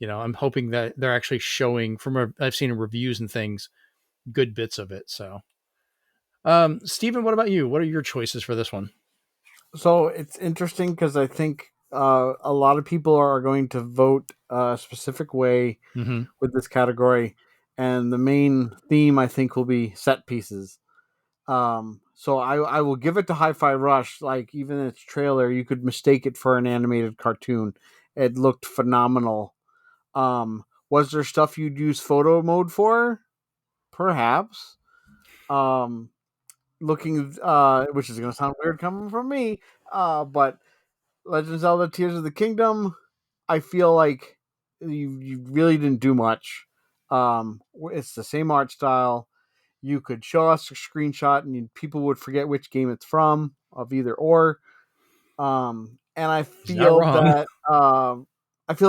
I'm hoping that they're actually showing I've seen in reviews and things, good bits of it. So, Steven, what about you? What are your choices for this one? So it's interesting because I think a lot of people are going to vote a specific way with this category. And the main theme, I think, will be set pieces. So I will give it to Hi-Fi Rush. Like, even its trailer, you could mistake it for an animated cartoon. It looked phenomenal. Was there stuff you'd use photo mode for? Perhaps. Looking, which is going to sound weird coming from me, but Legend of Zelda Tears of the Kingdom, I feel like you really didn't do much. It's the same art style. You could show us a screenshot and people would forget which game it's from, of either or. And I feel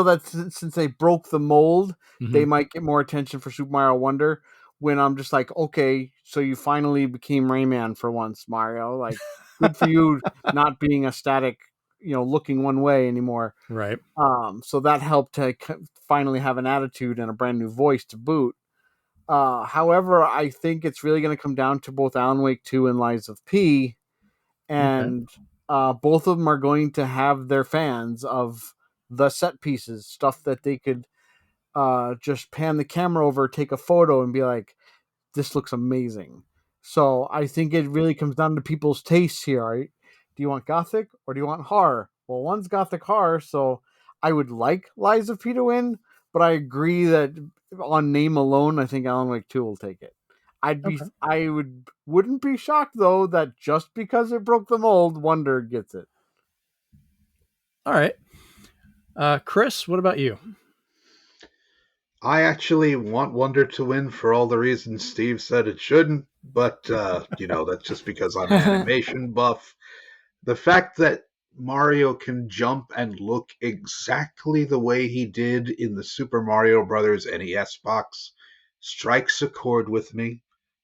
that since they broke the mold, they might get more attention for Super Mario Wonder. When I'm just like, okay, so you finally became Rayman for once, Mario. Like, good for you not being a static, looking one way anymore. Right. So that helped to finally have an attitude and a brand new voice to boot. However, I think it's really going to come down to both Alan Wake 2 and Lies of P. And both of them are going to have their fans of the set pieces, stuff that they could just pan the camera over, take a photo, and be like, this looks amazing. So I think it really comes down to people's tastes here, right? Do you want gothic or do you want horror? Well, one's gothic horror, so I would like Lies of P to win, but I agree that on name alone, I think Alan Wake 2 will take it. Wouldn't be shocked though that just because it broke the mold, Wonder gets it. All right. Chris, what about you? I actually want Wonder to win for all the reasons Steve said it shouldn't, but that's just because I'm an animation buff. The fact that Mario can jump and look exactly the way he did in the Super Mario Brothers NES box strikes a chord with me.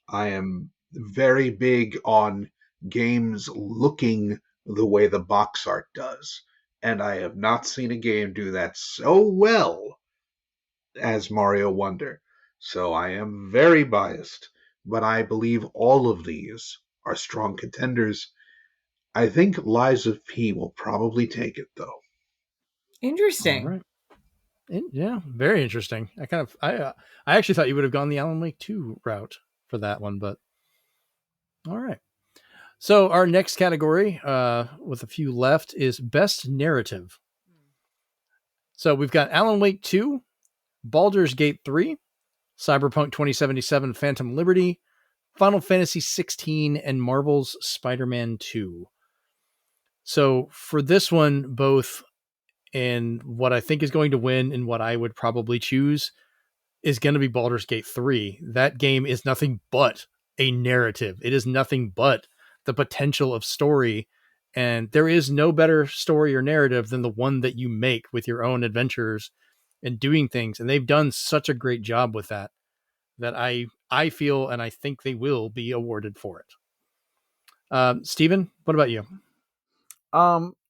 I am very big on games looking the way the box art does, and I have not seen a game do that so well as Mario Wonder. So I am very biased, but I believe all of these are strong contenders. I think Lies of P will probably take it, though. Interesting. All right. Yeah, very interesting. I actually thought you would have gone the Alan Wake 2 route for that one, but all right. So our next category, with a few left, is Best Narrative. So we've got Alan Wake 2, Baldur's Gate 3, Cyberpunk 2077 Phantom Liberty, Final Fantasy 16, and Marvel's Spider-Man 2. So for this one, both in what I think is going to win and what I would probably choose is going to be Baldur's Gate 3. That game is nothing but a narrative. It is nothing but the potential of story. And there is no better story or narrative than the one that you make with your own adventures and doing things. And they've done such a great job with that I feel and I think they will be awarded for it. Steven, what about you?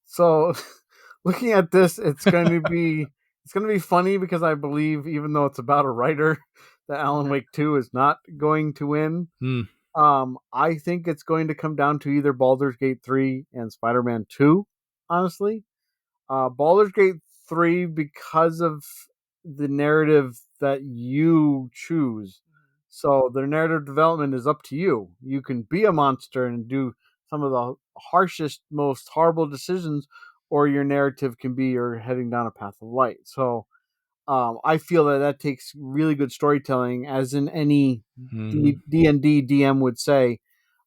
So looking at this, it's going to be funny because I believe, even though it's about a writer, that Alan Wake 2 is not going to win. I think it's going to come down to either Baldur's Gate 3 and Spider-Man 2, honestly. Baldur's Gate 3 because of the narrative that you choose. So the narrative development is up to you. You can be a monster and do some of the harshest, most horrible decisions, or your narrative can be you're heading down a path of light. So I feel that takes really good storytelling, as in any D&D DM would say.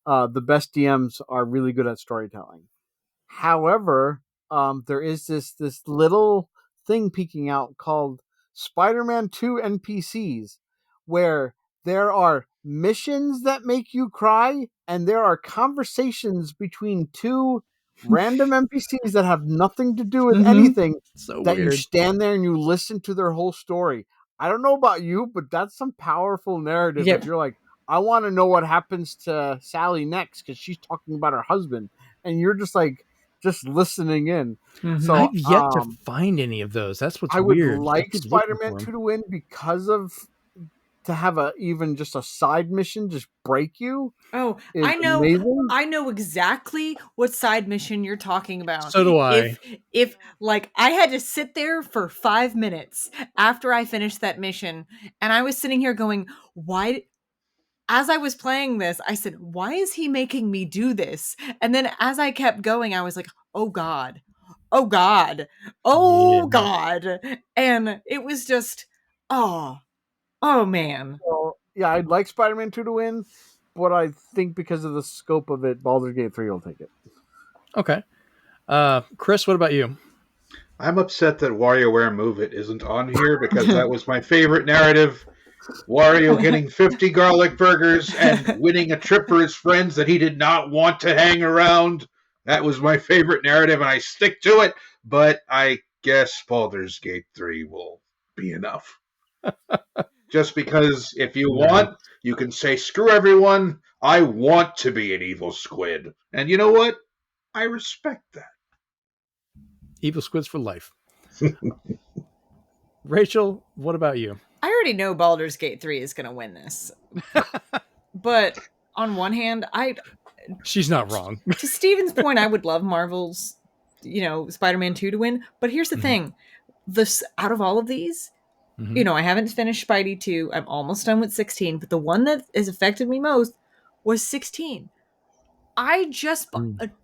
The best DMs are really good at storytelling. However, there is this little thing peeking out called Spider-Man 2 NPCs, where there are missions that make you cry, and there are conversations between two random NPCs that have nothing to do with anything. So that weird. You stand there and you listen to their whole story. I don't know about you, but that's some powerful narrative. Yep. If you're like, I want to know what happens to Sally next because she's talking about her husband, and you're just like, just listening in. So I've yet to find any of those. That's what's weird. I would like Spider-Man 2 to win because of to have even just a side mission just break you. Oh, I know. Amazing. I know exactly what side mission you're talking about. So do I. If like I had to sit there for 5 minutes after I finished that mission, and I was sitting here going, why? As I was playing this, I said, why is he making me do this? And then as I kept going, I was like, oh God, oh God, oh God. And it was just, oh man. So, yeah, I'd like Spider-Man 2 to win, but I think because of the scope of it, Baldur's Gate 3 will take it. Okay. Chris, what about you? I'm upset that WarioWare Move It isn't on here because that was my favorite narrative. Wario getting 50 garlic burgers and winning a trip for his friends that he did not want to hang around. That was my favorite narrative, and I stick to it. But I guess Baldur's Gate 3 will be enough. Just because if you want, you can say, screw everyone. I want to be an evil squid. And you know what? I respect that. Evil squids for life. Rachel, what about you? I already know Baldur's Gate 3 is going to win this. But on one hand, she's not wrong. To Steven's point, I would love Marvel's, Spider-Man 2 to win. But here's the thing. Out of all of these, I haven't finished Spidey 2. I'm almost done with 16. But the one that has affected me most was 16. I just,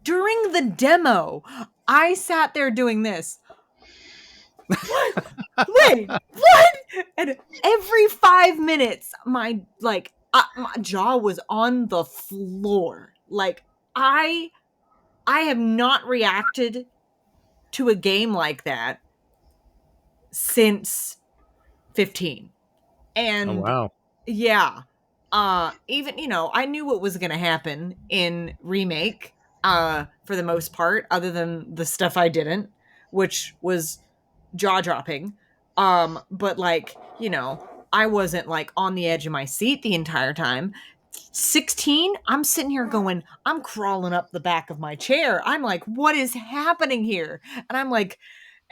during the demo, I sat there doing this. What? Wait, what? And every 5 minutes, my jaw was on the floor. Like, I have not reacted to a game like that since 15. And oh, wow. Yeah. Even, I knew what was going to happen in Remake, for the most part, other than the stuff I didn't, which was jaw-dropping. But I wasn't like on the edge of my seat the entire time. 16, I'm sitting here going, I'm crawling up the back of my chair. I'm like, what is happening here? And I'm like,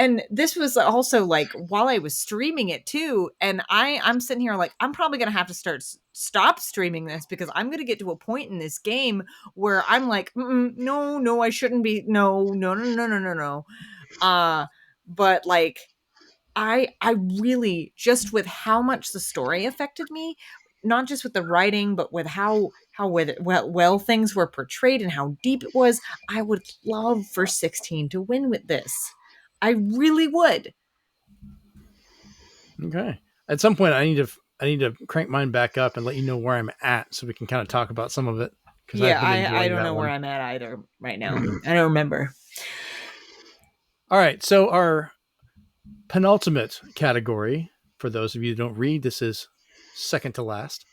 and this was also like while I was streaming it too. And I'm sitting here like, I'm probably going to have to stop streaming this because I'm going to get to a point in this game where I'm like, no, I shouldn't be. No. But like, I really, just with how much the story affected me, not just with the writing, but with how well things were portrayed and how deep it was. I would love for 16 to win with this. I really would. Okay. At some point, I need to crank mine back up and let you know where I'm at, so we can kind of talk about some of it. Yeah, I don't know where I'm at either right now. I don't remember. All right, so our penultimate category, for those of you who don't read, this is second to last.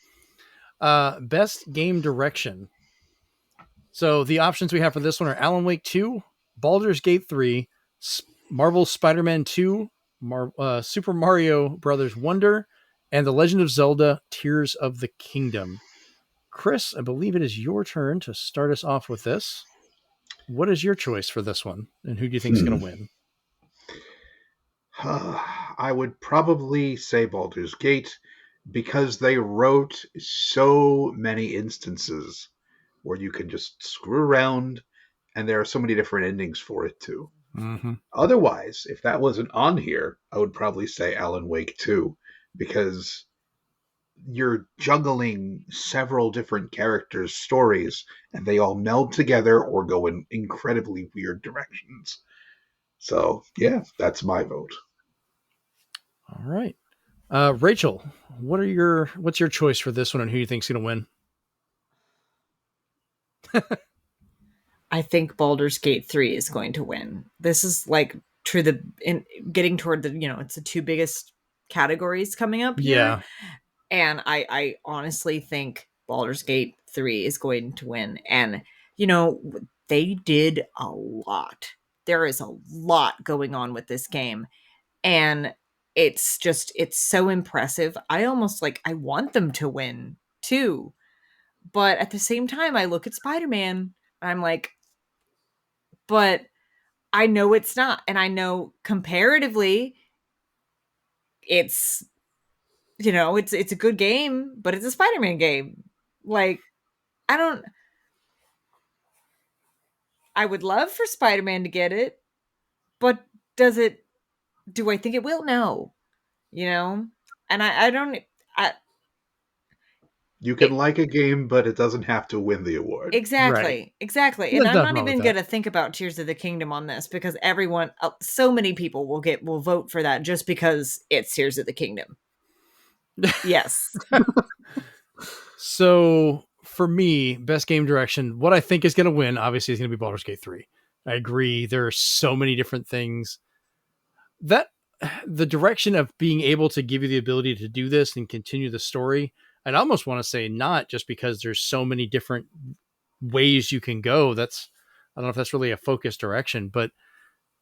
Best game direction. So the options we have for this one are Alan Wake 2, Baldur's Gate 3, Marvel's Spider-Man 2, Super Mario Brothers Wonder, and The Legend of Zelda Tears of the Kingdom. Chris, I believe it is your turn to start us off with this. What is your choice for this one, and who do you think is going to win? I would probably say Baldur's Gate because they wrote so many instances where you can just screw around, and there are so many different endings for it too. Mm-hmm. Otherwise, if that wasn't on here, I would probably say Alan Wake 2 because you're juggling several different characters' stories and they all meld together or go in incredibly weird directions. So, yeah, that's my vote. All right. Rachel, what's your choice for this one and who you think's going to win? I think Baldur's Gate 3 is going to win. This is like getting toward the, it's the two biggest categories coming up here. Yeah. And I honestly think Baldur's Gate 3 is going to win. And, they did a lot. There is a lot going on with this game. And it's so impressive. I almost I want them to win too. But at the same time, I look at Spider-Man. I'm like, but I know it's not. And I know comparatively, it's it's a good game, but it's a Spider-Man game. Like, I would love for Spider-Man to get it, but do I think it will? No. And I don't, you can like a game, but it doesn't have to win the award. Exactly. Right. Exactly. And I'm not even going to think about Tears of the Kingdom on this because so many people will vote for that just because it's Tears of the Kingdom. Yes. So for me, best game direction, what I think is going to win, obviously, is going to be Baldur's Gate 3. I agree. There are so many different things that the direction of being able to give you the ability to do this and continue the story. I'd almost want to say not just because there's so many different ways you can go. I don't know if that's really a focused direction, but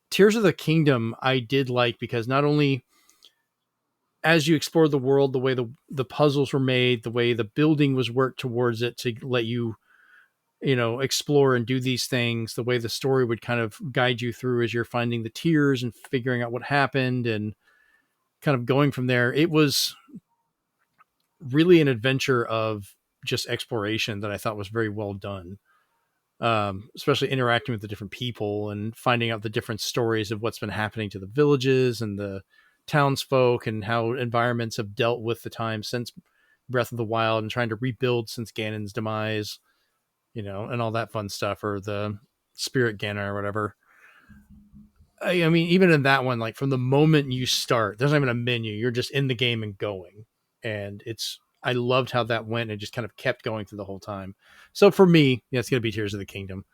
Tears of the Kingdom I did like because not only as you explored the world, the way the puzzles were made, the way the building was worked towards it to let you, explore and do these things, the way the story would kind of guide you through as you're finding the tears and figuring out what happened and kind of going from there. It was really an adventure of just exploration that I thought was very well done. Especially interacting with the different people and finding out the different stories of what's been happening to the villages and the townsfolk and how environments have dealt with the time since Breath of the Wild and trying to rebuild since Ganon's demise, and all that fun stuff, or the Spirit Ganon or whatever. I mean, even in that one, like from the moment you start, there's not even a menu. You're just in the game and going. And I loved how that went and just kind of kept going through the whole time. So for me, it's going to be Tears of the Kingdom.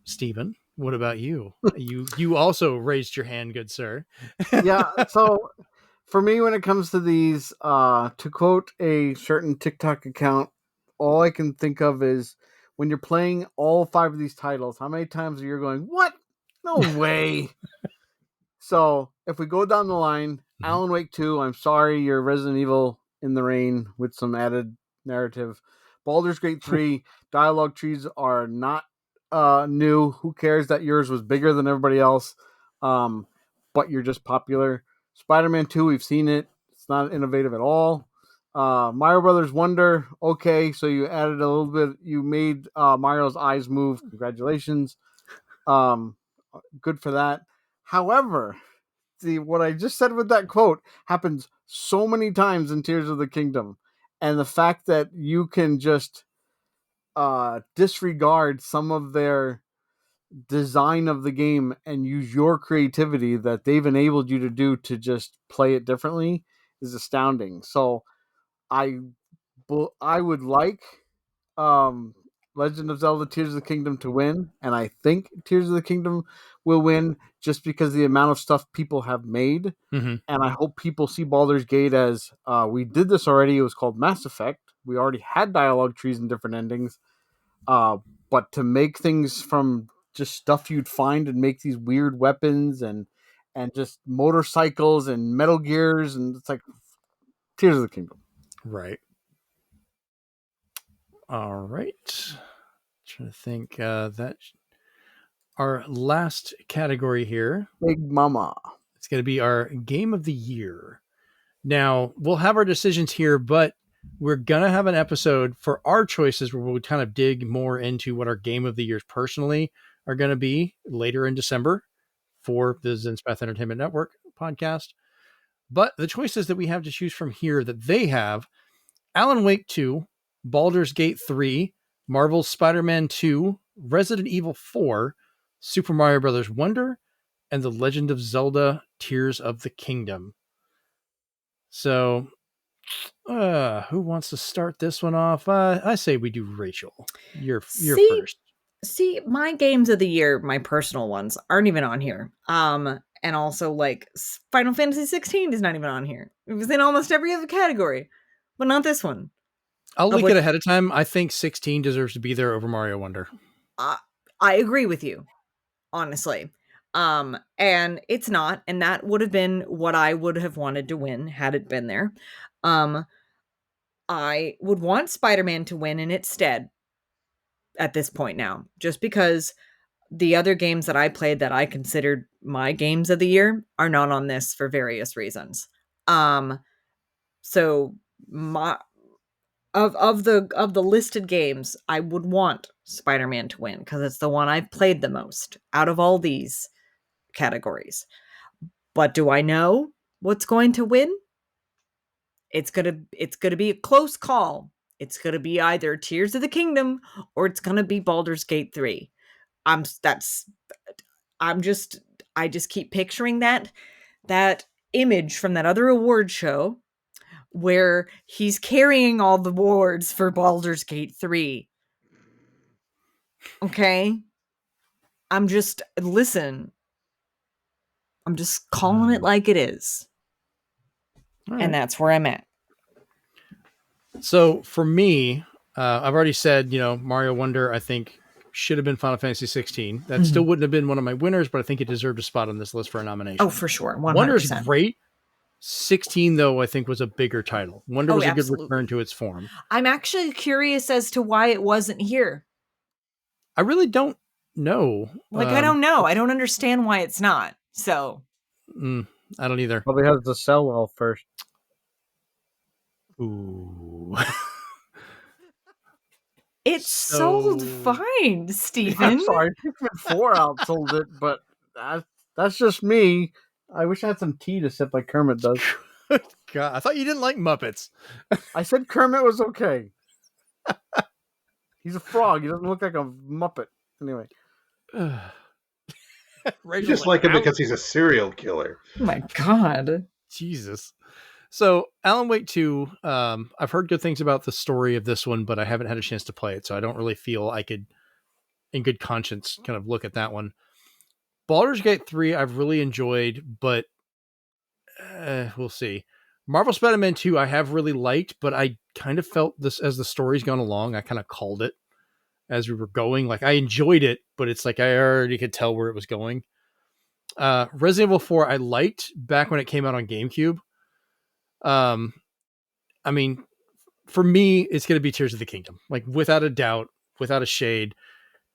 Stephen, what about you? You also raised your hand, good sir. Yeah. So for me, when it comes to these, to quote a certain TikTok account, all I can think of is when you're playing all 5 of these titles, how many times are you going, what? No way. So if we go down the line, Alan Wake 2, I'm sorry, you're Resident Evil in the Rain with some added narrative. Baldur's Gate 3, dialogue trees are not new. Who cares that yours was bigger than everybody else? But you're just popular. Spider-Man 2, we've seen it. It's not innovative at all. Mario Brothers Wonder, okay, so you added a little bit. You made Mario's eyes move. Congratulations. Good for that. However, what I just said with that quote happens so many times in Tears of the Kingdom. And the fact that you can just disregard some of their design of the game and use your creativity that they've enabled you to do to just play it differently is astounding. So I would like Legend of Zelda Tears of the Kingdom to win, and I think Tears of the Kingdom will win just because of the amount of stuff people have made. Mm-hmm. And I hope people see Baldur's Gate as we did this already. It was called Mass Effect. We already had dialogue trees and different endings. But to make things from just stuff you'd find and make these weird weapons and just motorcycles and Metal Gears, and it's like Tears of the Kingdom. Right. All right. Trying to think that our last category here. Big Mama. It's going to be our game of the year. Now, we'll have our decisions here, but we're going to have an episode for our choices where we'll kind of dig more into what our game of the years personally are going to be later in December for the Zenspath Entertainment Network podcast. But the choices that we have to choose from here that they have: Alan Wake 2, Baldur's Gate 3, Marvel's Spider-Man 2, Resident Evil 4, Super Mario Bros. Wonder, and The Legend of Zelda Tears of the Kingdom. So, who wants to start this one off? I say we do Rachel. You're first. See, my games of the year, my personal ones, aren't even on here. And also, like, Final Fantasy 16 is not even on here. It was in almost every other category, but not this one. I'll leak it ahead of time. I think 16 deserves to be there over Mario Wonder. I agree with you, honestly. And it's not, and that would have been what I would have wanted to win had it been there. I would want Spider-Man to win in its stead at this point now, just because the other games that I played that I considered my games of the year are not on this for various reasons. So of the listed games, I would want Spider-Man to win because it's the one I've played the most out of all these categories. But do I know what's going to win? It's gonna be a close call. It's gonna be either Tears of the Kingdom or it's gonna be Baldur's Gate 3. I just keep picturing that image from that other award show where he's carrying all the awards for Baldur's Gate 3. Okay? I'm just calling it like it is. Right. And that's where I'm at. So for me, I've already said, Mario Wonder, I think should have been Final Fantasy 16. That still wouldn't have been one of my winners, but I think it deserved a spot on this list for a nomination. Oh, for sure. 100%. Wonder's great. 16, though, I think was a bigger title. Wonder was absolutely. A good return to its form. I'm actually curious as to why it wasn't here. I really don't know. I don't know. I don't understand why it's not. So. I don't either. Probably has to sell well first. Ooh. It sold fine, Stephen. I'm sorry, Pikmin 4 outsold it, but that's just me. I wish I had some tea to sip like Kermit does. God, I thought you didn't like Muppets. I said Kermit was okay. He's a frog. He doesn't look like a Muppet. Anyway. You just like him because he's a serial killer. Oh my God. Jesus. So Alan Wake 2, I've heard good things about the story of this one, but I haven't had a chance to play it. So I don't really feel I could, in good conscience, kind of look at that one. Baldur's Gate 3, I've really enjoyed, but we'll see. Marvel Spider-Man 2, I have really liked, but I kind of felt this as the story's gone along. I kind of called it as we were going. Like I enjoyed it, but it's like I already could tell where it was going. Resident Evil 4 I liked back when it came out on GameCube. I mean, for me, it's going to be Tears of the Kingdom, like without a doubt, without a shade.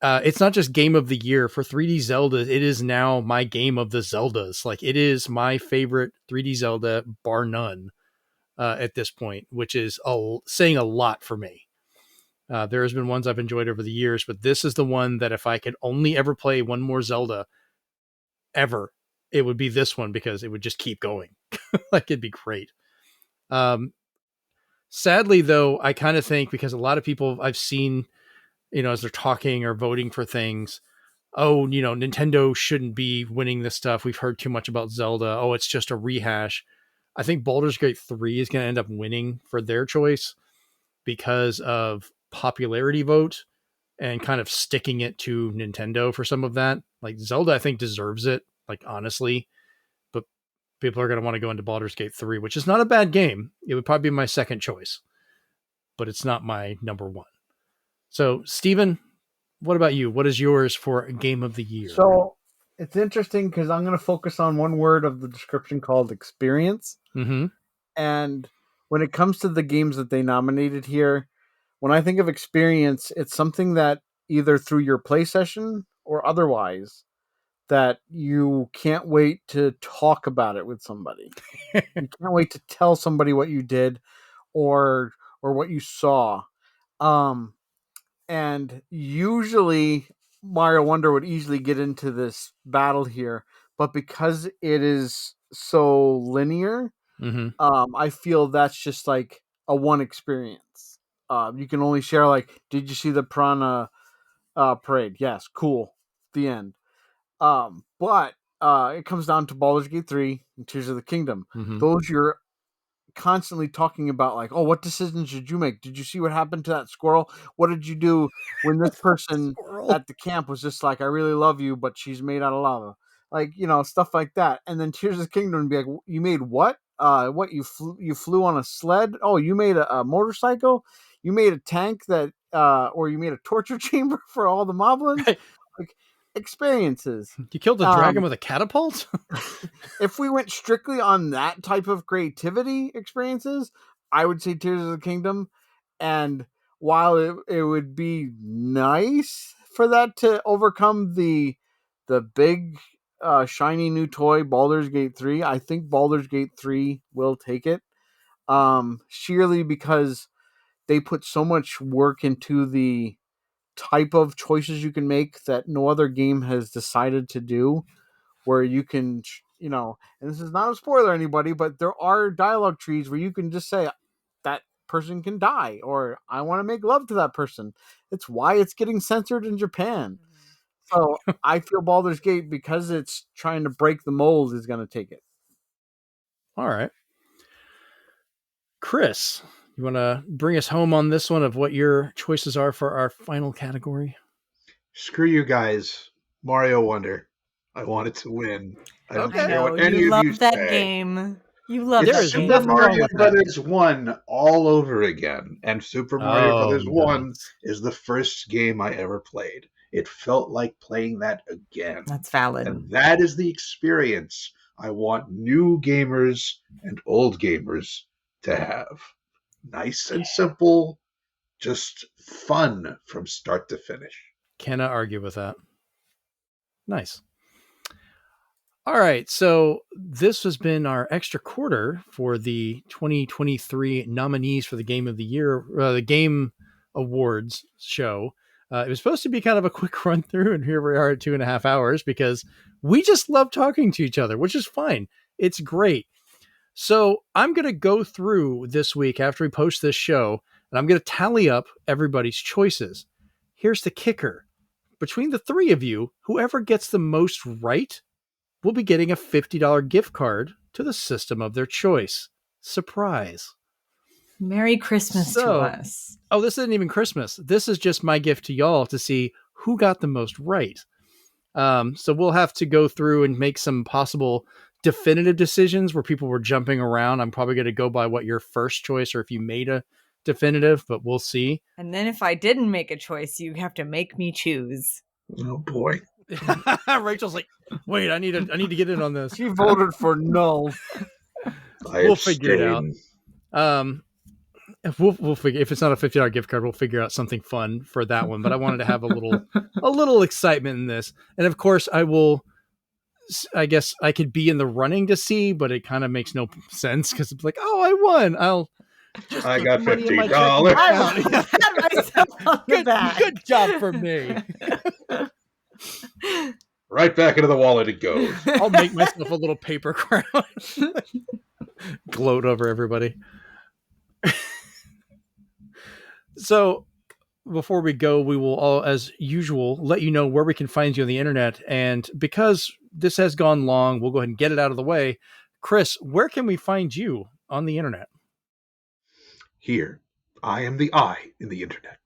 It's not just game of the year for 3D Zelda. It is now my game of the Zeldas. Like it is my favorite 3D Zelda, bar none, at this point, which is saying a lot for me. There has been ones I've enjoyed over the years, but this is the one that if I could only ever play one more Zelda ever, it would be this one because it would just keep going. Like it'd be great. Sadly, though, I kind of think because a lot of people I've seen, as they're talking or voting for things, oh, Nintendo shouldn't be winning this stuff. We've heard too much about Zelda. Oh, it's just a rehash. I think Baldur's Gate 3 is going to end up winning for their choice because of popularity vote and kind of sticking it to Nintendo for some of that. Like Zelda, I think deserves it, like honestly, but people are going to want to go into Baldur's Gate 3, which is not a bad game. It would probably be my second choice, but it's not my number one. So, Steven, what about you? What is yours for game of the year? So it's interesting because I'm going to focus on one word of the description called experience. Mm-hmm. And when it comes to the games that they nominated here, when I think of experience, it's something that either through your play session or otherwise that you can't wait to talk about it with somebody. You can't wait to tell somebody what you did or what you saw. And usually Mario Wonder would easily get into this battle here, but because it is so linear, I feel that's just like a one experience. You can only share like, did you see the Piranha parade? Yes, cool. The end. But it comes down to Baldur's Gate 3 and Tears of the Kingdom. Those you're constantly talking about, like, oh, what decisions did you make? Did you see what happened to that squirrel? What did you do when this person at the camp was just like, I really love you, but she's made out of lava? Like, stuff like that. And then Tears of the Kingdom would be like, you made what? What, you flew on a sled? Oh, you made a motorcycle? You made a tank that or you made a torture chamber for all the moblins? Right. Like, experiences. You killed the dragon with a catapult? If we went strictly on that type of creativity experiences, I would say Tears of the Kingdom. And while it would be nice for that to overcome the big shiny new toy Baldur's Gate 3, I think Baldur's Gate 3 will take it. Sheerly because they put so much work into the type of choices you can make that no other game has decided to do, where you can, and this is not a spoiler anybody, but there are dialogue trees where you can just say that person can die or I want to make love to that person. It's why it's getting censored in Japan. So I feel Baldur's Gate, because it's trying to break the mold, is going to take it. All right. Chris, you want to bring us home on this one of what your choices are for our final category? Screw you guys. Mario Wonder. I want it to win. I don't I care know, what any you of love you that say. game. You love It's that Super game. Mario Brothers 1 all over again. And Super Mario Brothers 1 nice. is the first game I ever played. It felt like playing that again. That's valid. And that is the experience I want new gamers and old gamers to have. Nice and simple, just fun from start to finish. Cannot argue with that. Nice. All right, so this has been our extra quarter for the 2023 nominees for the Game of the Year, the Game Awards show. It was supposed to be kind of a quick run through, and here we are at 2.5 hours because we just love talking to each other, which is fine. It's great. So I'm going to go through this week after we post this show, and I'm going to tally up everybody's choices. Here's the kicker. Between the three of you, whoever gets the most right will be getting a $50 gift card to the system of their choice. Surprise. Merry Christmas to us. Oh, this isn't even Christmas. This is just my gift to y'all to see who got the most right. So we'll have to go through and make some possible definitive decisions where people were jumping around. I'm probably going to go by what your first choice or if you made a definitive, but we'll see. And then if I didn't make a choice, you have to make me choose. Oh boy. Rachel's like, wait, I need to get in on this. She voted for no. We'll figure it out. We'll figure, if it's not a $50 gift card, we'll figure out something fun for that one. But I wanted to have a little excitement in this, and of course, I guess I could be in the running to see, but it kind of makes no sense because it's like, oh, I won. I got $50. Good job for me. Right back into the wallet it goes. I'll make myself a little paper crown. Gloat over everybody. So before we go, we will all, as usual, let you know where we can find you on the internet. And because this has gone long, we'll go ahead and get it out of the way. Chris, where can we find you on the internet? Here, I am the I in the internet.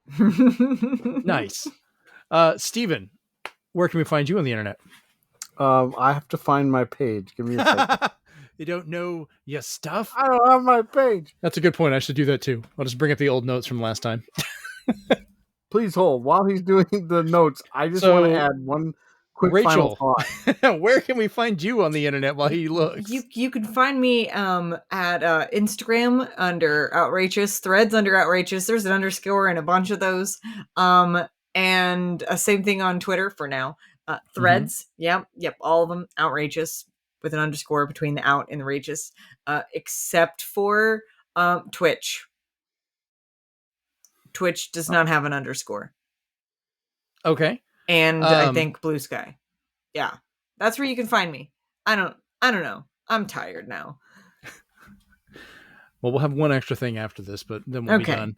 Nice. Steven, where can we find you on the internet? I have to find my page. Give me a second. You don't know your stuff? I don't have my page. That's a good point. I should do that too. I'll just bring up the old notes from last time. Please hold. While he's doing the notes, I just want to add one quick Rachel, final thought. Where can we find you on the internet while he looks? You can find me at Instagram under Outrageous, Threads under Outrageous. There's an underscore and a bunch of those. And same thing on Twitter for now. Threads, yep, all of them Outrageous with an underscore between the out and the rageous, except for Twitch. Twitch does not have an underscore. Okay. And I think Blue Sky. Yeah. That's where you can find me. I don't know. I'm tired now. Well, we'll have one extra thing after this, but then we'll be done.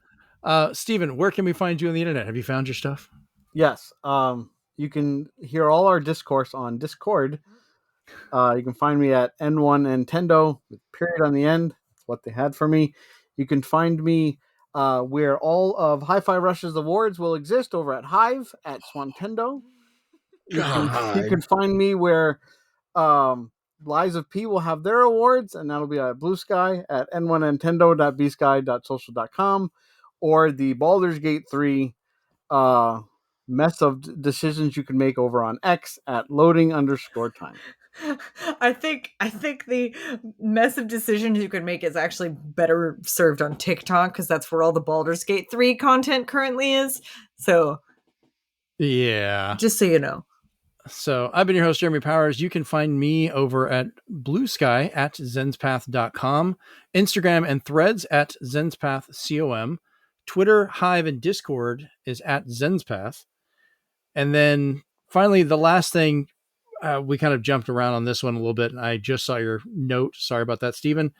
Steven, where can we find you on the internet? Have you found your stuff? Yes. You can hear all our discourse on Discord. You can find me at N1 Nintendo with period on the end. That's what they had for me. You can find me where all of Hi-Fi Rush's awards will exist over at Hive at Swantendo. You can find me where Lies of P will have their awards, and that'll be at Blue Sky at n1nintendo.bsky.social.com, or the Baldur's Gate 3 mess of decisions you can make over on X at loading_time. I think the mess of decisions you can make is actually better served on TikTok, because that's where all the Baldur's Gate 3 content currently is. So yeah, just so you know. So I've been your host, Jeremy Powers. You can find me over at Blue Sky at Zenspath.com, Instagram and Threads at ZenspathCom, Twitter, Hive, and Discord is at Zenspath. And then finally, the last thing, we kind of jumped around on this one a little bit, and I just saw your note. Sorry about that, Steven.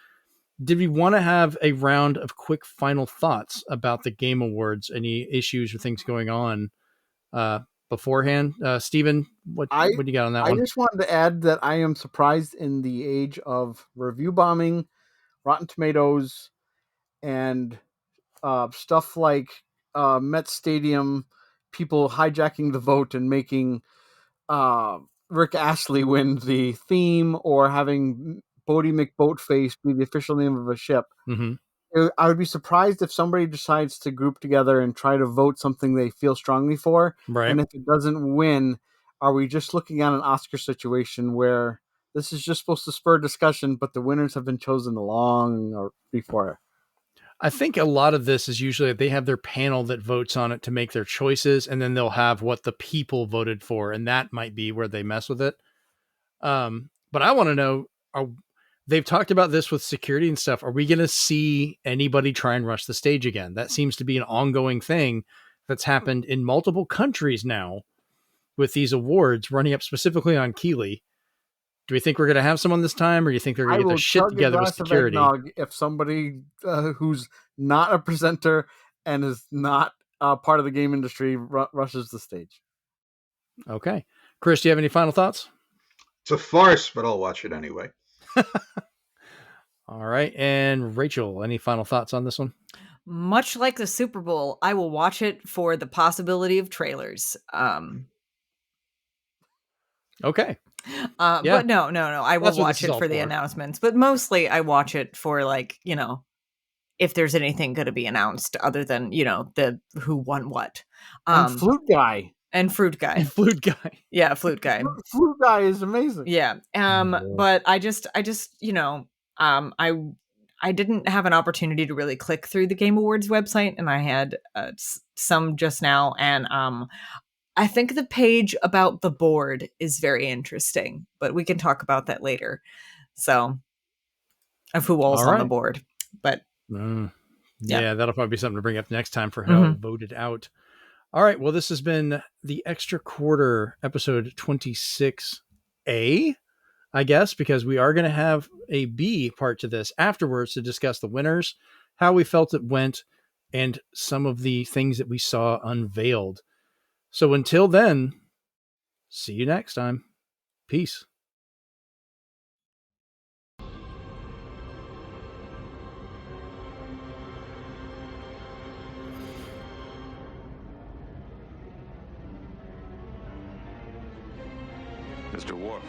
Did we want to have a round of quick final thoughts about the Game Awards? Any issues or things going on beforehand? Steven, what do you got on that one? I just wanted to add that I am surprised in the age of review bombing, Rotten Tomatoes, and stuff like Met Stadium, people hijacking the vote and making Rick Astley win the theme, or having Bodie McBoatface be the official name of a ship. Mm-hmm. I would be surprised if somebody decides to group together and try to vote something they feel strongly for. Right. And if it doesn't win, are we just looking at an Oscar situation where this is just supposed to spur discussion, but the winners have been chosen long or before? I think a lot of this is usually they have their panel that votes on it to make their choices, and then they'll have what the people voted for, and that might be where they mess with it. But I want to know, they've talked about this with security and stuff. Are we going to see anybody try and rush the stage again? That seems to be an ongoing thing that's happened in multiple countries now with these awards running up specifically on Keighley. Do we think we're going to have someone this time, or do you think they're going to get their shit together with security? If somebody who's not a presenter and is not part of the game industry rushes the stage. Okay. Chris, do you have any final thoughts? It's a farce, but I'll watch it anyway. All right. And Rachel, any final thoughts on this one? Much like the Super Bowl, I will watch it for the possibility of trailers. Okay. Yeah. But no. I will watch it for the announcements, but mostly I watch it for, like, you know, if there's anything going to be announced other than, you know, the who won what. And Flute Guy. And Fruit Guy. And Flute Guy. Yeah, Flute Guy. Flute Guy is amazing. Yeah. But I just, I didn't have an opportunity to really click through the Game Awards website, and I had some just now, and I think the page about the board is very interesting, but we can talk about that later. So, of who all's on the board, but yeah, that'll probably be something to bring up next time for how it voted out. All right, well, this has been the Extra Quarter episode 26A, I guess, because we are going to have a B part to this afterwards to discuss the winners, how we felt it went, and some of the things that we saw unveiled. So until then, see you next time. Peace. Mr. Worf.